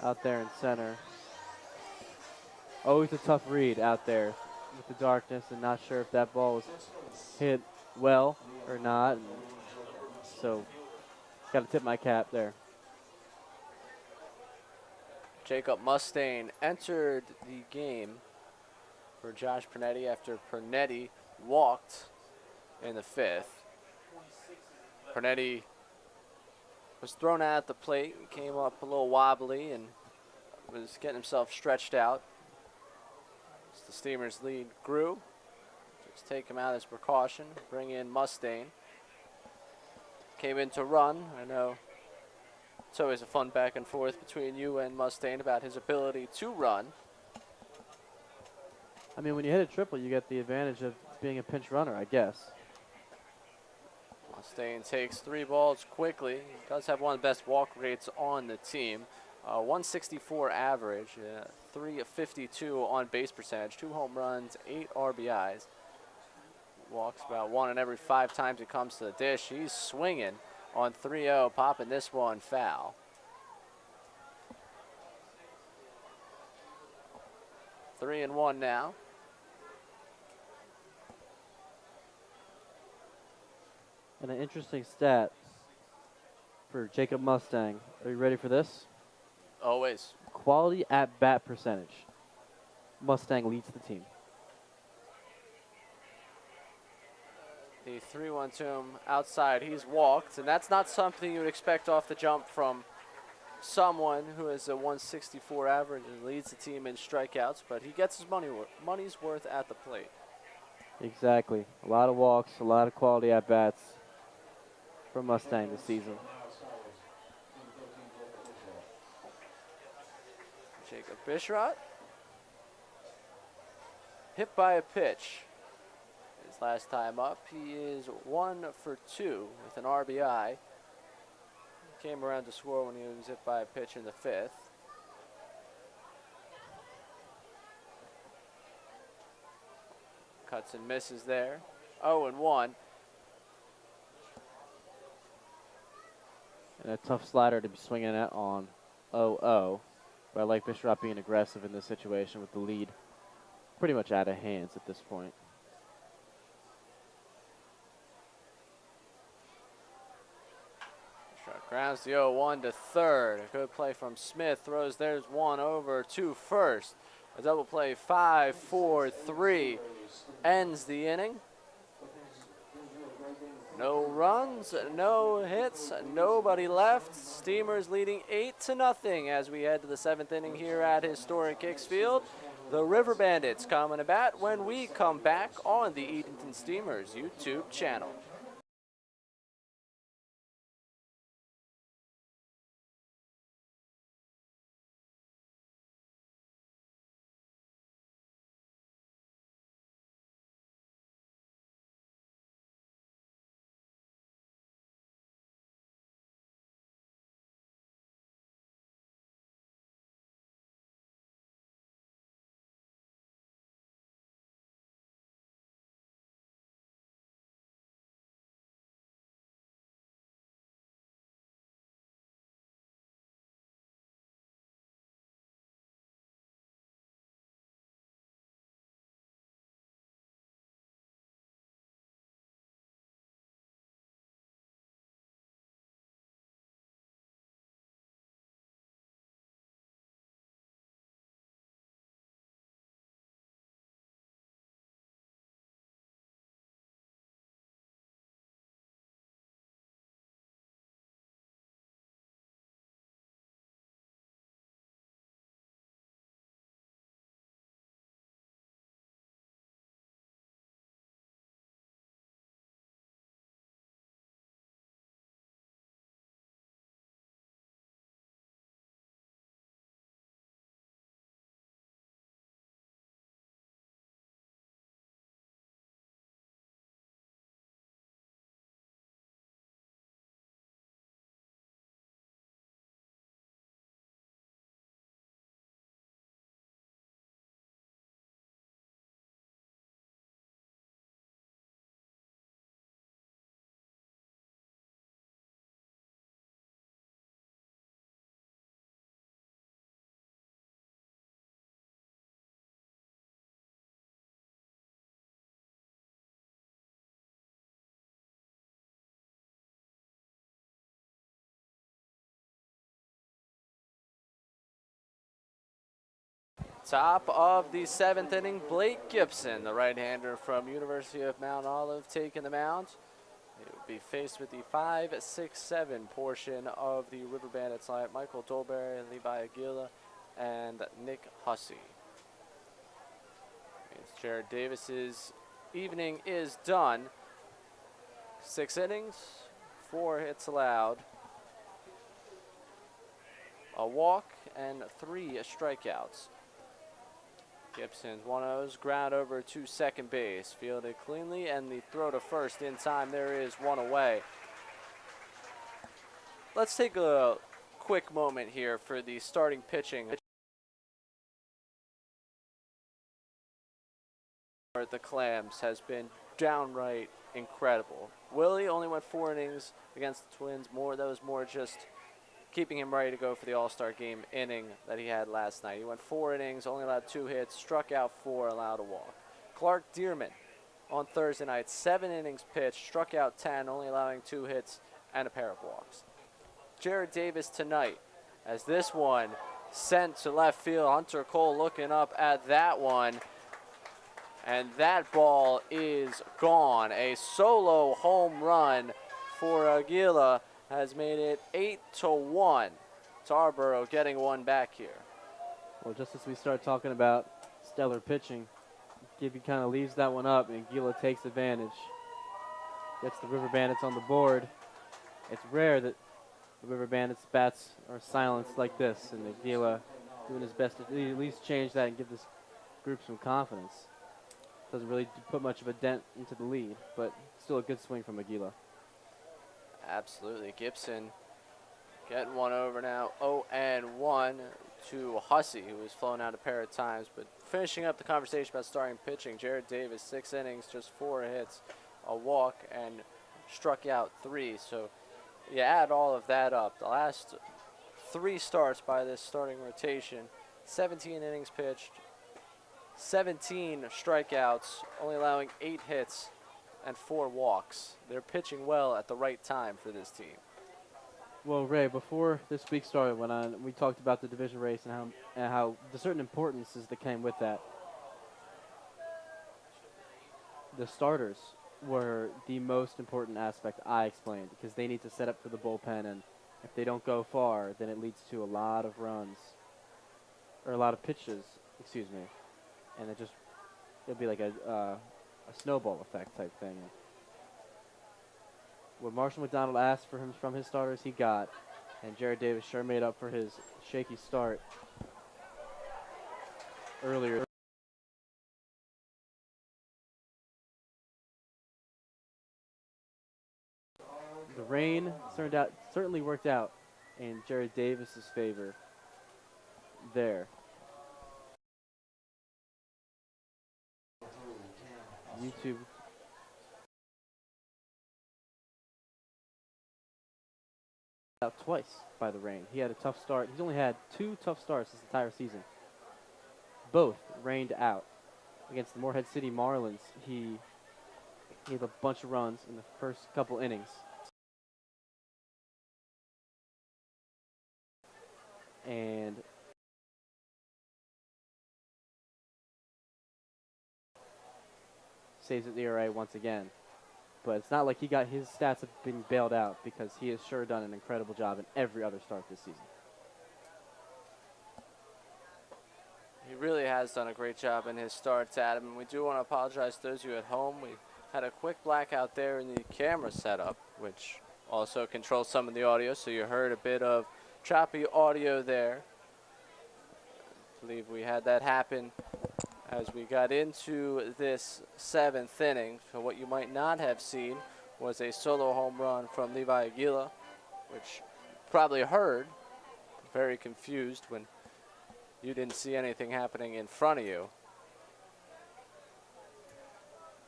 out there in center. Always a tough read out there with the darkness and not sure if that ball was hit well or not. And so, got to tip my cap there. Jacob Mustaine entered the game for Josh Pernetti after Pernetti walked in the 5th. Pernetti was thrown out at the plate, came up a little wobbly and was getting himself stretched out. As the Steamers' lead grew, just take him out as precaution, bring in Mustaine. Came in to run. I know it's always a fun back and forth between you and Mustaine about his ability to run. I mean, when you hit a triple, you get the advantage of being a pinch runner, I guess. Mustaine takes 3 balls quickly. He does have one of the best walk rates on the team. 164 average, 352 on base percentage, 2 home runs, 8 RBIs. Walks about 1 in every 5 times it comes to the dish. He's swinging on 3-0, popping this one foul. Three and 1 now. And an interesting stat for Jacob Mustang. Are you ready for this? Always. Quality at bat percentage. Mustang leads the team. The 3-1 to him outside. He's walked, and that's not something you would expect off the jump from someone who has a 164 average and leads the team in strikeouts, but he gets his money's worth at the plate. Exactly. A lot of walks, a lot of quality at bats for Mustang this season. Jacob Bishrott hit by a pitch. His last time up, he is 1 for 2 with an RBI. Came around to score when he was hit by a pitch in the 5th. Cuts and misses there. 0-1. And a tough slider to be swinging at on 0-0. But I like Bishrott being aggressive in this situation with the lead pretty much out of hands at this point. Grounds the 0-1 to third. A good play from Smith. Throws there's one over to first. A double play, 5-4-3. Ends the inning. No runs, no hits, nobody left. Steamers leading 8-0 as we head to the 7th inning here at historic Kicks Field. The River Bandits coming to bat when we come back on the Edenton Steamers YouTube channel. Top of the 7th inning, Blake Gibson, the right-hander from University of Mount Olive, taking the mound. It will be faced with the 5, 6, 7 portion of the River Bandits lineup. Michael Dolberry, Levi Aguila, and Nick Hussey. Jared Davis's evening is done. 6 innings, 4 hits allowed, a walk, and 3 strikeouts. Gibson's 1-0's ground over to second base, fielded cleanly, and the throw to first in time. There is one away. Let's take a quick moment here for the starting pitching. The Clams has been downright incredible. Willie only went 4 innings against the Twins. That was more just keeping him ready to go for the All-Star game inning that he had last night. He went 4 innings, only allowed 2 hits, struck out 4, allowed a walk. Clark Dearman on Thursday night, 7 innings pitched, struck out 10, only allowing 2 hits and a pair of walks. Jared Davis tonight, as this one sent to left field. Hunter Cole looking up at that one, and that ball is gone. A solo home run for Aguila has made it 8-1. Tarboro getting one back here. Well, just as we start talking about stellar pitching, Gibby kind of leaves that one up, and Aguila takes advantage. Gets the River Bandits on the board. It's rare that the River Bandits bats are silenced like this, and Aguila doing his best to at least change that and give this group some confidence. Doesn't really put much of a dent into the lead, but still a good swing from Aguila. Absolutely. Gibson getting one over now. 0-1 to Hussey, who was flown out a pair of times. But finishing up the conversation about starting pitching, Jared Davis, 6 innings, just 4 hits, a walk, and struck out 3. So you add all of that up. The last 3 starts by this starting rotation, 17 innings pitched, 17 strikeouts, only allowing 8 hits and 4 walks. They're pitching well at the right time for this team. Well, Ray, before this week started, we talked about the division race and how the certain importances that came with that. The starters were the most important aspect, I explained, because they need to set up for the bullpen, and if they don't go far, then it leads to a lot of runs, or a lot of pitches, excuse me, and it'll be like a snowball effect type thing. What Marshall McDonald asked for him from his starters, he got, and Jared Davis sure made up for his shaky start earlier. The rain certainly worked out in Jared Davis's favor there. YouTube. Out twice by the rain. He had a tough start. He's only had 2 tough starts this entire season. Both rained out. Against the Morehead City Marlins, he gave a bunch of runs in the first couple innings. And saves his ERA once again. But it's not like his stats have been bailed out, because he has sure done an incredible job in every other start this season. He really has done a great job in his starts, Adam. And we do want to apologize to those of you at home. We had a quick blackout there in the camera setup, which also controls some of the audio, so you heard a bit of choppy audio there. I believe we had that happen as we got into this 7th inning. So what you might not have seen was a solo home run from Levi Aguila, which probably heard, very confused when you didn't see anything happening in front of you.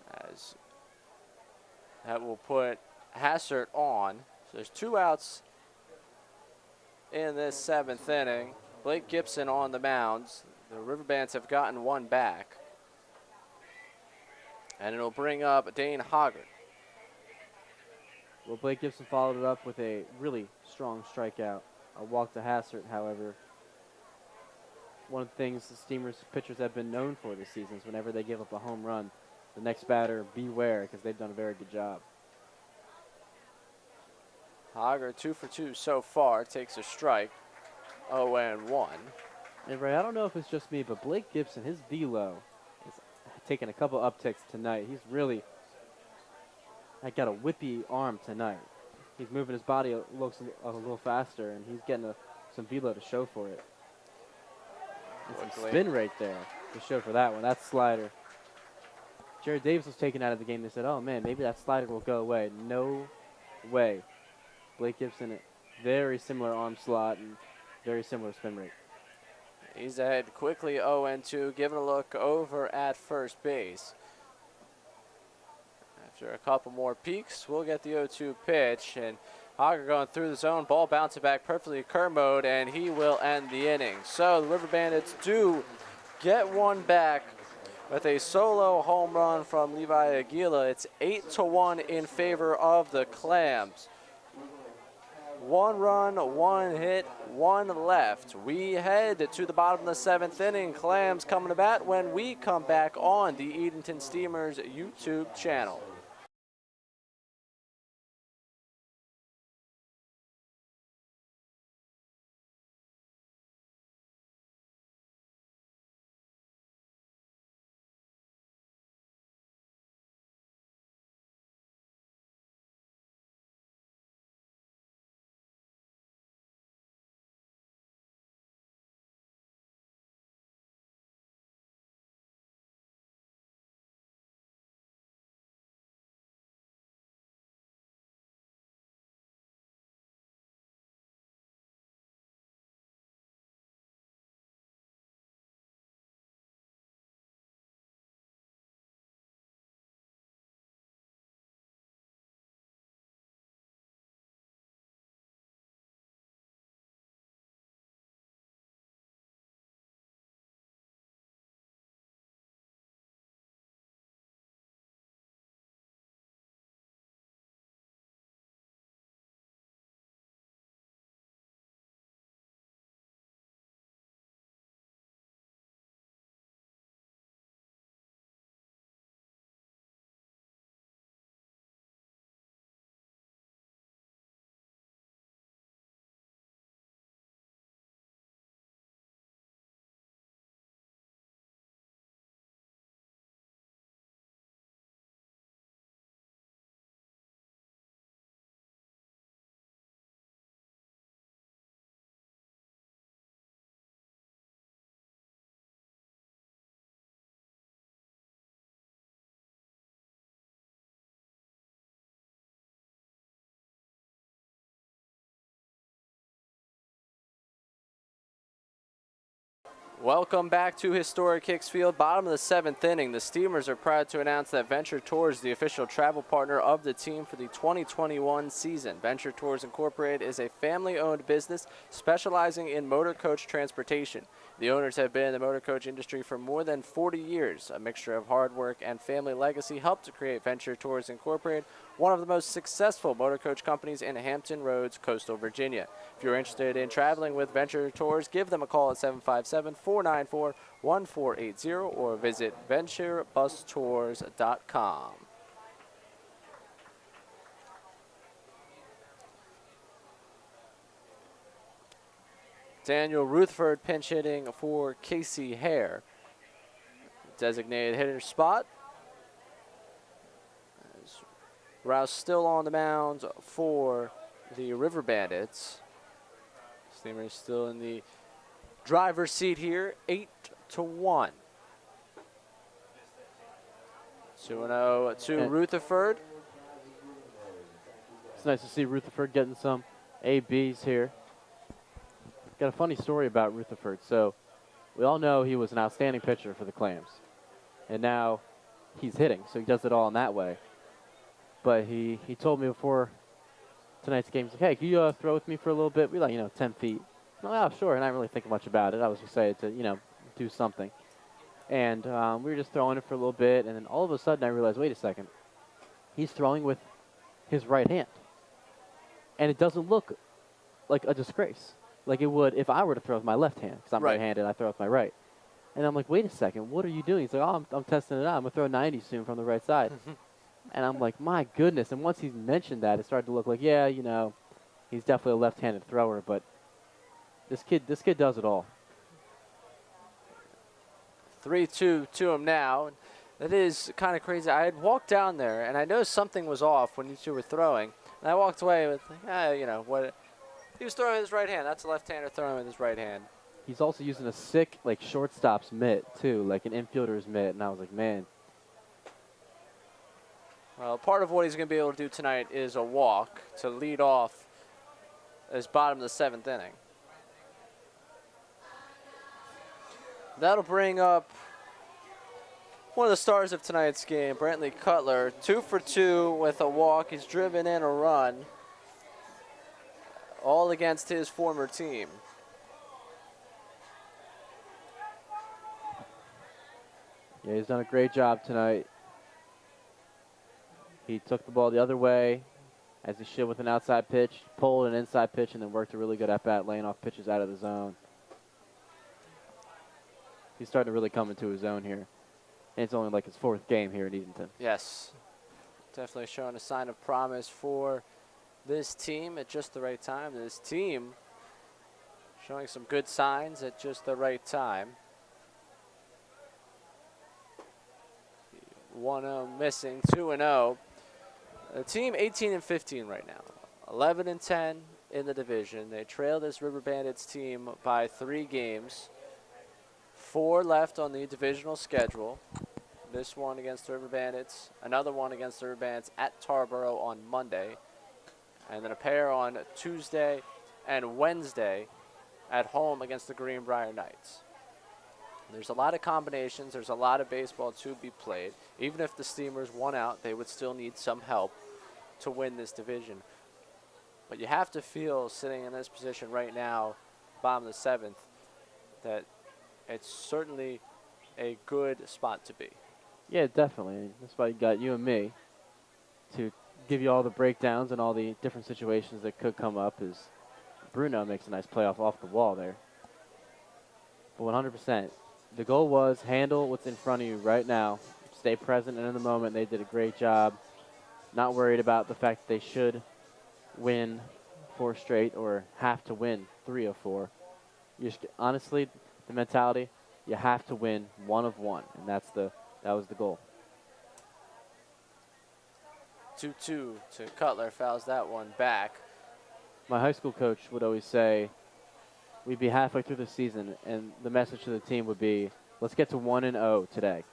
As that will put Hassert on. So there's 2 outs in this 7th inning. Blake Gibson on the mounds. The River Bandits have gotten 1 back. And it'll bring up Dane Hoggart. Well, Blake Gibson followed it up with a really strong strikeout. A walk to Hassert, however. one of the things the Steamers pitchers have been known for this season is whenever they give up a home run, the next batter, beware, because they've done a very good job. Hager 2 for 2 so far, takes a strike. 0-1. And Ray, I don't know if it's just me, but Blake Gibson, his velo is taking a couple upticks tonight. He's really got a whippy arm tonight. He's moving his body looks a little faster, and he's getting some velo to show for it. And some spin rate there to show for that one. That slider. Jared Davis was taken out of the game. They said, oh, man, maybe that slider will go away. No way. Blake Gibson, very similar arm slot and very similar spin rate. He's ahead quickly 0-2, giving a look over at first base. After a couple more peaks, we'll get the 0-2 pitch, and Hager going through the zone, ball bouncing back perfectly Kerr mode, and he will end the inning. So the River Bandits do get one back with a solo home run from Levi Aguila. It's 8-1 in favor of the Clams. 1 run, 1 hit, 1 left. We head to the bottom of the 7th inning. Clams coming to bat when we come back on the Edenton Steamers YouTube channel. Welcome back to Historic Hicks Field, bottom of the 7th inning. The Steamers are proud to announce that Venture Tours, the official travel partner of the team for the 2021 season. Venture Tours Incorporated is a family-owned business specializing in motor coach transportation. The owners have been in the motor coach industry for more than 40 years. A mixture of hard work and family legacy helped to create Venture Tours Incorporated, one of the most successful motor coach companies in Hampton Roads, coastal Virginia. If you're interested in traveling with Venture Tours, give them a call at 757-494-1480 or visit venturebustours.com. Daniel Rutherford pinch hitting for Casey Hare. Designated hitter spot. Rouse still on the mound for the River Bandits. Steamers still in the driver's seat here, 8-1. 2-0 to Rutherford. It's nice to see Rutherford getting some ABs here. Got a funny story about Rutherford. So we all know he was an outstanding pitcher for the Clams. And now he's hitting, so he does it all in that way. But he told me before tonight's game, he's like, hey, can you throw with me for a little bit? We 10 feet. I'm like, oh, sure. And I didn't really think much about it. I was excited to, do something. And we were just throwing it for a little bit. And then all of a sudden I realized, wait a second. He's throwing with his right hand. And it doesn't look like a disgrace. like it would if I were to throw with my left hand, because I'm Right. right-handed, I throw with my right. And I'm like, wait a second, what are you doing? He's like, oh, I'm testing it out. I'm going to throw 90 soon from the right side. And I'm like, my goodness. And once he mentioned that, it started to look like, yeah, you know, he's definitely a left-handed thrower, but this kid does it all. 3-2 to him now. That is kind of crazy. I had walked down there, and I know something was off when you two were throwing. And I walked away with, you know, what? He was throwing with his right hand. That's a left-hander throwing with his right hand. He's also using a sick, like, shortstop's mitt, too, like an infielder's mitt. And I was like, man. Well, part of what he's going to be able to do tonight is a walk to lead off his bottom of the 7th inning. That'll bring up one of the stars of tonight's game, Brantley Cutler, 2 for 2 with a walk. He's driven in a run, all against his former team. Yeah, he's done a great job tonight. He took the ball the other way, as he should with an outside pitch, pulled an inside pitch, and then worked a really good at-bat, laying off pitches out of the zone. He's starting to really come into his zone here. And it's only like his 4th game here at Edenton. Yes, definitely showing a sign of promise for this team at just the right time. This team showing some good signs at just the right time. 1-0 missing, 2-0. The team 18-15 right now, 11-10 in the division. They trail this River Bandits team by 3 games. 4 left on the divisional schedule. This one against the River Bandits, another one against the River Bandits at Tarboro on Monday, and then a pair on Tuesday and Wednesday at home against the Greenbrier Knights. There's a lot of combinations. There's a lot of baseball to be played. Even if the Steamers won out, they would still need some help to win this division. But you have to feel, sitting in this position right now, bottom of the 7th, that it's certainly a good spot to be. Yeah, definitely. That's why you got you and me to give you all the breakdowns and all the different situations that could come up. As Bruno makes a nice playoff off the wall there. But 100%, the goal was handle what's in front of you right now. Stay present and in the moment. They did a great job. Not worried about the fact that they should win 4 straight or have to win 3 of 4. Honestly, the mentality, you have to win 1 of 1, and that was the goal. 2-2 to Cutler, fouls that one back. My high school coach would always say, we'd be halfway through the season, and the message to the team would be, let's get to 1-0 today.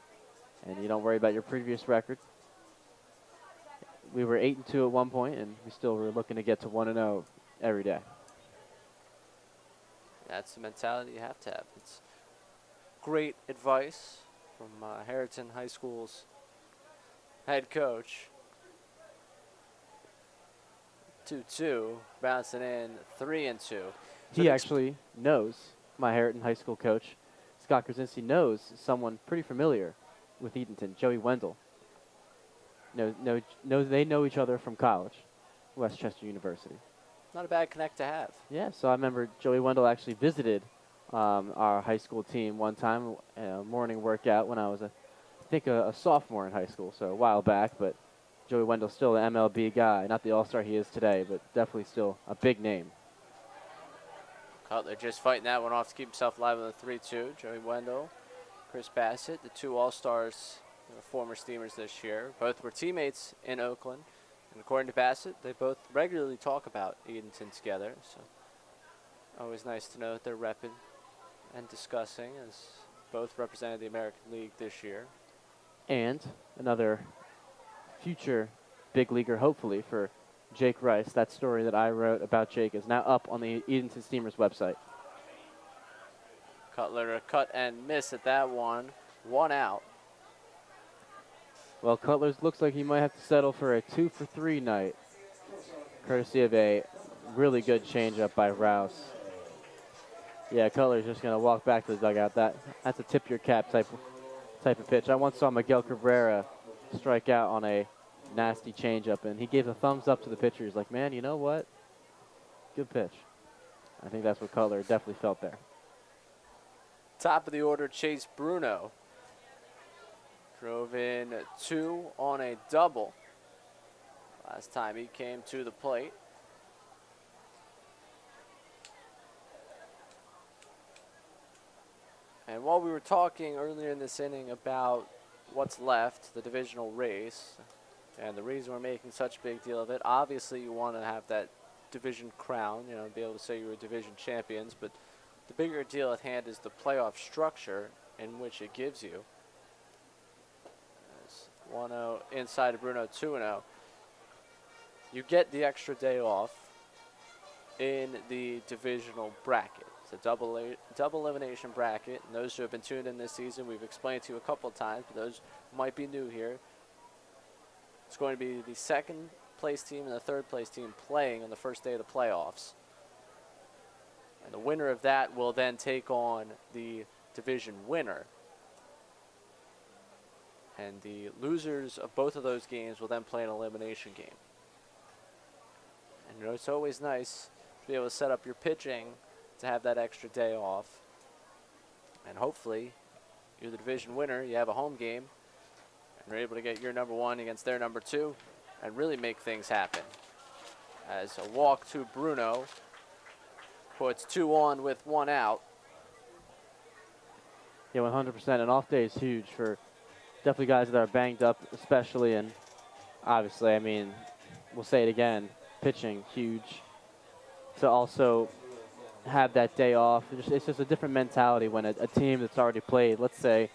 And you don't worry about your previous record. We were 8-2 at one point, and we still were looking to get to 1-0 every day. That's the mentality you have to have. It's great advice from Harrington High School's head coach. 2-2, bouncing in 3-2. He actually knows, my Harrington High School coach, Scott Krasinski, knows someone pretty familiar with Edenton, Joey Wendell. They know each other from college, Westchester University. Not a bad connect to have. Yeah, so I remember Joey Wendell actually visited our high school team one time, a morning workout when I was, a sophomore in high school, so a while back. But Joey Wendell's still an MLB guy, not the all-star he is today, but definitely still a big name. Cutler just fighting that one off to keep himself alive with a 3-2. Joey Wendell, Chris Bassett, the 2 all-stars, former Steamers this year. Both were teammates in Oakland. And according to Bassett, they both regularly talk about Edenton together. So always nice to know that they're repping and discussing, as both represented the American League this year. And another future big leaguer, hopefully, for Jake Rice. That story that I wrote about Jake is now up on the Edenton Steamers website. Cutler a cut and miss at that one. 1 out. Well, Cutler looks like he might have to settle for a 2-for-3 night, courtesy of a really good changeup by Rouse. Yeah, Cutler's just going to walk back to the dugout. That's a tip your cap type of pitch. I once saw Miguel Cabrera strike out on a nasty changeup, and he gave a thumbs up to the pitcher. He's like, man, you know what? Good pitch. I think that's what Cutler definitely felt there. Top of the order, Chase Bruno. Drove in 2 on a double last time he came to the plate. And while we were talking earlier in this inning about what's left, the divisional race, and the reason we're making such a big deal of it, obviously you want to have that division crown, be able to say you were division champions, but the bigger deal at hand is the playoff structure in which it gives you. 1-0 inside of Bruno, 2-0. You get the extra day off in the divisional bracket. It's a double elimination bracket. And those who have been tuned in this season, we've explained to you a couple of times, but those might be new here. It's going to be the second place team and the third place team playing on the first day of the playoffs. And the winner of that will then take on the division winner. And the losers of both of those games will then play an elimination game. And it's always nice to be able to set up your pitching to have that extra day off. And hopefully, you're the division winner, you have a home game, and you're able to get your number 1 against their number 2 and really make things happen. As a walk to Bruno puts 2 on with 1 out. Yeah, 100%. An off day is huge for definitely guys that are banged up, especially. And obviously, I mean, we'll say it again, pitching, huge. To also have that day off. It's just a different mentality when a team that's already played, let's say,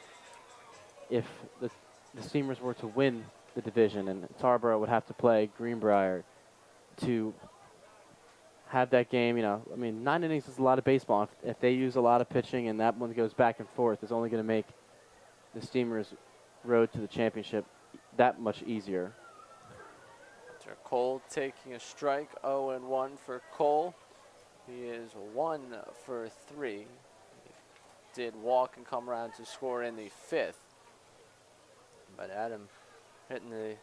if the Steamers were to win the division and Tarboro would have to play Greenbrier to have that game, I mean, 9 innings is a lot of baseball. If they use a lot of pitching and that one goes back and forth, it's only going to make the Steamers' road to the championship that much easier. Cole taking a strike, 0-1 for Cole. He is 1 for 3. He did walk and come around to score in the 5th. But Adam hitting the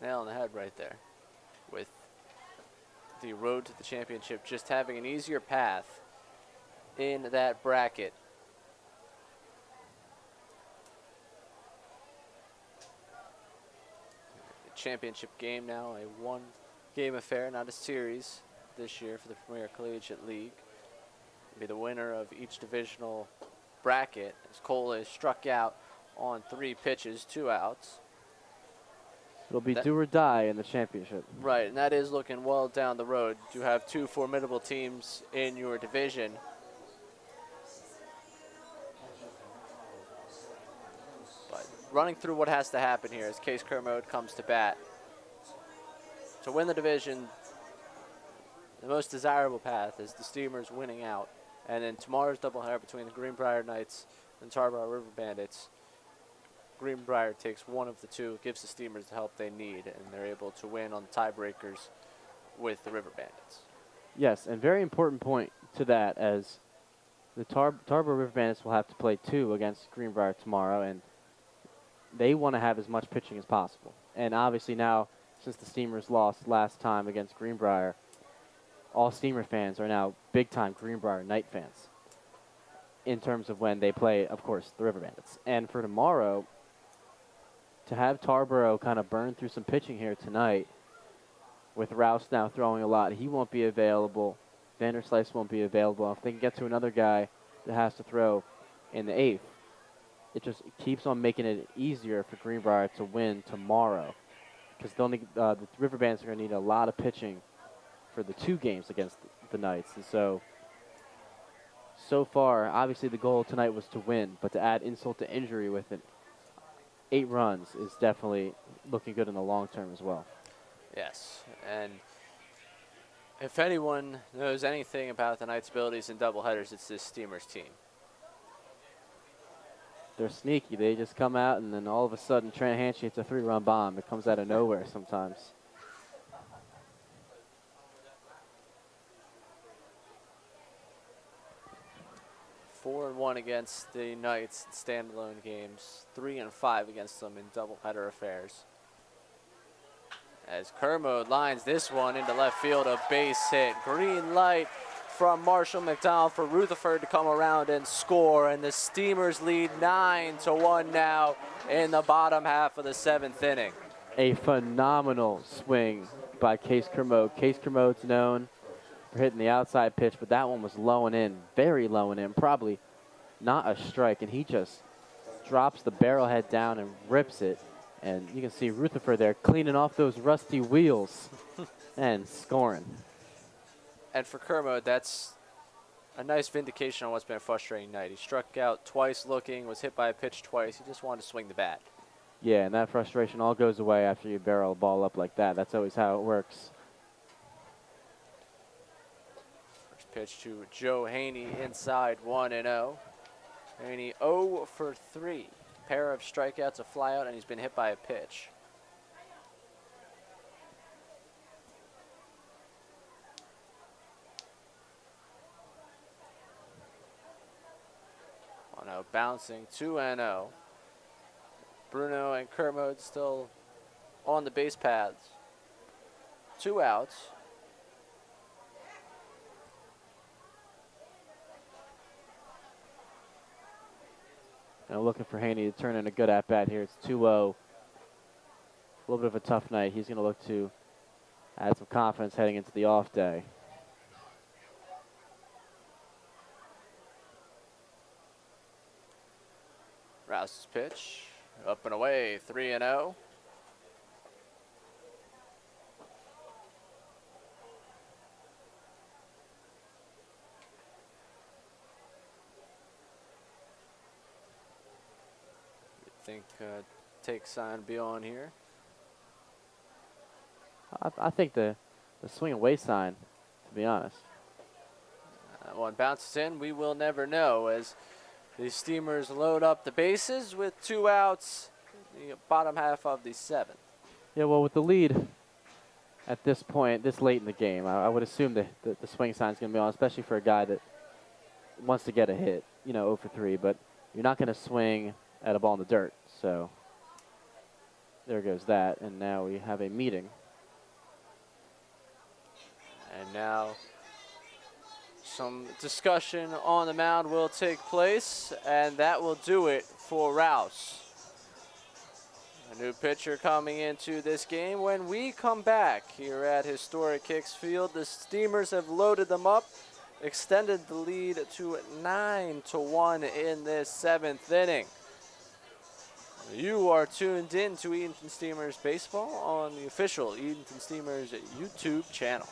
nail on the head right there with the road to the championship just having an easier path in that bracket. The championship game now, a 1-game affair, not a series this year for the Premier Collegiate League. It'll be the winner of each divisional bracket as Cole is struck out on 3 pitches, 2 outs. It'll be do or die in the championship. Right, and that is looking well down the road. You have 2 formidable teams in your division. But running through what has to happen here as Case Kermode comes to bat. To win the division, the most desirable path is the Steamers winning out. And then tomorrow's doubleheader between the Greenbrier Knights and Tarboro River Bandits. Greenbrier takes one of the 2, gives the Steamers the help they need, and they're able to win on the tiebreakers with the River Bandits. Yes, and very important point to that, as the Tarboro River Bandits will have to play 2 against Greenbrier tomorrow, and they want to have as much pitching as possible. And obviously now, since the Steamers lost last time against Greenbrier, all Steamer fans are now big-time Greenbrier Knight fans in terms of when they play, of course, the River Bandits. And for tomorrow, to have Tarboro kind of burn through some pitching here tonight, with Rouse now throwing a lot, he won't be available. Vanderslice won't be available. If they can get to another guy that has to throw in the 8th, it just keeps on making it easier for Greenbrier to win tomorrow, because the River Bandits are going to need a lot of pitching for the 2 games against the Knights. And so far, obviously the goal tonight was to win, but to add insult to injury with it, 8 runs is definitely looking good in the long term as well. Yes, and if anyone knows anything about the Knights' abilities in doubleheaders, it's this Steamers team. They're sneaky. They just come out, and then all of a sudden, Trent Hanchy hits a 3-run bomb. It comes out of nowhere sometimes. Four and 1 against the Knights in standalone games. 3 and 5 against them in doubleheader affairs. As Kermode lines this one into left field, a base hit. Green light from Marshall McDonald for Rutherford to come around and score, and the Steamers lead 9-1 now in the bottom half of the 7th inning. A phenomenal swing by Case Kermode. Case Kermode's known for hitting the outside pitch, but that one was low and in, very low and in, probably not a strike, and he just drops the barrel head down and rips it. And you can see Rutherford there cleaning off those rusty wheels and scoring. And for Kermode, that's a nice vindication on what's been a frustrating night. He struck out twice looking, was hit by a pitch twice. He just wanted to swing the bat. Yeah, and that frustration all goes away after you barrel a ball up like that. That's always how it works. First pitch to Joe Haney inside 1-0. Haney 0 for 3. Pair of strikeouts, a flyout, and he's been hit by a pitch. Oh, bouncing 2-0. Bruno and Kermode still on the base paths. 2 outs. Now looking for Haney to turn in a good at-bat here. It's 2-0. A little bit of a tough night. He's going to look to add some confidence heading into the off day. Rouse's pitch, up and away, 3-0. Think take sign be on here. I think the swing away sign, to be honest. One bounces in, we will never know as the Steamers load up the bases with 2 outs, the bottom half of the 7th. Yeah, well, with the lead at this point, this late in the game, I would assume that the swing sign's going to be on, especially for a guy that wants to get a hit, 0 for 3, but you're not going to swing at a ball in the dirt. So there goes that, and now we have a meeting. And now some discussion on the mound will take place, and that will do it for Rouse. A new pitcher coming into this game. When we come back here at historic Hicks Field, the Steamers have loaded them up, extended the lead to 9-1 in this 7th inning. You are tuned in to Edenton Steamers Baseball on the official Edenton Steamers YouTube channel.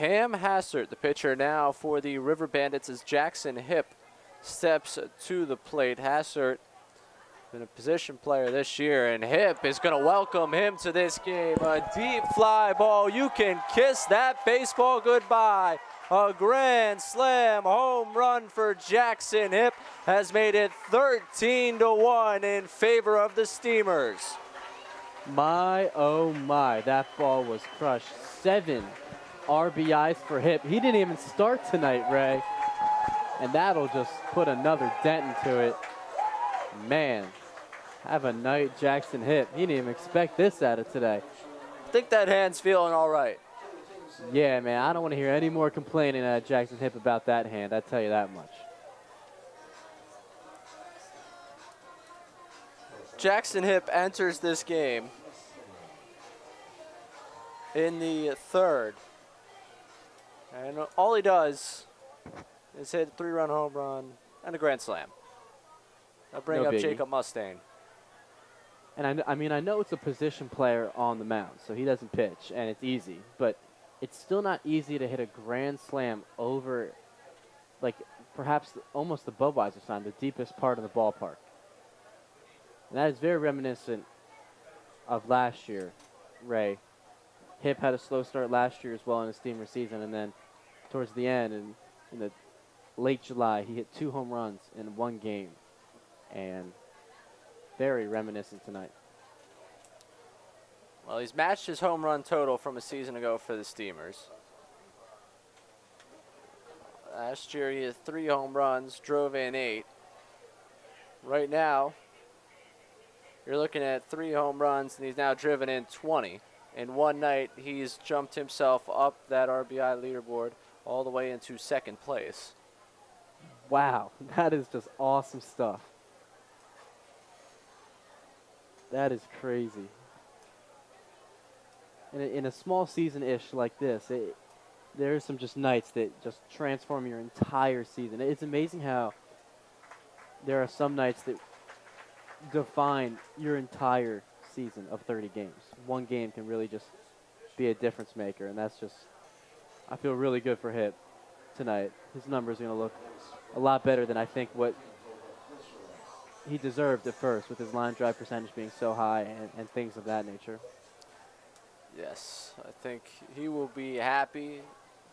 Cam Hassert, the pitcher now for the River Bandits, as Jackson Hipp steps to the plate. Hassert been a position player this year, and Hipp is going to welcome him to this game. A deep fly ball. You can kiss that baseball goodbye. A grand slam home run for Jackson Hipp has made it 13-1 in favor of the Steamers. My, oh my, that ball was crushed. 7 RBIs for Hipp. He didn't even start tonight, Ray. And that'll just put another dent into it. Man, have a night, Jackson Hipp. He didn't even expect this out of today. I think that hand's feeling all right. Yeah, man, I don't want to hear any more complaining at Jackson Hipp about that hand. I tell you that much. Jackson Hipp enters this game in the third. And all he does is hit a 3-run home run and a grand slam. I'll bring up Jacob Mustaine. And I mean, I know it's a position player on the mound, so he doesn't pitch, and it's easy. But it's still not easy to hit a grand slam over, like, perhaps almost the Budweiser sign, the deepest part of the ballpark. And that is very reminiscent of last year, Ray. Hipp had a slow start last year as well in the Steamer season, and then towards the end, in the late July, he hit 2 home runs in 1 game. And very reminiscent tonight. Well, he's matched his home run total from a season ago for the Steamers. Last year he had 3 home runs, drove in 8. Right now, you're looking at 3 home runs, and he's now driven in 20. In one night, he's jumped himself up that RBI leaderboard all the way into 2nd place. Wow, that is just awesome stuff. That is crazy. In a small season-ish like this, there are some just nights that just transform your entire season. It's amazing how there are some nights that define your entire season of 30 games. One game can really just be a difference maker, and that's just, I feel really good for Hipp tonight. His numbers are going to look a lot better than I think what he deserved at first, with his line drive percentage being so high and things of that nature. Yes, I think he will be happy.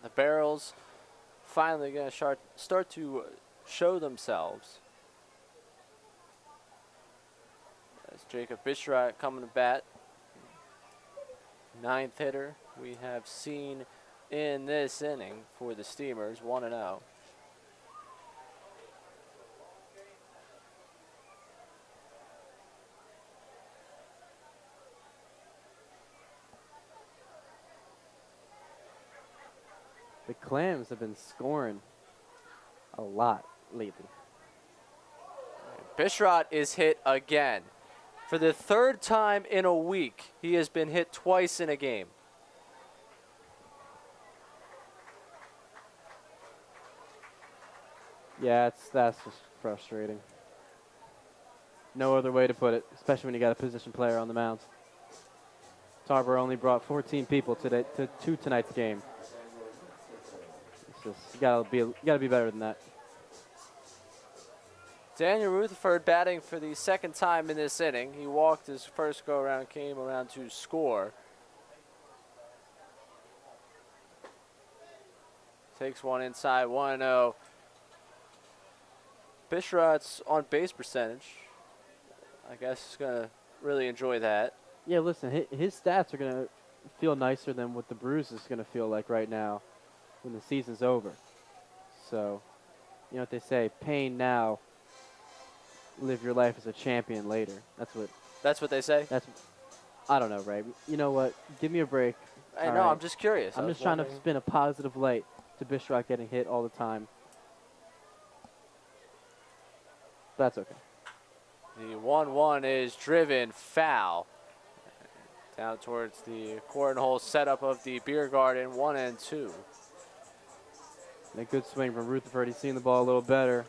The barrels finally going to start to show themselves. As Jacob Bishrat coming to bat, 9th hitter we have seen in this inning for the Steamers, 1-0. The Clams have been scoring a lot lately. Bishrat is hit again. For the 3rd time in a week, he has been hit twice in a game. Yeah, that's just frustrating. No other way to put it, especially when you got a position player on the mound. Tarboro only brought 14 people to tonight's game. It's just, you gotta be better than that. Daniel Rutherford batting for the 2nd time in this inning. He walked his first go-around, came around to score. Takes one inside, 1-0. Bishrat's on base percentage, I guess, is going to really enjoy that. Yeah, listen, his stats are going to feel nicer than what the Bruise is going to feel like right now when the season's over. So, you know what they say, pain now, live your life as a champion later. That's what they say? I don't know, Ray. You know what? Give me a break. I know, I'm just curious. I'm just trying to spin a positive light to Bishrat getting hit all the time. That's okay. The 1-1 is driven foul. Down towards the cornhole setup of the beer garden, 1-2. And a good swing from Rutherford. He's seen the ball a little better.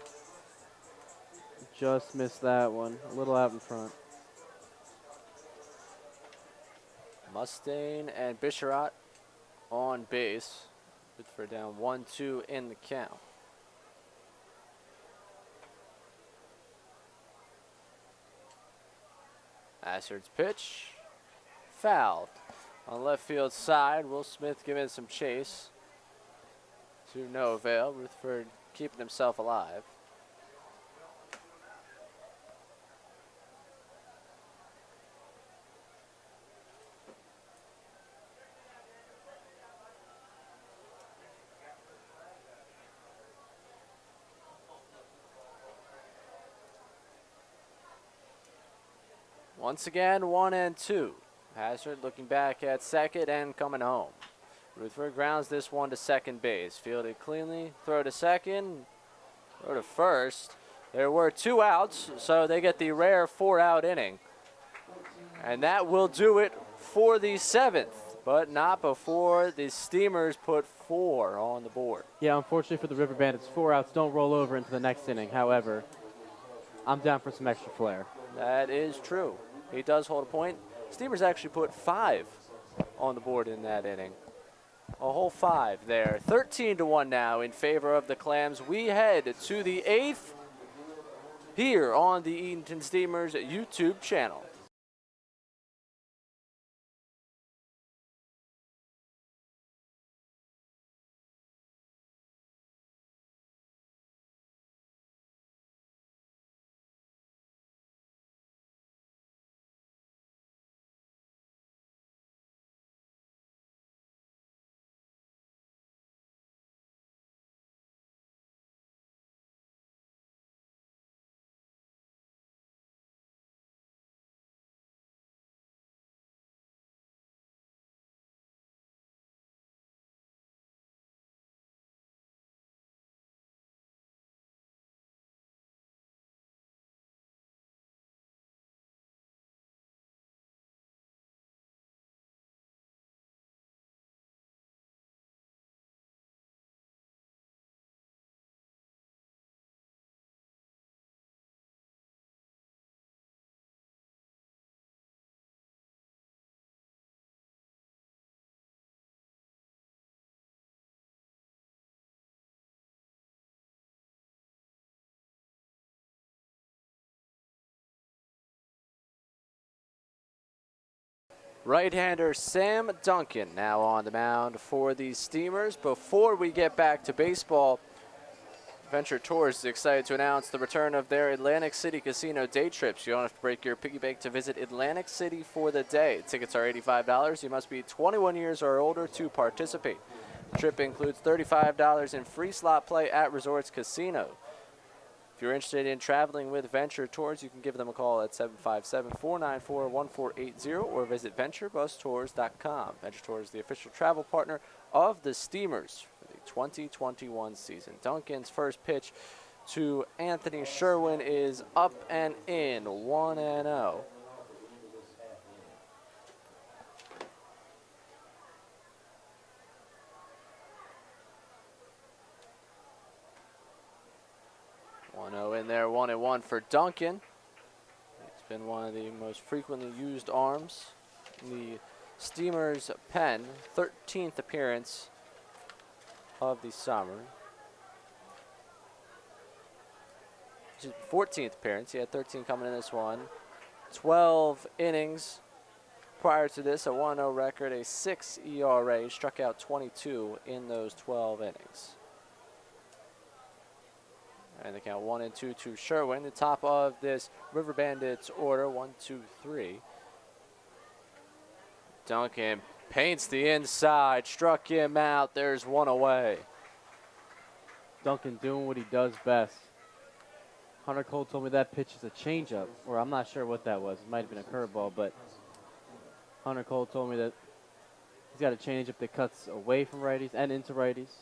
Just missed that one. A little out in front. Mustaine and Bishrat on base. Rutherford down 1-2 in the count. Assard's pitch. Fouled. On left field side, Will Smith giving some chase. To no avail. Rutherford keeping himself alive. Once again, 1-2. Hazard looking back at second and coming home. Rutherford grounds this one to second base. Fielded cleanly. Throw to second. Throw to first. There were 2 outs, so they get the rare 4-out inning. And that will do it for the 7th, but not before the Steamers put 4 on the board. Yeah, unfortunately for the River Bandits, 4 outs don't roll over into the next inning. However, I'm down for some extra flair. That is true. He does hold a point. Steamers actually put 5 on the board in that inning. A whole 5 there. 13-1 now in favor of the Clams. We head to the 8th here on the Edenton Steamers YouTube channel. Right-hander Sam Duncan now on the mound for the Steamers. Before we get back to baseball, Venture Tours is excited to announce the return of their Atlantic City Casino day trips. You don't have to break your piggy bank to visit Atlantic City for the day. Tickets are $85. You must be 21 years or older to participate. The trip includes $35 in free slot play at Resorts Casino. If you're interested in traveling with Venture Tours, you can give them a call at 757-494-1480 or visit venturebustours.com. Venture Tours is the official travel partner of the Steamers for the 2021 season. Duncan's first pitch to Anthony Sherwin is up and in, 1-0. In there, 1-1 for Duncan. It's been one of the most frequently used arms in the Steamers' pen. 13th appearance of the summer. 14th appearance. He had 13 coming in this one. 12 innings prior to this, a 1-0 record, a 6 ERA. He struck out 22 in those 12 innings. And the count 1-2 to Sherwin, the top of this River Bandits order, 1, 2, 3. Duncan paints the inside, struck him out. There's one away. Duncan doing what he does best. Hunter Cole told me that pitch is a changeup, or I'm not sure what that was. It might have been a curveball, but Hunter Cole told me that he's got a changeup that cuts away from righties and into righties,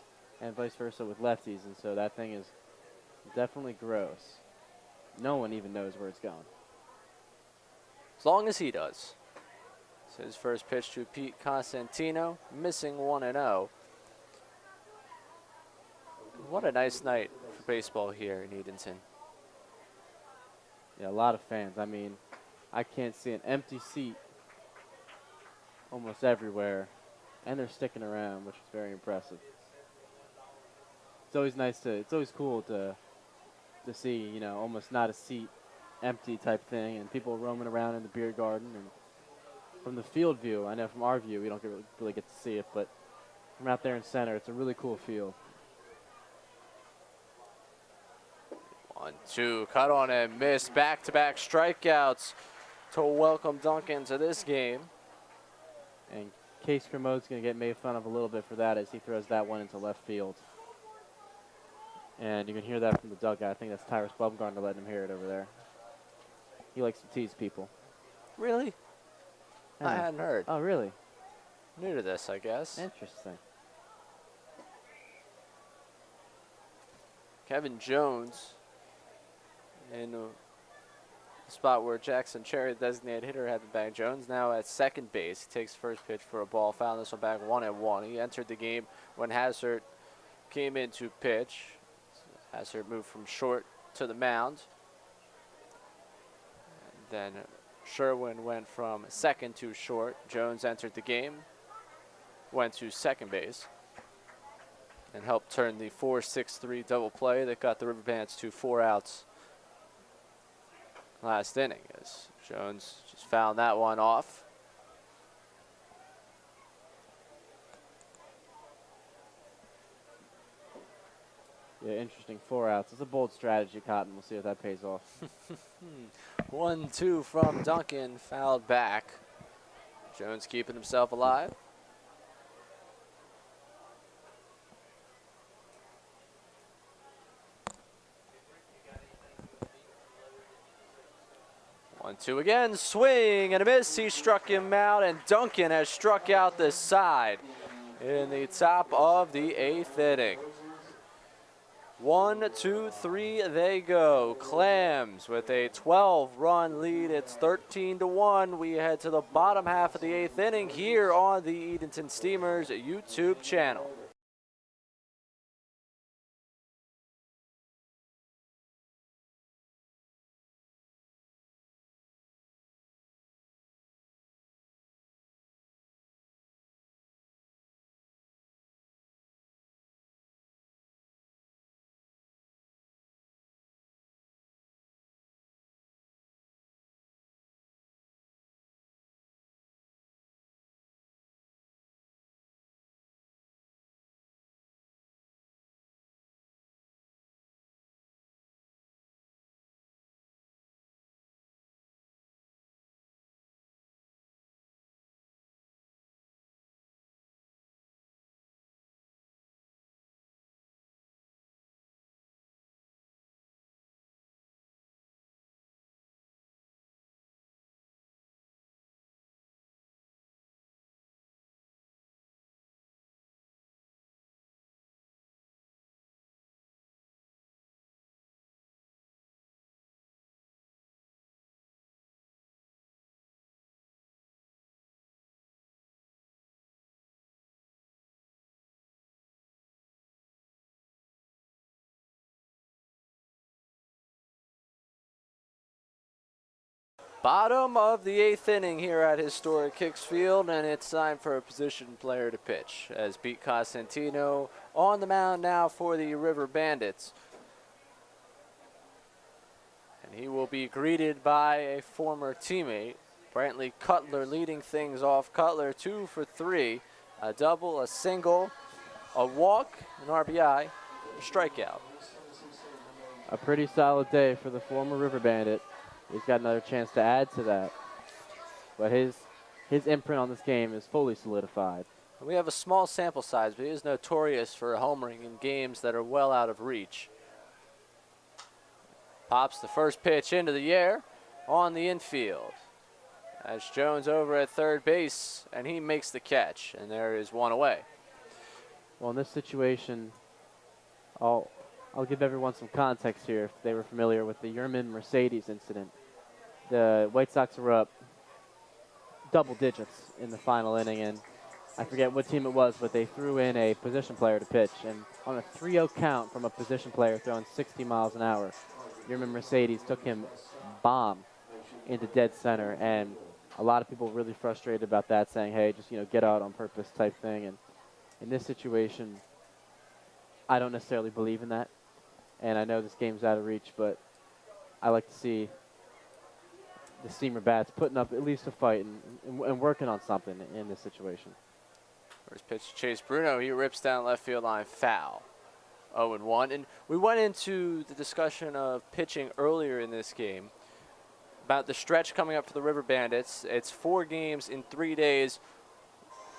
and vice versa with lefties, and so that thing is definitely gross. No one even knows where it's going. As long as he does. It's his first pitch to Pete Costantino, missing 1-0. What a nice night for baseball here in Edenton. Yeah, a lot of fans. I mean, I can't see an empty seat almost everywhere, and they're sticking around, which is very impressive. always nice to, it's always cool to see, you know, almost not a seat empty type thing, and people roaming around in the beer garden. And from the field view, I know from our view we don't really get to see it, but from out there in center, it's a really cool field. 1-2, cut on and miss. Back-to-back strikeouts to welcome Duncan to this game. And Case Kermode's going to get made fun of a little bit for that as he throws that one into left field. And you can hear that from the dugout. I think that's Tyrus Bumgarner letting him hear it over there. He likes to tease people. Really? I hadn't heard. Oh, really? New to this, I guess. Interesting. Kevin Jones in the spot where Jackson Cherry, the designated hitter, had the bag. Jones now at second base. He takes first pitch for a ball. Found this one back 1-1. He entered the game when Hazard came in to pitch. Hazard moved from short to the mound. And then Sherwin went from second to short. Jones entered the game, went to second base, and helped turn the 4-6-3 double play that got the River Bandits to 4 outs last inning, as Jones just fouled that one off. Yeah, interesting. 4 outs. It's a bold strategy, Cotton. We'll see if that pays off. 1-2 from Duncan, fouled back. Jones keeping himself alive. One-two again, swing and a miss. He struck him out, and Duncan has struck out the side in the top of the 8th inning. 1, 2, 3, they go. Clams with a 12-run lead. It's 13-1. We head to the bottom half of the 8th inning here on the Edenton Steamers YouTube channel. Bottom of the 8th inning here at historic Hicks Field, and it's time for a position player to pitch as Pete Costantino on the mound now for the River Bandits. And he will be greeted by a former teammate, Brantley Cutler, leading things off. Cutler 2 for 3, a double, a single, a walk, an RBI, a strikeout. A pretty solid day for the former River Bandit. He's got another chance to add to that. But his imprint on this game is fully solidified. We have a small sample size, but he is notorious for homering in games that are well out of reach. Pops the first pitch into the air on the infield. As Jones over at third base, and he makes the catch, and there is one away. Well, in this situation, I'll give everyone some context here if they were familiar with the Yerman Mercedes incident. The White Sox were up double digits in the final inning, and I forget what team it was, but they threw in a position player to pitch. And on a 3-0 count from a position player throwing 60 miles an hour, Yerman Mercedes took him bomb into dead center. And a lot of people really frustrated about that, saying, hey, just, get out on purpose type thing. And in this situation, I don't necessarily believe in that. And I know this game's out of reach, but I like to see the Steamer Bats putting up at least a fight and working on something in this situation. First pitch to Chase Bruno. He rips down left field line, foul. 0-1. And we went into the discussion of pitching earlier in this game about the stretch coming up for the River Bandits. It's 4 games in 3 days,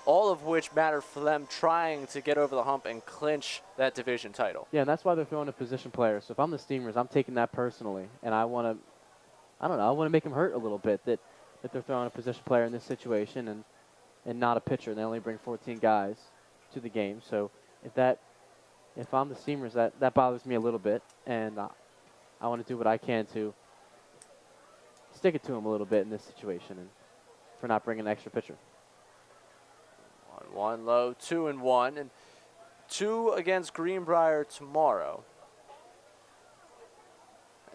all of which matter for them trying to get over the hump and clinch that division title. Yeah, and that's why they're throwing a position player. So if I'm the Steamers, I'm taking that personally, and I want to, I don't know, I want to make them hurt a little bit that they're throwing a position player in this situation and not a pitcher. And they only bring 14 guys to the game. So if I'm the Steamers, that bothers me a little bit, and I want to do what I can to stick it to them a little bit in this situation and for not bringing an extra pitcher. 1-1 low, 2-1, and 2 against Greenbrier tomorrow.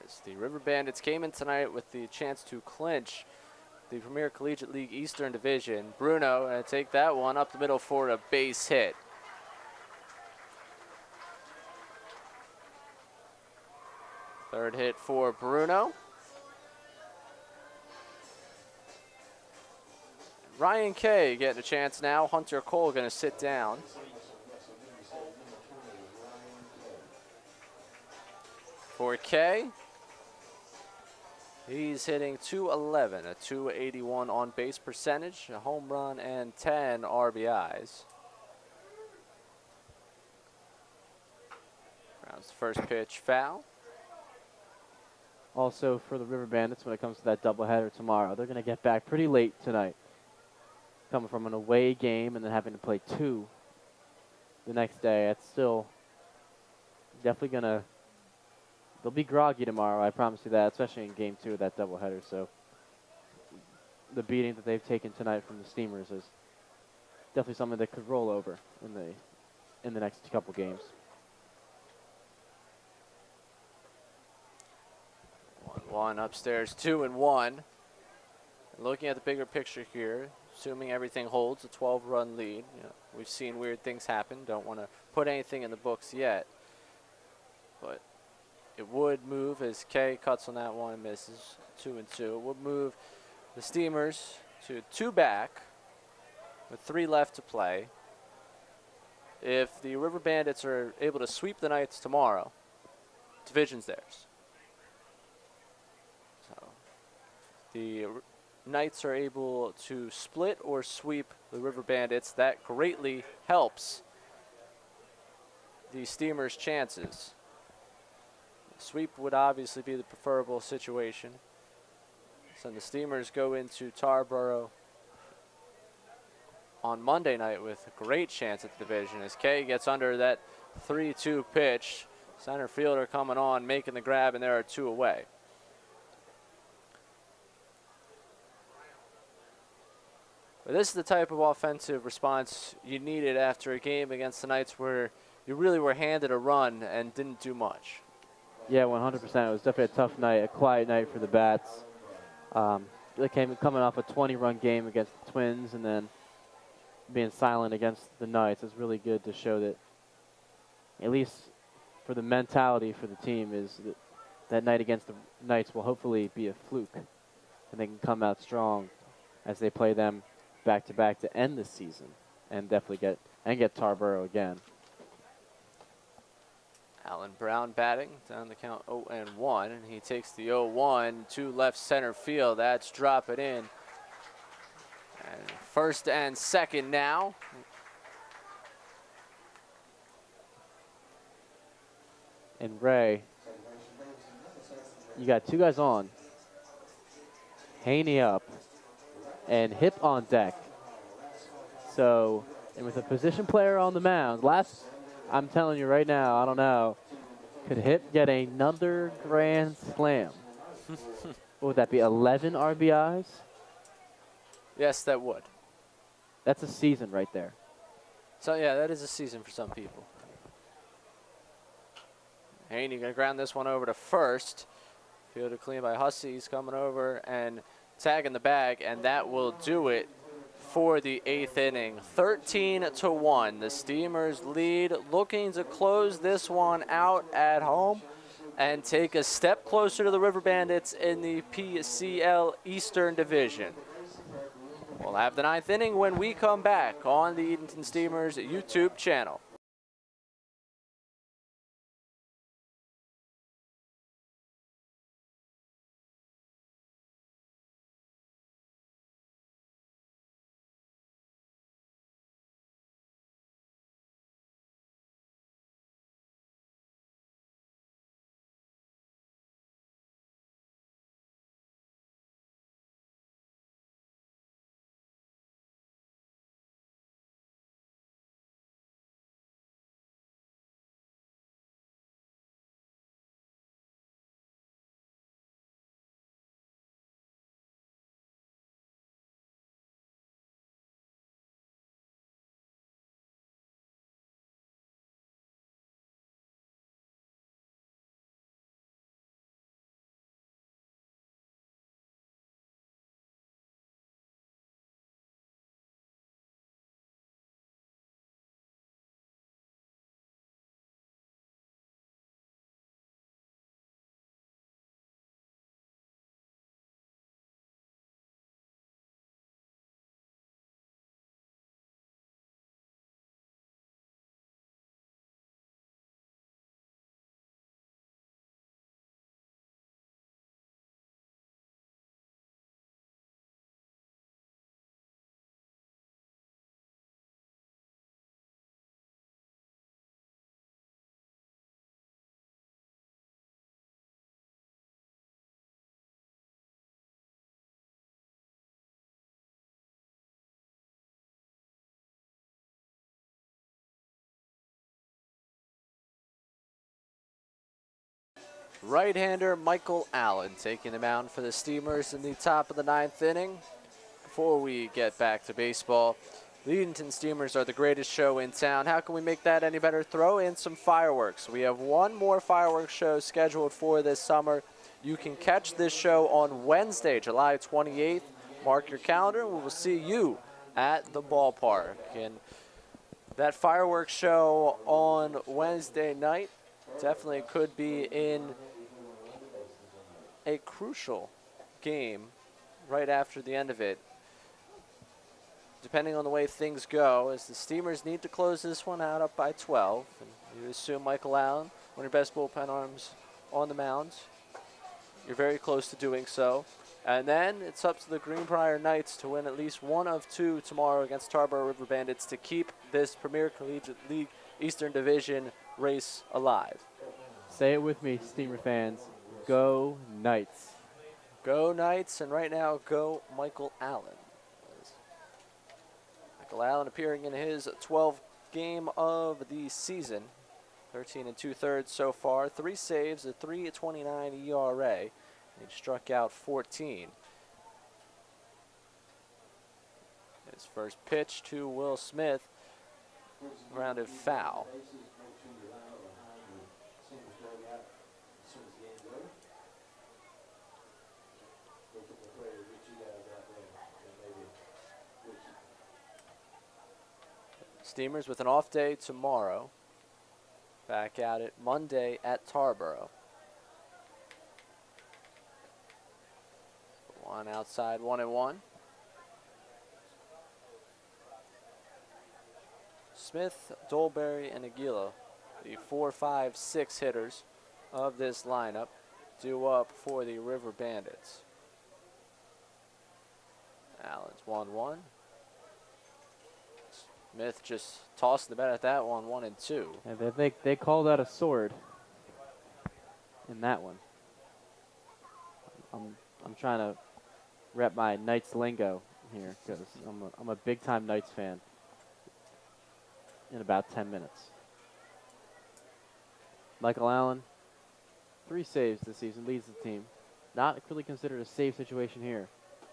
As the River Bandits came in tonight with the chance to clinch the Premier Collegiate League Eastern Division. Bruno going to take that one up the middle for a base hit. Third hit for Bruno. Ryan Kay getting a chance now. Hunter Cole going to sit down. For Kay, he's hitting .211, a .281 on base percentage, a home run, and 10 RBIs. Grounds the first pitch, foul. Also for the River Bandits, when it comes to that doubleheader tomorrow, they're going to get back pretty late tonight. Coming from an away game and then having to play 2 the next day, it's still definitely going to, they'll be groggy tomorrow, I promise you that, especially in game 2 of that doubleheader. So the beating that they've taken tonight from the Steamers is definitely something that could roll over in the next couple games. 1-1 upstairs, 2-1. Looking at the bigger picture here, assuming everything holds, a 12-run lead. You know, we've seen weird things happen. Don't want to put anything in the books yet. But it would move as Kay cuts on that one and misses. 2-2. It would move the Steamers to 2 back with 3 left to play. If the River Bandits are able to sweep the Knights tomorrow, division's theirs. So the Knights are able to split or sweep the River Bandits. That greatly helps the Steamers' chances. Sweep would obviously be the preferable situation. So the Steamers go into Tarboro on Monday night with a great chance at the division as Kay gets under that 3-2 pitch. Center fielder coming on, making the grab, and there are 2 away. But this is the type of offensive response you needed after a game against the Knights where you really were handed a run and didn't do much. Yeah, 100%. It was definitely a tough night, a quiet night for the Bats. They coming off a 20-run game against the Twins and then being silent against the Knights. It's really good to show that, at least for the mentality for the team, is that night against the Knights will hopefully be a fluke, and they can come out strong as they play them back-to-back to end the season and definitely get Tarboro again. Alan Brown batting down the count 0-1, and he takes the 0-1 to left center field. That's dropping in. And first and second now. And Ray, you got 2 guys on. Haney up and Hip on deck. So, and with a position player on the mound, I'm telling you right now, I don't know, could Hip get another grand slam? What would that be, 11 RBIs? Yes, that would. That's a season right there. So, yeah, that is a season for some people. Haney going to ground this one over to first. Fielded clean by Hussey. He's coming over and tagging the bag, and that will do it for the 8th inning. 13-1. The Steamers lead, looking to close this one out at home and take a step closer to the River Bandits in the PCL Eastern Division. We'll have the 9th inning when we come back on the Edenton Steamers YouTube channel. Right-hander Michael Allen taking the mound for the Steamers in the top of the 9th inning. Before we get back to baseball, the Edenton Steamers are the greatest show in town. How can we make that any better? Throw in some fireworks. We have one more fireworks show scheduled for this summer. You can catch this show on Wednesday, July 28th. Mark your calendar. We will see you at the ballpark. And that fireworks show on Wednesday night definitely could be in a crucial game right after the end of it, depending on the way things go, as the Steamers need to close this one out up by 12. And you assume Michael Allen, one of your best bullpen arms on the mound. You're very close to doing so. And then it's up to the Greenbrier Knights to win at least one of two tomorrow against Tarboro River Bandits to keep this Premier Collegiate League Eastern Division race alive. Say it with me, Steamer fans. Go Knights. Go Knights, and right now, go Michael Allen. Michael Allen appearing in his 12th game of the season. 13 2/3 so far. 3 saves, a 3.29 ERA. He struck out 14. His first pitch to Will Smith, grounded foul. Steamers with an off day tomorrow. Back at it Monday at Tarboro. One outside, 1-1. Smith, Dolberry, and Aguila, the 4, 5, 6 hitters of this lineup, due up for the River Bandits. Allen's 1-1. Smith just tossed the bat at that one, 1-2. And they called out a sword in that one. I'm trying to rep my Knights lingo here because I'm a big time Knights fan. In about 10 minutes. Michael Allen, 3 saves this season, leads the team. Not really considered a save situation here,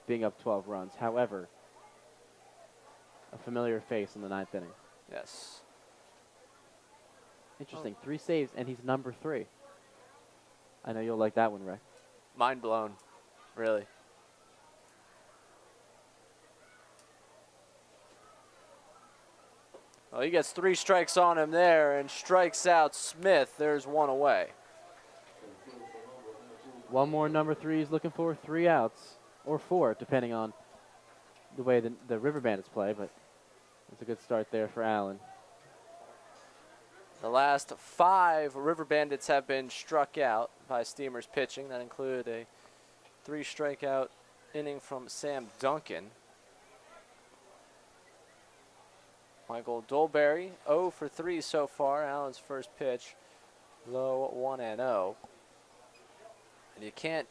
being up 12 runs. However, a familiar face in the 9th inning. Yes. Interesting. 3 saves, and he's number 3. I know you'll like that one, Rick. Mind blown, really. Well, he gets 3 strikes on him there and strikes out Smith. There's 1 away. One more number 3 he's looking for, 3 outs, or 4, depending on the way the River Bandits play, but it's a good start there for Allen. The last 5 River Bandits have been struck out by Steamers pitching. That included a 3 strikeout inning from Sam Duncan. Michael Dolberry, 0 for 3 so far. Allen's first pitch, low 1-0. And you can't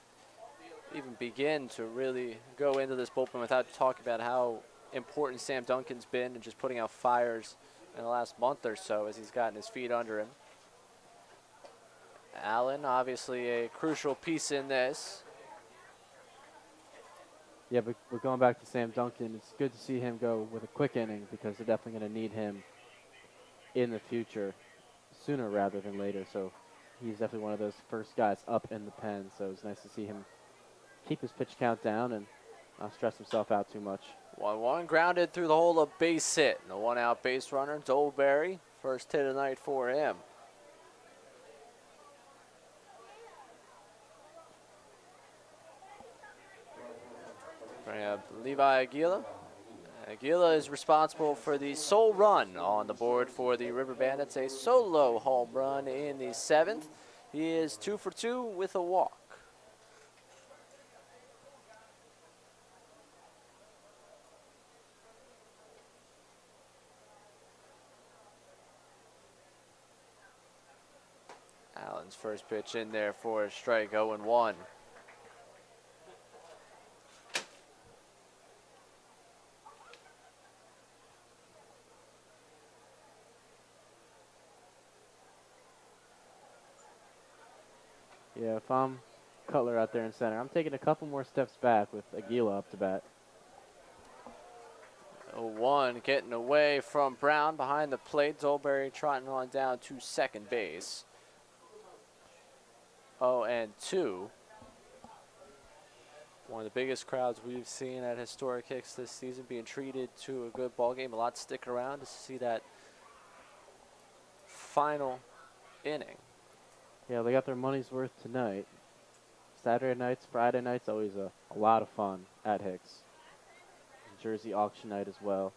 even begin to really go into this bullpen without talking about how important Sam Duncan's been and just putting out fires in the last month or so as he's gotten his feet under him. Allen, obviously a crucial piece in this. Yeah, but we're going back to Sam Duncan. It's good to see him go with a quick inning because they're definitely going to need him in the future, sooner rather than later. So he's definitely one of those first guys up in the pen. So it's nice to see him keep his pitch count down and not stress himself out too much. 1-1 grounded through the hole, a base hit. And a 1-out base runner, Dolberry, first hit of the night for him. Bring up Levi Aguila. Aguila is responsible for the sole run on the board for the River Bandits, a solo home run in the 7th. He is 2 for 2 with a walk. Allen's first pitch in there for a strike, 0-1. Yeah, if I'm Cutler out there in center, I'm taking a couple more steps back with Aguila up to bat. 0-1 getting away from Brown behind the plate. Dolberry trotting on down to second base. 0-2. One of the biggest crowds we've seen at Historic Hicks this season, being treated to a good ball game. A lot to stick around to see that final inning. Yeah, they got their money's worth tonight. Saturday nights, Friday nights, always a lot of fun at Hicks. Jersey auction night as well.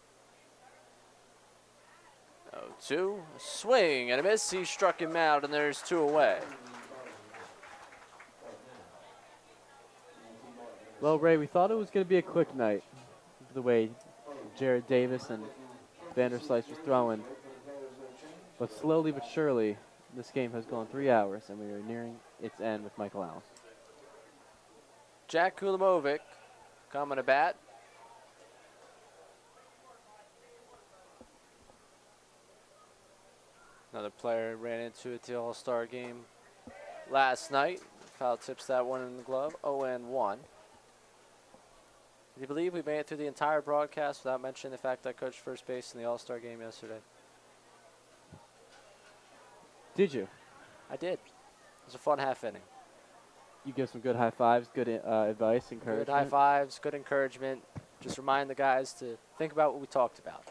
0-2, a swing and a miss. He struck him out, and there's 2 away. Well, Ray, we thought it was going to be a quick night, the way Jared Davis and Vanderslice was throwing. But slowly but surely, this game has gone 3 hours, and we are nearing its end with Michael Allen. Jack Kulamovic coming to bat. Another player ran into it at the All-Star game last night. Foul tips that one in the glove, 0-1. Can you believe we made it through the entire broadcast without mentioning the fact that I coached first base in the All-Star game yesterday? Did you? I did. It was a fun half inning. You give some good high fives, good advice, encouragement. Good high fives, good encouragement. Just remind the guys to think about what we talked about.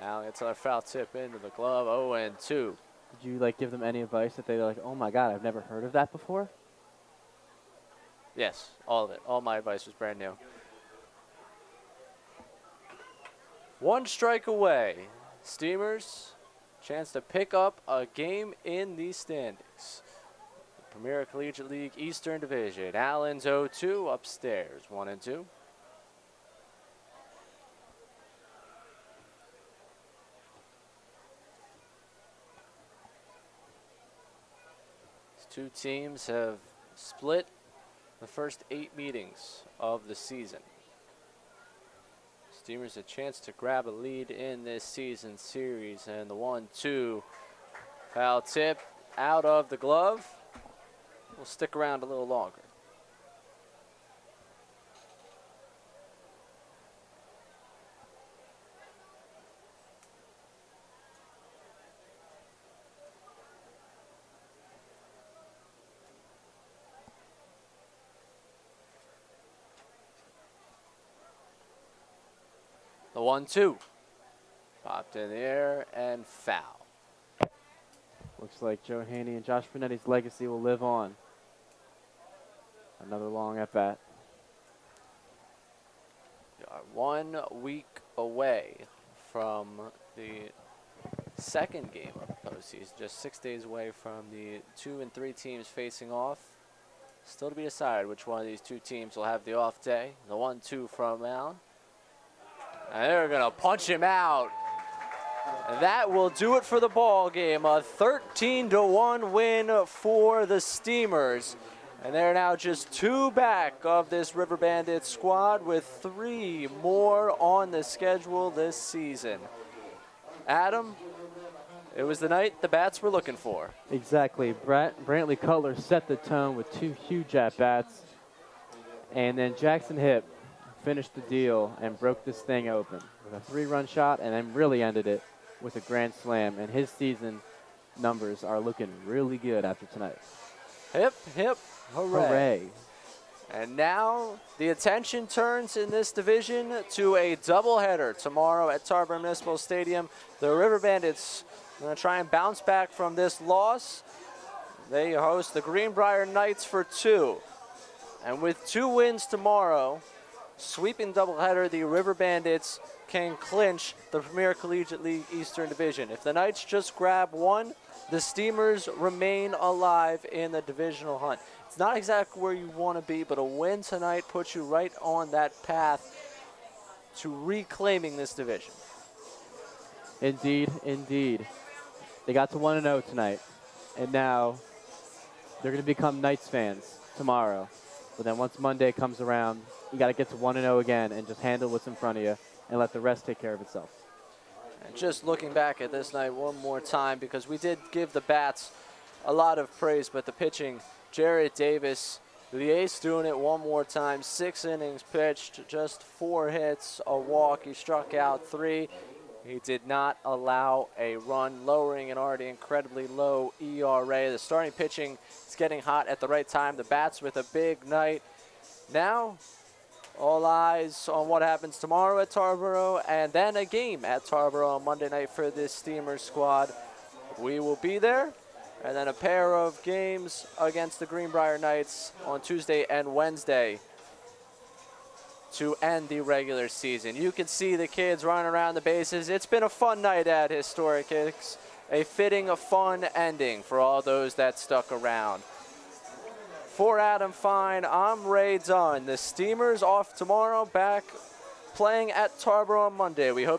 Now it's another foul tip into the glove, 0-2. Did you give them any advice that they're like, oh my God, I've never heard of that before? Yes, all of it. All my advice was brand new. 1 strike away. Steamers, chance to pick up a game in the standings. Premier Collegiate League Eastern Division. Allen's 0-2 upstairs, 1-2. These 2 teams have split the first 8 meetings of the season. Steamers a chance to grab a lead in this season series, and the 1-2 foul tip out of the glove. We'll stick around a little longer. The 1-2. Popped in the air and foul. Looks like Joe Haney and Josh Brunetti's legacy will live on. Another long at bat. We are 1 week away from the second game of the postseason, just 6 days away from the 2 and 3 teams facing off. Still to be decided which one of these two teams will have the off day. The 1-2 from mound. And they're going to punch him out. And that will do it for the ball game. A 13-1 win for the Steamers. And they're now just 2 back of this River Bandits squad with 3 more on the schedule this season. Adam, it was the night the bats were looking for. Exactly. Brantley Cutler set the tone with 2 huge at-bats. And then Jackson Hipp finished the deal and broke this thing open with a 3-run shot and then really ended it with a grand slam. And his season numbers are looking really good after tonight. Hip, hip, hooray. Hooray. And now the attention turns in this division to a doubleheader tomorrow at Tarboro Municipal Stadium. The River Bandits are going to try and bounce back from this loss. They host the Greenbrier Knights for 2. And with 2 wins tomorrow, sweeping doubleheader, the River Bandits can clinch the Premier Collegiate League Eastern Division. If the Knights just grab 1, the Steamers remain alive in the divisional hunt. It's not exactly where you want to be, but a win tonight puts you right on that path to reclaiming this division. Indeed, indeed. They got to 1-0 tonight, and now they're going to become Knights fans tomorrow. But then once Monday comes around, you got to get to 1-0 again and just handle what's in front of you and let the rest take care of itself. And just looking back at this night one more time, because we did give the bats a lot of praise, but the pitching, Jared Davis, the ace, doing it one more time. 6 innings pitched, just 4 hits, a walk. He struck out 3. He did not allow a run, lowering an already incredibly low ERA. The starting pitching is getting hot at the right time. The bats with a big night. Now, all eyes on what happens tomorrow at Tarboro, and then a game at Tarboro on Monday night for this Steamers squad. We will be there, and then a pair of games against the Greenbrier Knights on Tuesday and Wednesday to end the regular season. You can see the kids running around the bases. It's been a fun night at Historic Hicks, a fitting, a fun ending for all those that stuck around. For Adam Fine, I'm Ray Dunn. The Steamers off tomorrow, back playing at Tarboro on Monday. We hope